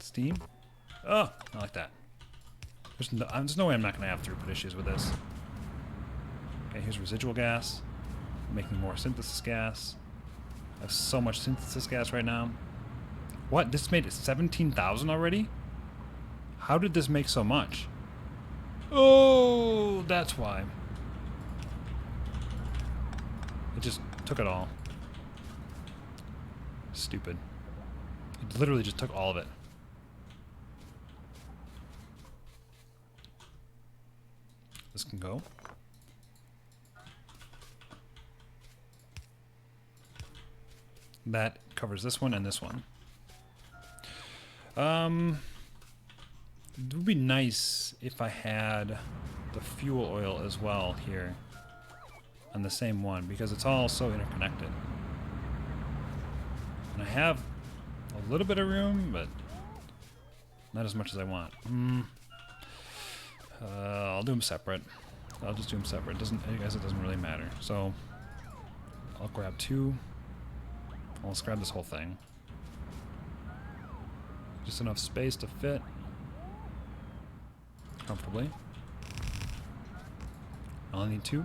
Steam. Oh, I like that. There's no way I'm not going to have throughput issues with this. Okay, here's residual gas. Making more synthesis gas. I have so much synthesis gas right now. What? This made it 17,000 already? How did this make so much? Oh, that's why. It just took it all. Stupid. It literally just took all of it. This can go. That covers this one and this one. It would be nice if I had the fuel oil as well here on the same one, because it's all so interconnected. And I have a little bit of room, but not as much as I want. I'll do them separate. I'll just do them separate. I guess it doesn't really matter. So I'll grab 2. Let's grab this whole thing. Just enough space to fit comfortably. I only need 2.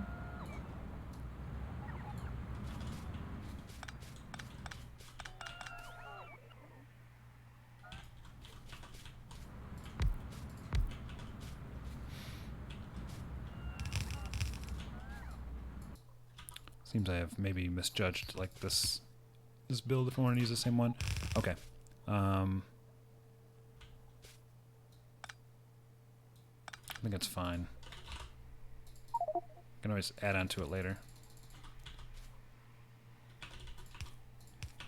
Seems I have maybe misjudged like this build if I want to use the same one. Okay. I think it's fine. I can always add on to it later.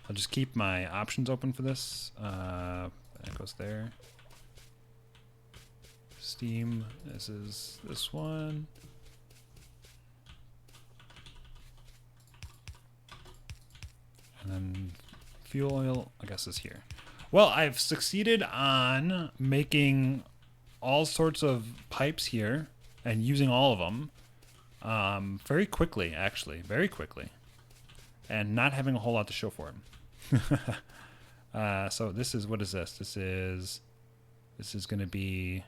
I'll just keep my options open for this. That goes there. Steam, this is this one. And then fuel oil, I guess, is here. Well, I've succeeded on making all sorts of pipes here and using all of them very quickly, actually, very quickly, and not having a whole lot to show for it. So this is, what is this? This is going to be,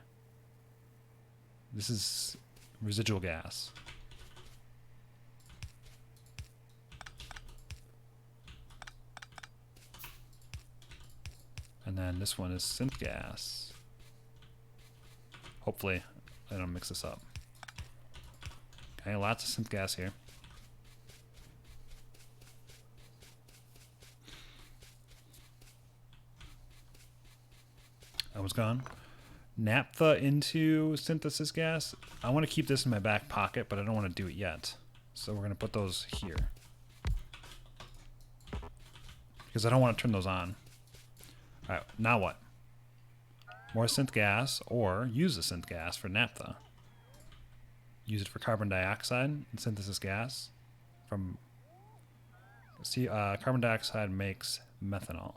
this is residual gas. And then this one is synth gas. Hopefully I don't mix this up. Okay, lots of synth gas here. That was gone. Naphtha into synthesis gas. I want to keep this in my back pocket, but I don't want to do it yet. So we're going to put those here. Because I don't want to turn those on. Alright, now what? More synth gas, or use the synth gas for naphtha. Use it for carbon dioxide and synthesis gas. From carbon dioxide makes methanol.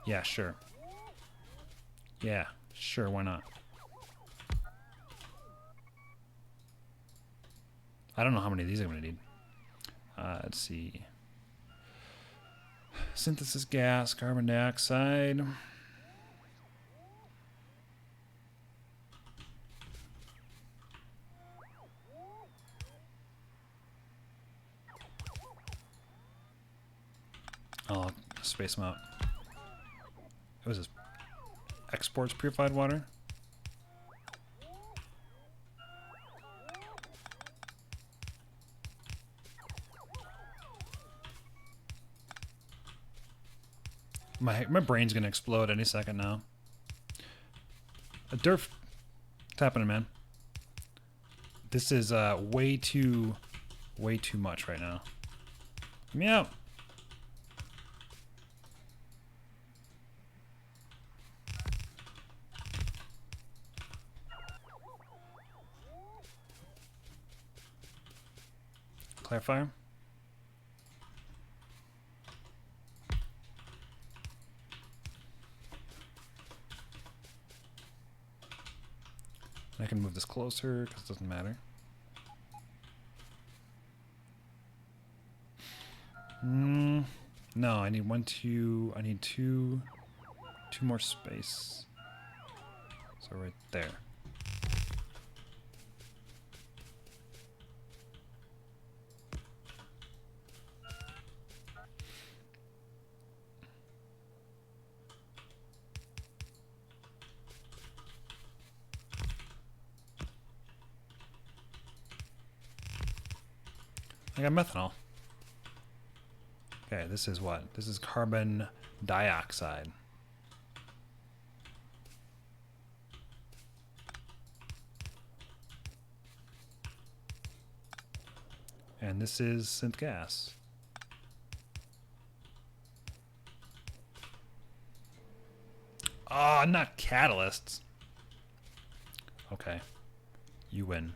Yeah, sure. Yeah, sure, why not? I don't know how many of these I'm going to need. Let's see. Synthesis gas, carbon dioxide. I'll space them out. What was this? Exports purified water? My brain's gonna explode any second now. What's happening, man? This is way too much right now. Let me out. Clarifier. I can move this closer because it doesn't matter. No, I need I need two more space. So right there. I got methanol. Okay, this is what? This is carbon dioxide. And this is synth gas. Ah, not catalysts. Okay. You win.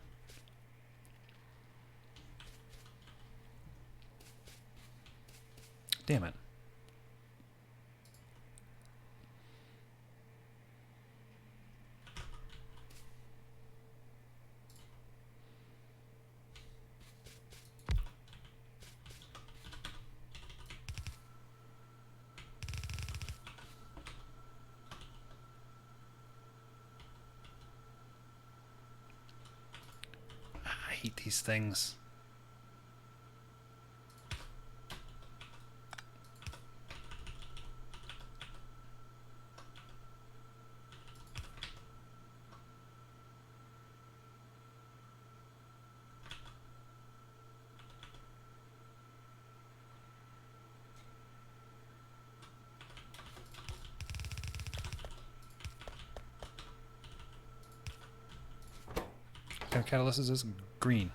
Damn it. I hate these things. kind of catalyst is this? Green.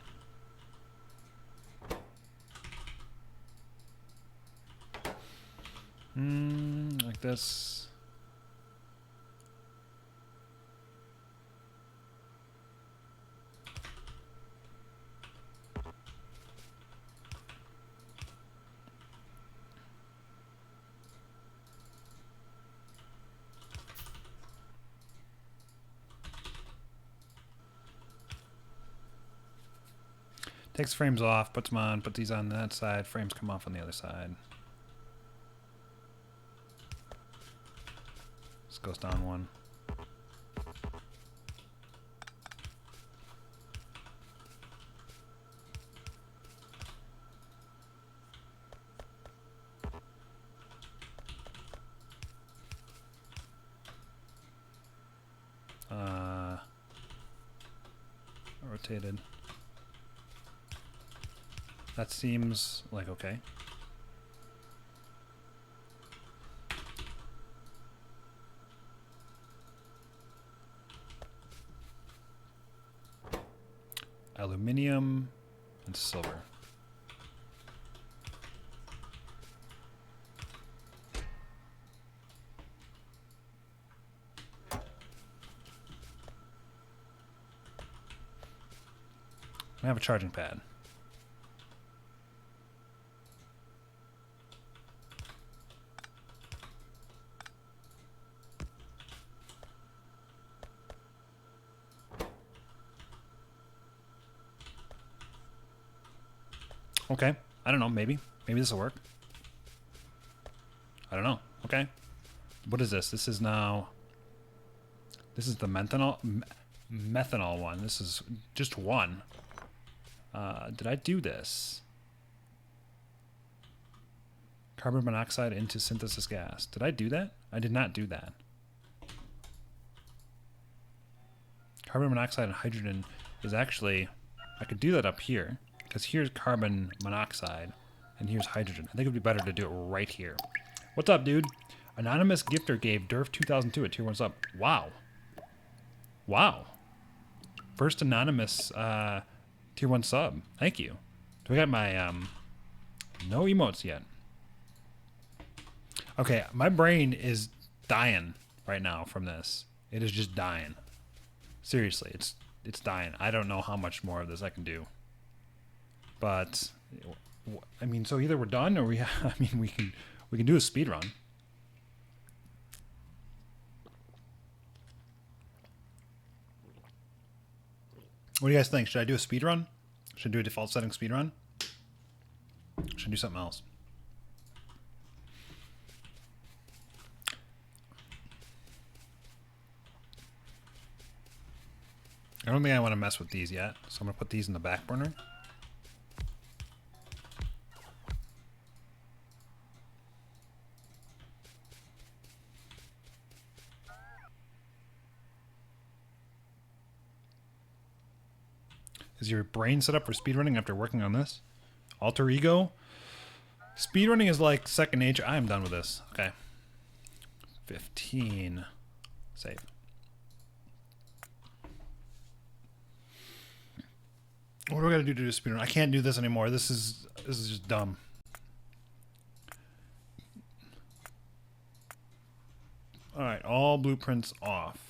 Like this. Takes frames off, puts them on, put these on that side, frames come off on the other side. This goes down one. Rotated. That seems like okay. Aluminium and silver. I have a charging pad. Okay. I don't know. Maybe. Maybe this will work. I don't know. Okay. What is this? This is now... This is the methanol one. This is just one. Did I do this? Carbon monoxide into synthesis gas. Did I do that? I did not do that. Carbon monoxide and hydrogen is actually... I could do that up here. Because here's carbon monoxide, and here's hydrogen. I think it would be better to do it right here. What's up, dude? Anonymous gifter gave Durf 2002 a tier 1 sub. Wow. Wow. First anonymous tier 1 sub. Thank you. Do I got my no emotes yet? Okay, my brain is dying right now from this. It is just dying. Seriously, it's dying. I don't know how much more of this I can do. But I mean, so either we're done or we can do a speed run. What do you guys think? Should I do a speed run? Should I do a default setting speed run? Should I do something else? I don't think I want to mess with these yet, so I'm gonna put these in the back burner. Is your brain set up for speedrunning after working on this? Alter ego? Speedrunning is like second nature. I am done with this. Okay. 15. Save. What do I gotta do to do a speedrun? I can't do this anymore. This is just dumb. Alright, all blueprints off.